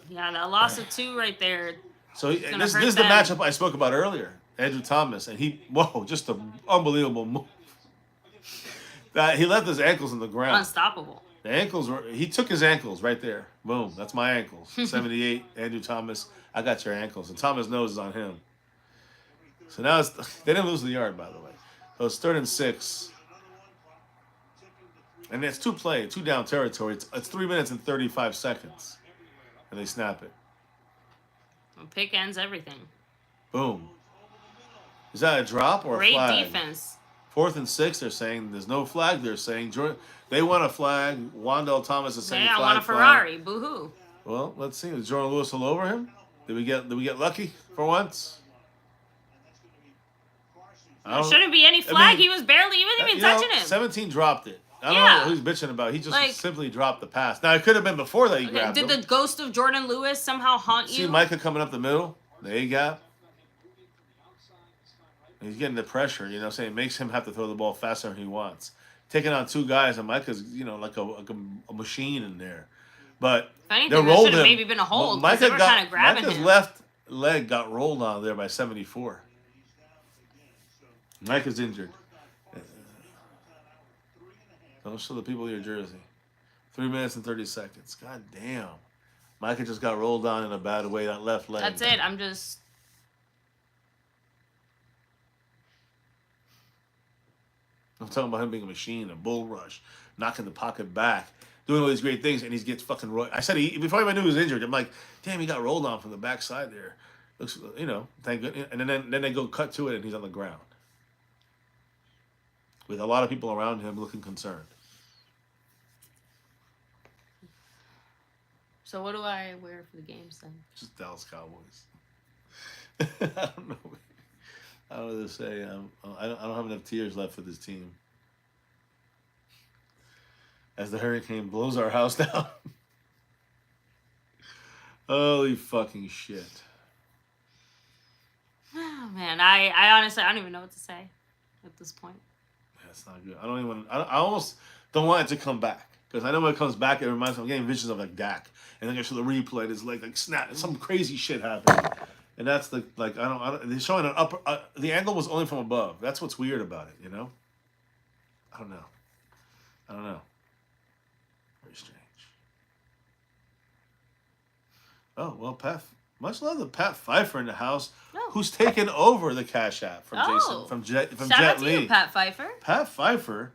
Yeah, that loss of 2 right there. So gonna this hurt is the them. matchup I spoke about earlier. Andrew Thomas, and just an unbelievable move. That he left his ankles on the ground. Unstoppable. The ankles he took his ankles right there. Boom. That's my ankles. 78, Andrew Thomas. I got your ankles. And Thomas' nose is on him. So now they didn't lose the yard, by the way. So it's 3rd and 6. And it's 2 down territory. It's 3 minutes and 35 seconds. And they snap it. A pick ends everything. Boom. Is that a drop or Great a flag? defense. 4th and 6, they're saying there's no flag. They're saying they want a flag. Wandell Thomas is saying Yeah, I flag. want a Ferrari. Boo-hoo. Well, let's see. Is Jordan Lewis all over him? Did we get lucky for once? There shouldn't be any flag. He was barely even touching him. 17 dropped it. I don't Yeah. know who he's bitching about. He just Like- simply dropped the pass. Now, it could have been before that he grabbed Did him. the ghost of Jordan Lewis somehow haunt See you? Micah coming up the middle, the A gap. He's getting the pressure, saying it makes him have to throw the ball faster than he wants. Taking on 2 guys, and Micah's, like a machine in there. But If anything, they there rolled should have him. maybe been a hold, 'cause they were kinda grabbing Micah's him. left leg got rolled on there by 74. Micah's injured. Don't show the people your jersey. 3 minutes and 30 seconds. God damn. Micah just got rolled on in a bad way, that left leg. That's it. I'm just... I'm talking about him being a machine, a bull rush, knocking the pocket back, doing all these great things, and he gets fucking rolled. I said, before I even knew he was injured, I'm like, damn, he got rolled on from the backside there. Looks, thank goodness. And then they go cut to it, and he's on the ground. With a lot of people around him looking concerned. So what do I wear for the games then? Just Dallas Cowboys. I don't know. I don't know what to say. I don't have enough tears left for this team. As the hurricane blows our house down. Holy fucking shit. Oh, man, I honestly, I don't even know what to say at this point. That's not good. I almost don't want it to come back. Because I know when it comes back, it reminds me of getting visions of like Dak. And then I show the replay, it's like snap, some crazy shit happened. And that's I don't they're showing an upper, the angle was only from above. That's what's weird about it, I don't know. Very strange. Oh, well, much love to Pat Pfeiffer in the house, who's taken over the Cash App from Jet Shout out Li. to you, Pat Pfeiffer. Pat Pfeiffer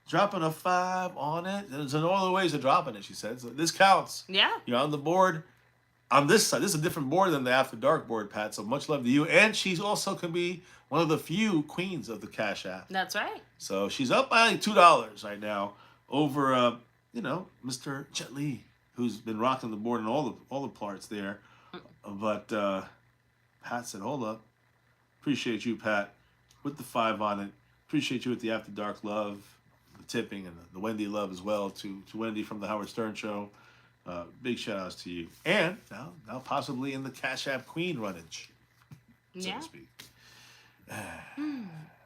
dropping a 5 on it. There's no other ways of dropping it, she said. So this counts. Yeah. You're on the board. On this side, this is a different board than the After Dark board, Pat. So much love to you. And she's also can be one of the few queens of the Cash App. That's right. So she's up by like $2 right now over, Mr. Jet Li, who's been rocking the board in all the parts there. But Pat said, "Hold up, appreciate you, Pat, with the 5 on it. Appreciate you with the After Dark love, the tipping, and the Wendy love as well to Wendy from the Howard Stern Show. Big shout outs to you, and now possibly in the Cash App Queen runnage, so to speak.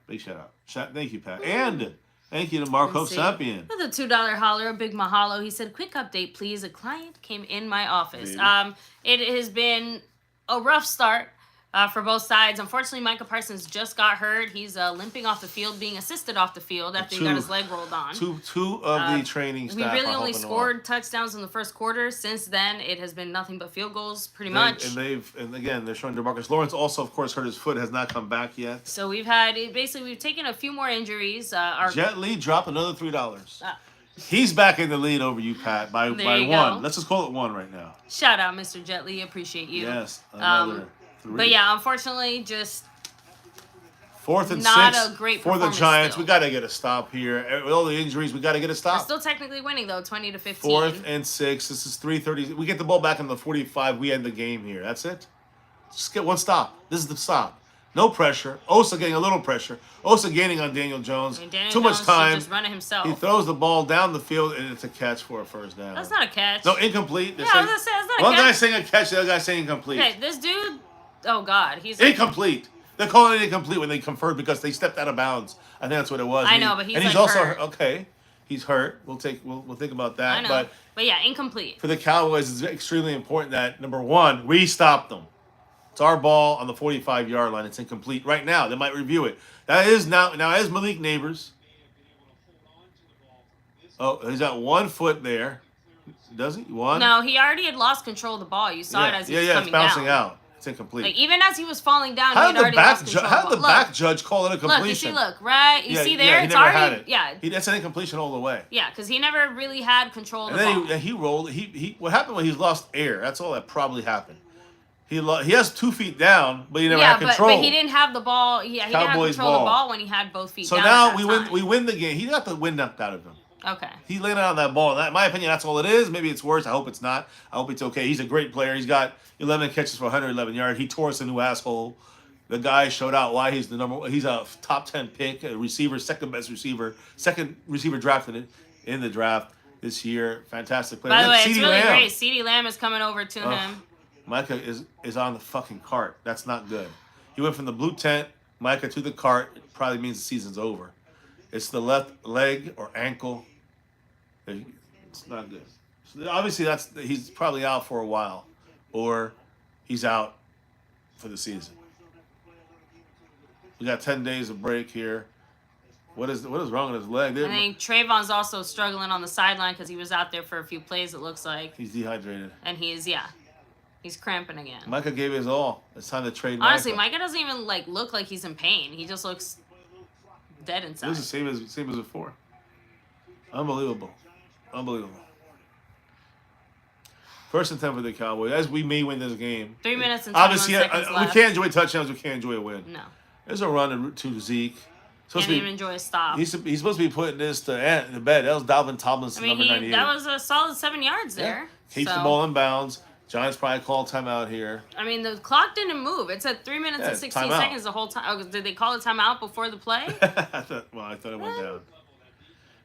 Big shout out. Thank you, Pat, and thank you to Marco Sapien. With a $2 holler, a big mahalo. He said, "Quick update, please. A client came in my office." It has been a rough start for both sides. Unfortunately, Micah Parsons just got hurt. He's limping off the field, being assisted off the field after he got his leg rolled on. Two of the training staff. We really only scored touchdowns in the first quarter. Since then, it has been nothing but field goals, pretty much. And again, they're showing DeMarcus Lawrence also, of course, hurt his foot, has not come back yet. So we've taken a few more injuries. Jet Li dropped another $3. He's back in the lead over you, Pat, by one. Go. Let's just call it 1 right now. Shout out, Mr. Jet Li. Appreciate you. Yes, another 3. But yeah, unfortunately, just 4th and not 6 a great for the performance Giants. still. We got to get a stop here. With all the injuries, we got to get a stop. We're still technically winning though, 20-15. 4th and 6. This is 3:30. We get the ball back in the 45. We end the game here. That's it. Just get one stop. This is the stop. No pressure. Osa getting a little pressure. Osa gaining on Daniel Jones. Daniel Too much Jones time. Just run it himself. He throws the ball down the field, and it's a catch for a first down. That's not a catch. No, incomplete. Yeah, I was gonna say that's not a catch. One guy's saying a catch, the other guy's saying incomplete. Okay, this dude. Oh God, he's incomplete. They're calling it incomplete when they conferred because they stepped out of bounds. I think that's what it was. I know, but he's like also hurt. Okay. He's hurt. We'll think about that. I know. But yeah, incomplete. For the Cowboys, it's extremely important that number 1, we stop them. It's our ball on the 45-yard line. It's incomplete right now. They might review it. That is now is Malik Neighbors. Oh, he's got 1 foot there. Does he? 1? No, he already had lost control of the ball. You saw it as he was coming it's bouncing down. out. It's incomplete. Like even as he was falling down, he had already lost control. How did the back judge call it a completion? Look, right? You see there? He It's never already had it. yeah. That's an incompletion all the way. Yeah, because he never really had control of the ball. And then he rolled. He what happened when he lost air? That's all that probably happened. He has 2 feet down, but he never had control. But he didn't have the ball. Yeah, he didn't have control of the ball when he had both feet so down. So now we win the game. He got the wind knocked out of him. Okay. He laid on that ball. In my opinion, that's all it is. Maybe it's worse. I hope it's not. I hope it's okay. He's a great player. He's got 11 catches for 111 yards. He tore us a new asshole. The guy showed out why he's the number. He's a top 10 pick, a receiver, second receiver drafted in the draft this year. Fantastic player. By the way, it's really Lamb. great. CeeDee Lamb is coming over to him. Micah is on the fucking cart. That's not good. He went from the blue tent, Micah, to the cart. It probably means the season's over. It's the left leg or ankle. It's not good. So obviously, he's probably out for a while, or he's out for the season. We got 10 days of break here, What is wrong with his leg? I think Trayvon's also struggling on the sideline because he was out there for a few plays, it looks like. He's dehydrated. And he's cramping again. Micah gave his all. It's time to trade Honestly, Micah. Micah doesn't even look like he's in pain. He just looks dead inside. This is the same as before. Unbelievable. Unbelievable. 1st and 10 for the Cowboys. As we may win this game. 3 minutes and 21 seconds we left. can't enjoy touchdowns. We can't enjoy a win. No. There's a run to Zeke. Can't even enjoy a stop. He's supposed to be putting this to the bed. That was Dalvin Tomlinson, number 98. That was a solid 7 yards there. Keeps the ball in bounds. Giants probably call timeout here. I mean, the clock didn't move. It said 3 minutes and 16 seconds the whole time. Oh, did they call a timeout before the play? I thought it went down.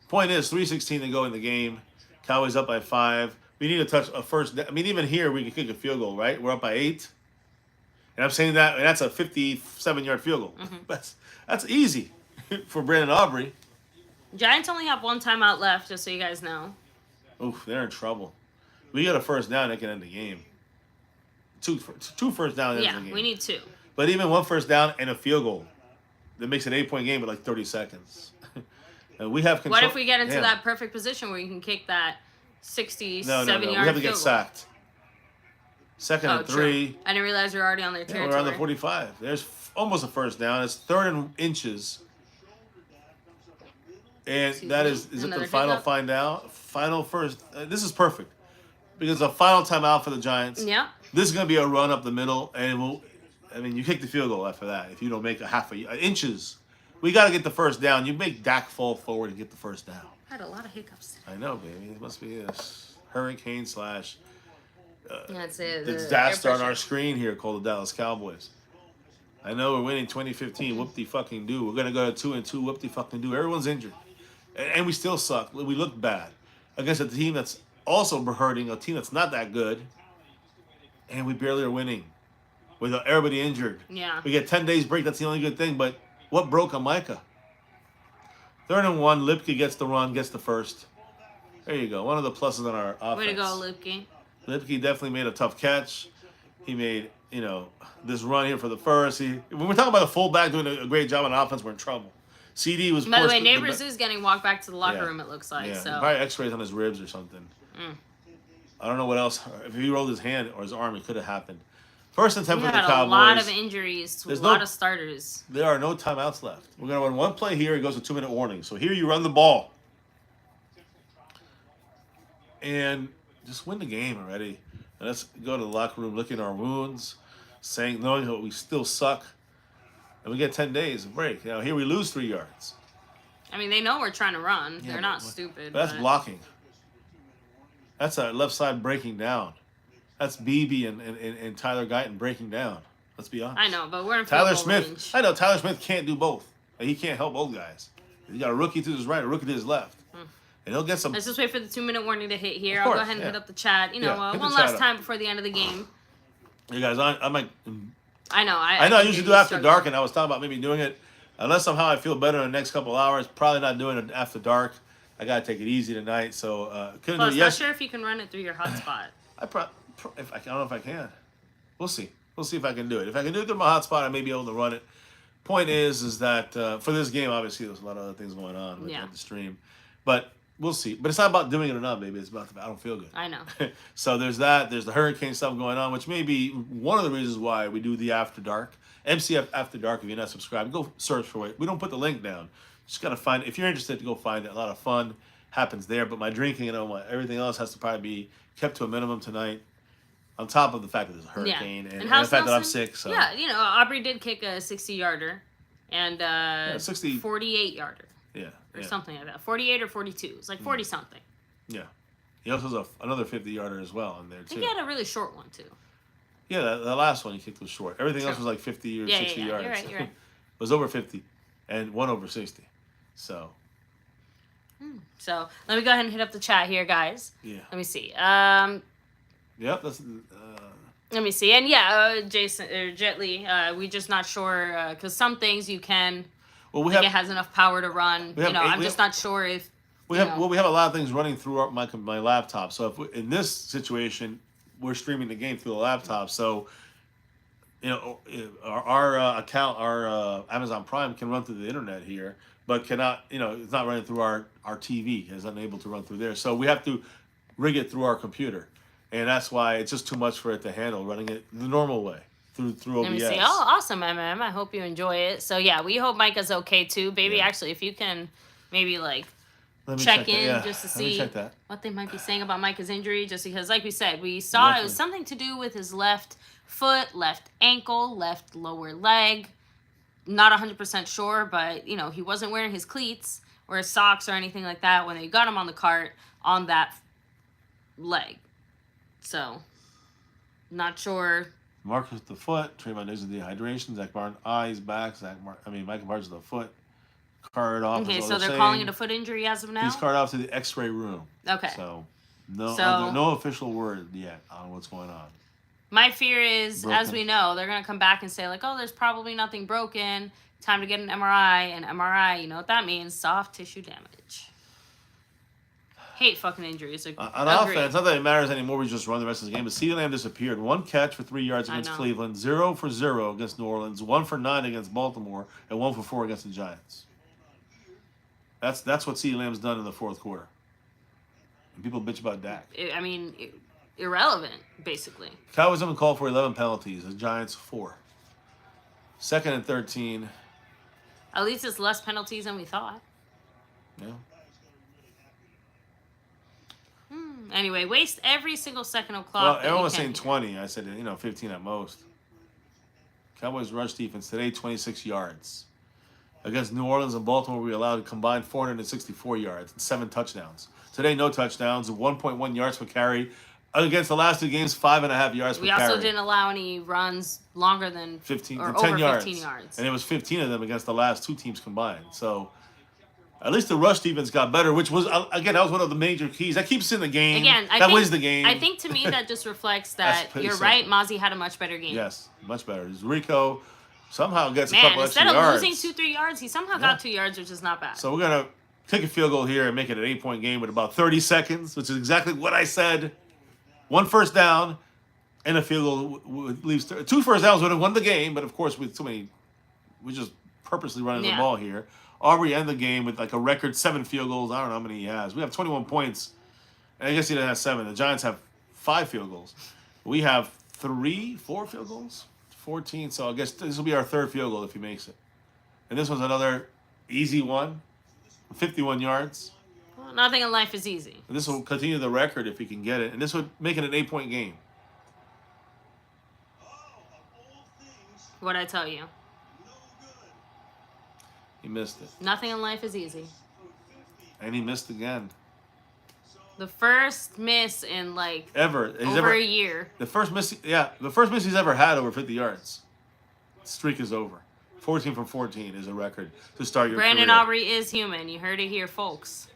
Point is, 3:16 to go in the game. Cowboys up by 5. We need to touch a first. I mean, even here we can kick a field goal, right? We're up by 8, and I'm saying that, and that's a 57-yard field goal. That's easy for Brandon Aubrey. Giants only have 1 timeout left, just so you guys know. Oof, they're in trouble. We got a first down that can end the game. Two first downs ends the game. We need 2. But even 1 first down and a field goal, that makes an 8-point game with like 30 seconds. And we have control. What if we get into that perfect position where you can kick that 67-yard field goal? We have to get sacked. 2nd and 3. True. I didn't realize you're already on their territory. We're on the 45. There's almost a first down. It's 3rd and inches. And that is it the final final first? This is perfect because the final timeout for the Giants. Yeah. This is going to be a run up the middle, and you kick the field goal after that if you don't make inches. We got to get the first down. You make Dak fall forward and get the first down. I had a lot of hiccups today. I know, baby. It must be a hurricane / That's it. the disaster on our screen here called the Dallas Cowboys. I know we're winning 2015. Whoop-de-fucking-do. We're going to go to 2-2. Whoop-de-fucking-do. Everyone's injured. And we still suck. We look bad against a team that's also hurting, a team that's not that good. And we barely are winning with everybody injured. Yeah. We get 10 days break. That's the only good thing. But what broke on Micah? 3rd and 1. Lipke gets the run, gets the first. There you go. One of the pluses on our offense. Way to go, Lipke. Lipke definitely made a tough catch. He made, this run here for the first. When we're talking about a fullback doing a great job on offense, we're in trouble. CD was. By the way, Neighbors is getting walked back to the locker room, it looks like. Yeah, so probably X-rays on his ribs or something. I don't know what else. If he rolled his hand or his arm, it could have happened. 1st and 10 for the Cowboys. A lot of injuries to a lot of starters. There are no timeouts left. We're going to run one play here. It goes to 2-minute warning. So here you run the ball. And just win the game already. And let's go to the locker room, looking at our wounds, knowing that we still suck. And we get 10 days of break. Now, here we lose 3 yards. I mean, they know we're trying to run. Yeah, They're not stupid. But that's blocking. That's our left side breaking down. That's BB and Tyler Guyton breaking down. Let's be honest. I know, but we're in Tyler field goal Smith. range. I know Tyler Smith can't do both. He can't help both guys. He got a rookie to his right, a rookie to his left. And he'll get some. Let's just wait for the 2-minute warning to hit here. Of course, I'll go ahead and hit up the chat. hit the One chat last up. time before the end of the game. You guys, I'm like. I know. I usually do after dark, and I was talking about maybe doing it. Unless somehow I feel better in the next couple hours, probably not doing it after dark. I gotta take it easy tonight, so couldn't Plus, do it not yesterday. sure if you can run it through your hotspot. I don't know if I can. We'll see. We'll see if I can do it. If I can do it through my hotspot, I may be able to run it. Point is that for this game, obviously, there's a lot of other things going on with the stream, but we'll see. But it's not about doing it or not, baby. It's about I don't feel good. I know. So there's that. There's the hurricane stuff going on, which may be one of the reasons why we do the After Dark. MCF After Dark. If you're not subscribed, go search for it. We don't put the link down. Just gotta find it. If you're interested, to go find it. A lot of fun happens there. But my drinking and everything else has to probably be kept to a minimum tonight. On top of the fact that there's a hurricane and the fact that I'm sick. So yeah, Aubrey did kick a 60-yarder and 48-yarder. Yeah. Or something like that. 48 or 42. It's like 40-something. Yeah. He also has another 50-yarder as well in there, too. I think he had a really short one, too. Yeah, the last one he kicked was short. Everything else was like 50 or 60 yards. You're right. It was over 50 and one over 60. So. So, let me go ahead and hit up the chat here, guys. Yeah. Let me see. Yep, that's... Let me see. And Jason or Jet Li, we're just not sure because some things you can. Well, it has enough power to run. I'm just not sure if. We have a lot of things running through my laptop. So if in this situation, we're streaming the game through the laptop. So, our account, our Amazon Prime can run through the internet here. but cannot, it's not running through our TV. It's unable to run through there. So we have to rig it through our computer. And that's why it's just too much for it to handle running it the normal way through OBS. Let me see. Oh, awesome, MM. I hope you enjoy it. So, yeah, we hope Micah's okay, too. Baby, Yeah. actually, if you can maybe, like, Let me check in that. Yeah. just to Let me see check that. what they might be saying about Micah's injury, just because, like we said, we saw it was Nothing. something to do with his left foot, left ankle, left lower leg. Not 100% sure, but, he wasn't wearing his cleats or his socks or anything like that when they got him on the cart on that leg. So, not sure. Marcus with the foot. Trayvon Diggs with dehydration. Zach Martin, eyes back. Michael Myers with the foot. Carted off. Okay, so they're calling it a foot injury as of now? He's carted off to the X-ray room. Okay. So, no official word yet on what's going on. My fear is, Broken. as we know, they're going to come back and say, like, oh, there's probably nothing broken. Time to get an MRI. And MRI, you know what that means? Soft tissue damage. Hate fucking injuries. On offense, not that it matters anymore. We just run the rest of the game. But CeeDee Lamb disappeared. 1 catch for 3 yards against Cleveland. 0 for 0 against New Orleans. 1 for 9 against Baltimore. And 1 for 4 against the Giants. That's what CeeDee Lamb's done in the fourth quarter. And people bitch about Dak. Irrelevant, basically. Cowboys have been called for 11 penalties. The Giants 4. 2nd and 13. At least it's less penalties than we thought. Yeah. Anyway, waste every single second of clock. Well, everyone was saying 20. I said, 15 at most. Cowboys rush defense today, 26 yards. Against New Orleans and Baltimore, we allowed a combined 464 yards and 7 touchdowns. Today, no touchdowns, 1.1 yards per carry. Against the last 2 games, 5.5 yards per carry. We also didn't allow any runs longer than 15 or to 10 over yards. 15 yards. And it was 15 of them against the last 2 teams combined. So at least the rush defense got better, which was, again, that was one of the major keys. That keeps in the game. Again, that wins the game. I think to me that just reflects that you're simple. right. Mozzie had a much better game. Yes, much better. Rico somehow gets a couple extra instead of yards. losing 2-3 yards, he somehow got 2 yards, which is not bad. So we're going to take a field goal here and make it an 8-point game with about 30 seconds, which is exactly what I said. 1 first down and a field goal leaves 2 first downs would have won the game, but of course with so many, we're just purposely running the ball here. Aubrey ended the game with like a record 7 field goals. I don't know how many he has. We have 21 points. And I guess he didn't have 7. The Giants have 5 field goals. We have 4 field goals? 14. So I guess this will be our 3rd field goal if he makes it. And this one's another easy one. 51 yards. Well, nothing in life is easy. And this will continue the record if he can get it. And this would make it an 8-point game. What'd I tell you? He missed it. Nothing in life is easy. And he missed again. The first miss in like over a year. The first miss he's ever had over 50 yards. The streak is over. 14 from 14 is a record to start your Brandon career. Aubrey is human. You heard it here, folks.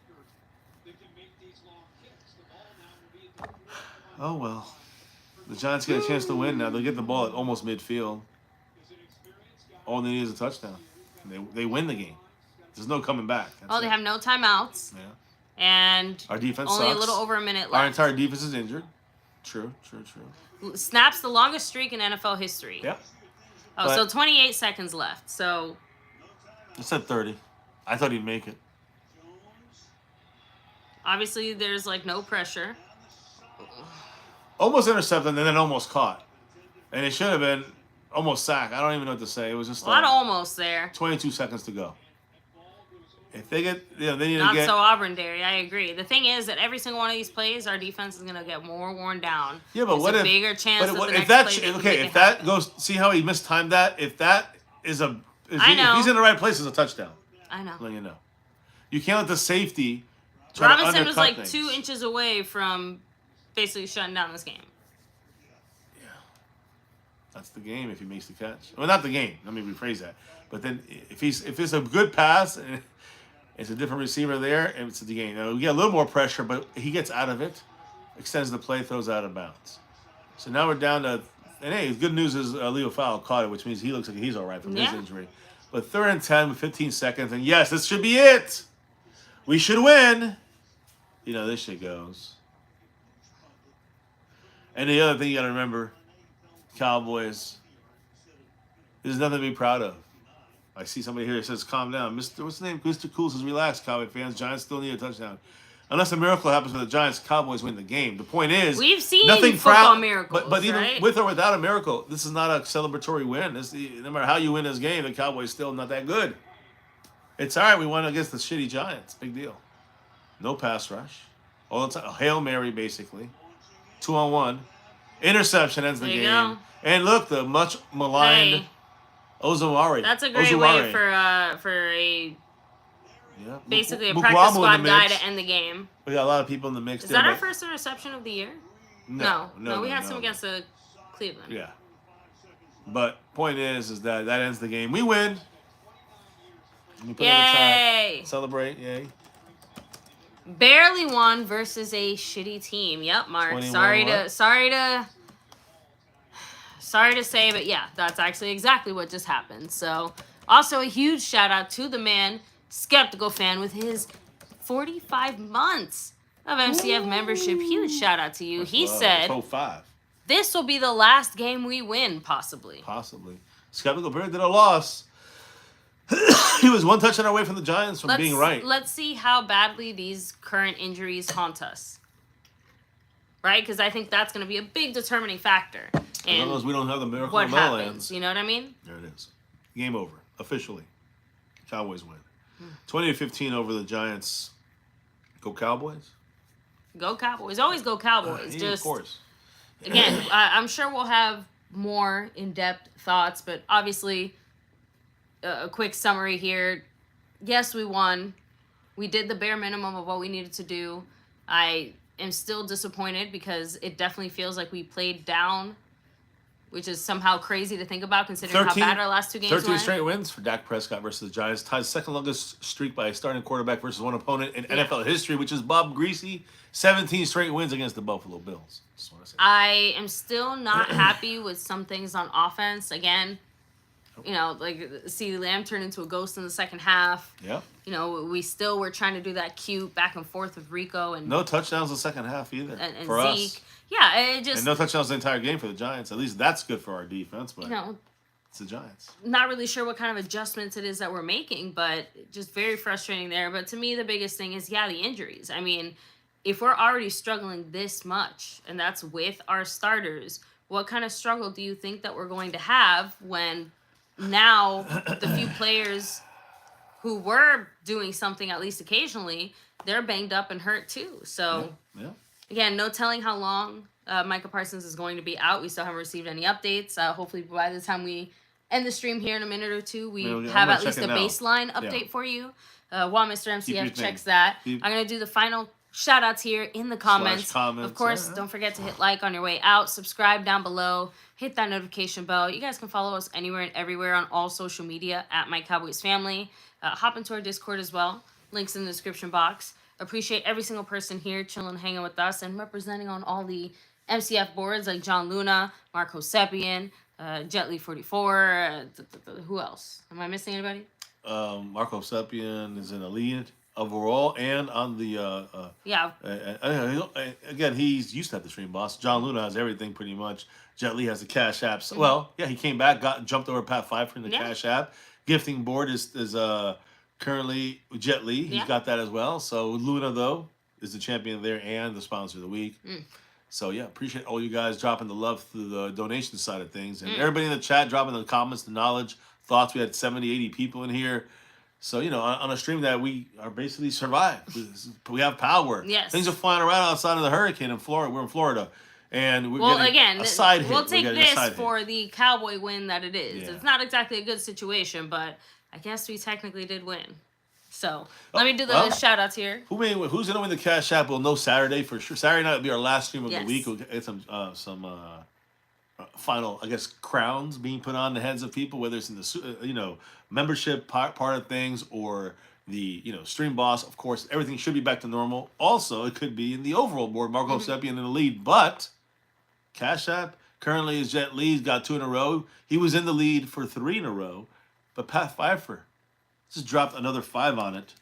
Oh, well. The Giants get a chance to win now. They'll get the ball at almost midfield. All they need is a touchdown. They win the game. There's no coming back. They have no timeouts. Yeah. And Our defense only sucks. a little over a minute left. Our entire defense is injured. True. Snaps the longest streak in NFL history. Yep. So 28 seconds left. So I said 30. I thought he'd make it. obviously there's like no pressure. Almost intercepted and then almost caught. And it should have been almost sacked. I don't even know what to say. It was just A lot of almost there. 22 seconds to go. If they get, they need Not to get. so Auburn Dairy. I agree. The thing is that every single one of these plays, our defense is gonna get more worn down. Yeah, but There's what a if? bigger chance But that the if next that play they can okay, make if it that happen. goes, see how he mistimed that. If that is a, if I know. he's in the right place, it's a touchdown. I know. Let you know. You can't let the safety. Try to Robinson was undercut like things. 2 inches away from basically shutting down this game. That's the game if he makes the catch. Well, not the game. Let me rephrase that. But then if it's a good pass and it's a different receiver there, it's the game. Now, we get a little more pressure, but he gets out of it, extends the play, throws out of bounds. So now we're down to, and hey, the good news is Leo Fowle caught it, which means he looks like he's all right from his injury. But 3rd and 10 with 15 seconds, and yes, this should be it. We should win. You know, this shit goes. And the other thing you got to remember, Cowboys, there's nothing to be proud of. I see somebody here that says, calm down. Mr. What's his name? Mr. Cool says, relax, Cowboy fans. Giants still need a touchdown. Unless a miracle happens with the Giants, Cowboys win the game. The point is, we've seen nothing football miracles, but even right? with or without a miracle, this is not a celebratory win. No matter how you win this game, the Cowboys still not that good. It's all right. We won against the shitty Giants. Big deal. No pass rush. All the time. Hail Mary, basically. 2-on-1. Interception ends the There you game. go. And look, the much maligned Hey, Ozawari. that's a great way for a Yeah. basically a Mukwamo practice in the squad guy mix. to end the game. We got a lot of people in the mix. Is there, that our but- first interception of the year? No, we had some against the Cleveland. Yeah. But point is that ends the game. We win. Let me put it in the Yay! chat. Celebrate, yay. Barely won versus a shitty team. Yep, Mark. 21 Sorry to say, but yeah, that's actually exactly what just happened. So, also a huge shout out to the man, Skeptical Fan, with his 45 months of MCF membership. Huge shout out to you. He said, 5. this will be the last game we win, possibly. Possibly. Skeptical Bear did a loss. He was one touchdown away from the Giants from being right. Let's see how badly these current injuries haunt us. Right? Because I think that's going to be a big determining factor. As long as we don't have the miracle what in happens. Meadowlands. You know what I mean? There it is. Game over. Officially. Cowboys win. 20-15 over the Giants. Go Cowboys? Go Cowboys. Always go Cowboys. Yeah, Just, of course. again, I'm sure we'll have more in-depth thoughts, but obviously, a quick summary here. Yes, we won. We did the bare minimum of what we needed to do. I am still disappointed because it definitely feels like we played down, which is somehow crazy to think about considering how bad our last two games 13 went. straight wins for Dak Prescott versus the Giants. Ties second longest streak by a starting quarterback versus one opponent in NFL history, which is Bob Greasy. 17 straight wins against the Buffalo Bills. Just want to say that. I am still not happy with some things on offense. Again, you know, like CeeDee Lamb turned into a ghost in the second half. Yeah. You know, we still were trying to do that cute back and forth with Rico and No touchdowns in the second half either and for Zeke. us. Yeah, it just And no touchdowns the entire game for the Giants. At least that's good for our defense, but you know, it's the Giants. not really sure what kind of adjustments it is that we're making, but just very frustrating there. But to me, the biggest thing is, the injuries. I mean, if we're already struggling this much, and that's with our starters, what kind of struggle do you think that we're going to have when now the few players who were doing something at least occasionally, they're banged up and hurt too. So, Yeah. again, no telling how long Micah Parsons is going to be out. We still haven't received any updates. Hopefully by the time we end the stream here in a minute or two, we I'm have gonna at least a check it now. baseline update for you. While Mr. Keep your MCF thing. checks that, Keep- I'm going to do the final shout outs here in the comments. Comments, Of course, yeah. don't forget to hit like on your way out, subscribe down below, hit that notification bell. You guys can follow us anywhere and everywhere on all social media at MyCowboysFamily. Hop into our Discord as well. Links in the description box. Appreciate every single person here chilling, hanging with us, and representing on all the MCF boards like John Luna, Mark Hosepian, Jetly44. Who else? Am I missing anybody? Marco Seppian is in the lead overall and on the Yeah. again, he's used to have the stream boss. John Luna has everything pretty much. Jet Li has the Cash Apps. Well, yeah, he came back, jumped over Pat Pfeiffer in the Yeah. Cash App. Gifting board is currently Jet Li. He's Yeah. got that as well. So Luna though is the champion there and the sponsor of the week. So yeah, appreciate all you guys dropping the love through the donation side of things. And everybody in the chat dropping the comments, the knowledge, thoughts. We had 70, 80 people in here. So, you know, on a stream that we are basically survived. We have power. Yes. Things are flying around outside of the hurricane in Florida. We're in Florida. And we're Well, getting again, a side hit. we'll We're take getting a this side hit. for the Cowboy win that it is. Yeah. It's not exactly a good situation, but I guess we technically did win. So, let me do the well, shout outs here. Who's going to win the Cash App? We'll know Saturday for sure. Saturday night will be our last stream of Yes. the week. We'll get some final, I guess, crowns being put on the heads of people, whether it's in the membership part of things or the stream boss. Of course, everything should be back to normal. Also, it could be in the overall board. Marco Seppian in the lead, but Cash App currently is Jet Li. He's got 2 in a row. He was in the lead for 3 in a row, but Pat Pfeiffer just dropped another 5 on it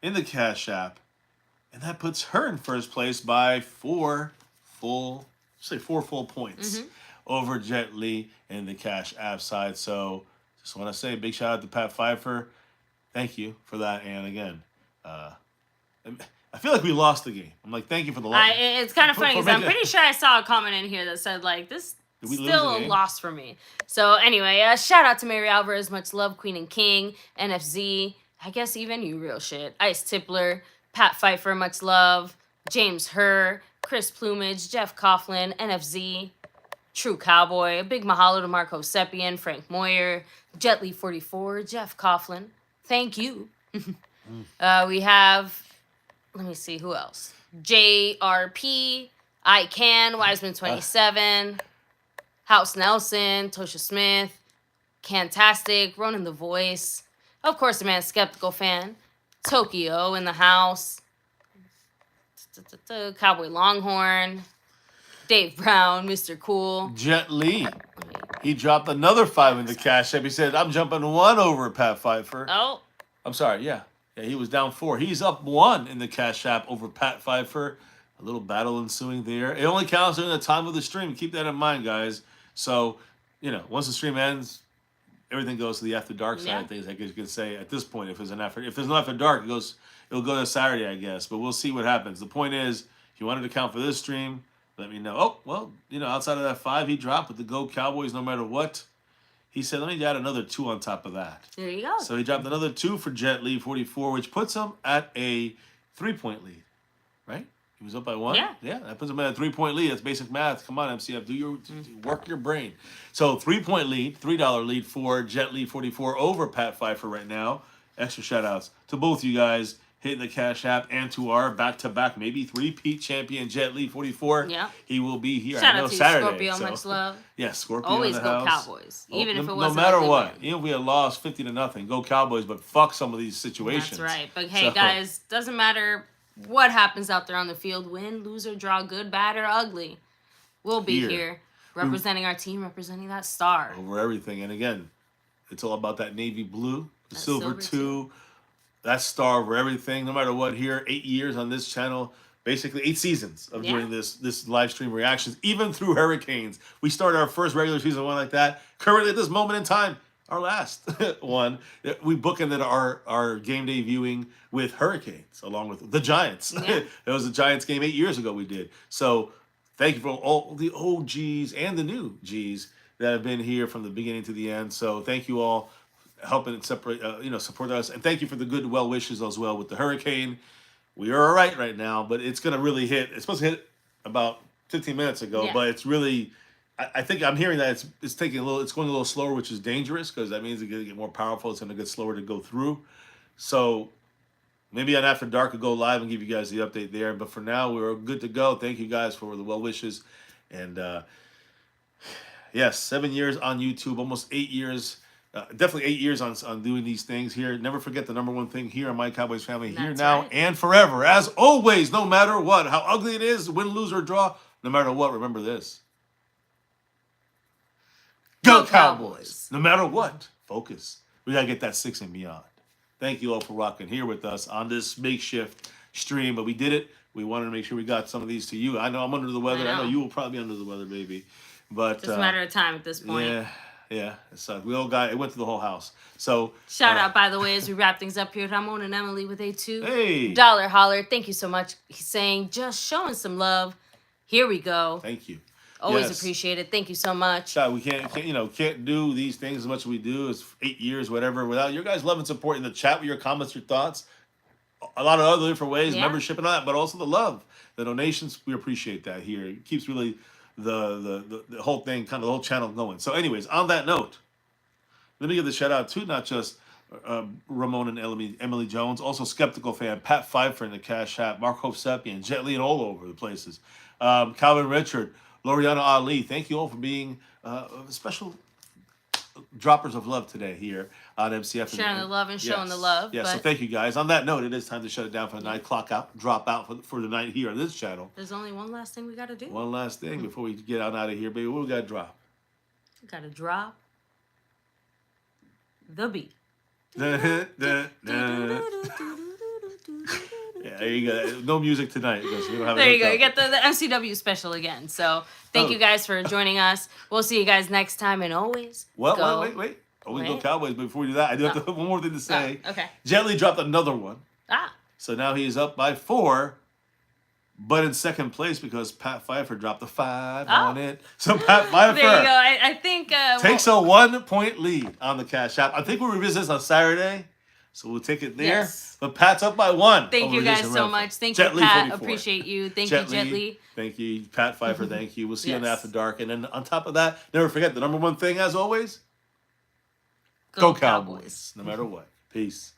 in the Cash App, and that puts her in first place by 4 full points over Jet Li in the Cash App side. So just want to say big shout out to Pat Pfeiffer. Thank you for that. And again, I feel like we lost the game. I'm like, thank you for the loss. It's kind of funny because I'm pretty sure I saw a comment in here that said, like, this Did we lose still the a game? loss for me. So anyway, shout out to Mary Alvarez, much love, Queen and King, NFZ, I guess even you real shit, Ice Tippler, Pat Pfeiffer, much love, James Herr, Chris Plumage, Jeff Coughlin, NFZ, True Cowboy, a big mahalo to Marco Seppian, Frank Moyer, Jet Li 44, Jeff Coughlin. Thank you. We have, let me see, who else? JRP, I Can, Wiseman 27, House Nelson, Tosha Smith, Cantastic, Ronan the Voice, of course the man Skeptical Fan, Tokyo in the house, Cowboy Longhorn, Dave Brown, Mr. Cool. Jet Li. He dropped another 5 in the cash app. He said, I'm jumping 1 over Pat Pfeiffer. Oh, I'm sorry, yeah. Yeah, he was down 4. He's up 1 in the cash app over Pat Pfeiffer. A little battle ensuing there. It only counts during the time of the stream. Keep that in mind, guys. So, once the stream ends, everything goes to the after dark side of things. I guess you could say at this point, if there's no after dark, it'll go to Saturday, I guess. But we'll see what happens. The point is, if you wanted to count for this stream, let me know. Oh, well, outside of that 5 he dropped with the Go Cowboys no matter what, he said, let me add another 2 on top of that. there you go. So he dropped another 2 for Jet Li 44, which puts him at a 3-point lead, right? He was up by 1? Yeah. That puts him at a 3-point lead. That's basic math. Come on, MCF, work your brain. So 3-point lead, $3 lead for Jet Li 44 over Pat Pfeiffer right now. Extra shout-outs to both you guys hitting the Cash App and to our back-to-back, maybe 3-peat champion Jet Li 44. Yeah. He will be here. Shout I know out to Saturday. Scorpio, much love. Yeah, Scorpio Always in the go house. Cowboys, even if it No wasn't matter ugly what, win. even if we had lost 50-0, go Cowboys. But fuck some of these situations. That's right. But hey, So- guys, doesn't matter what happens out there on the field, win, lose, or draw, good, bad, or ugly. We'll be here representing our team, representing that star. Over everything, and again, it's all about that navy blue, the silver silver two, that star over everything. No matter what, here 8 years on this channel. Basically, 8 seasons of doing this live stream reactions, even through hurricanes. We started our first regular season one like that. Currently, at this moment in time, our last one, we bookended our game day viewing with hurricanes, along with the Giants. Yeah. It was a Giants game 8 years ago we did. So thank you for all the OGs and the new Gs that have been here from the beginning to the end. So thank you all helping support us. And thank you for the good well wishes as well with the hurricane. We are all right now, but it's going to really hit. It's supposed to hit about 15 minutes ago, but it's really, I think I'm hearing that it's taking it's going a little slower, which is dangerous because that means it's going to get more powerful. It's going to get slower to go through. So maybe on After Dark we'll go live and give you guys the update there. But for now, we're good to go. Thank you guys for the well wishes. And yes, 7 years on YouTube, almost 8 years. Definitely 8 years on doing these things here. Never forget the number one thing here on My Cowboys Family, here That's now right. and forever. As always, no matter what, how ugly it is, win, lose, or draw, no matter what, remember this. Go Go Cowboys! Cowboys. No matter what, focus. We got to get that 6 and beyond. Thank you all for rocking here with us on this makeshift stream, but we did it. We wanted to make sure we got some of these to you. I know I'm under the weather. I know you will probably be under the weather, baby. But Just a matter of time at this point. Yeah, it sucked. It went to the whole house. So Shout out, by the way, as we wrap things up here, Ramon and Emily with a $2 Hey. holler. Thank you so much. He's saying, just showing some love. Here we go. Thank you. Always Yes. appreciate it. Thank you so much. God, we can't do these things as much as we do. It's 8 years, whatever, without your guys' love and support in the chat with your comments, your thoughts, a lot of other different ways, membership and all that, but also the love, the donations. We appreciate that here. It keeps really the whole thing, kind of the whole channel going. So, anyways, on that note, let me give the shout out to not just Ramon and Emily Jones, also Skeptical Fan, Pat Pfeiffer in the Cash App, Marco Seppian, Jet Li, and all over the places. Calvin Richard, Loriana Ali, thank you all for being special droppers of love today here on MCF. Sharing the love and showing the love. Yes, so but thank you guys. On that note, it is time to shut it down for the night, drop out for the night here on this channel. there's only one last thing we got to do. One last thing before we get out of here, baby. What we got to drop? We got to drop the beat. Yeah, there you go. No music tonight because we don't have. There you go. You get the MCW special again. So thank you guys for joining us. We'll see you guys next time. And always What? go Wait. Always go Wait. Cowboys. But before we do that, I do have to have one more thing to say. Oh, okay. Jet Li dropped another one. Ah. So now he's up by 4, but in second place because Pat Pfeiffer dropped a 5 on it. So Pat Pfeiffer There you go. I think takes a 1-point lead on the Cash App. I think we'll revisit this on Saturday, so we'll take it there. Yes. But Pat's up by 1. Thank you guys so much. Thank you, Pat. Appreciate you. Thank you, Jet Li. Thank you, Pat Pfeiffer. Thank you. We'll see you on Yes. After Dark. And then on top of that, never forget the number one thing, as always, go Cowboys, no matter what. Peace.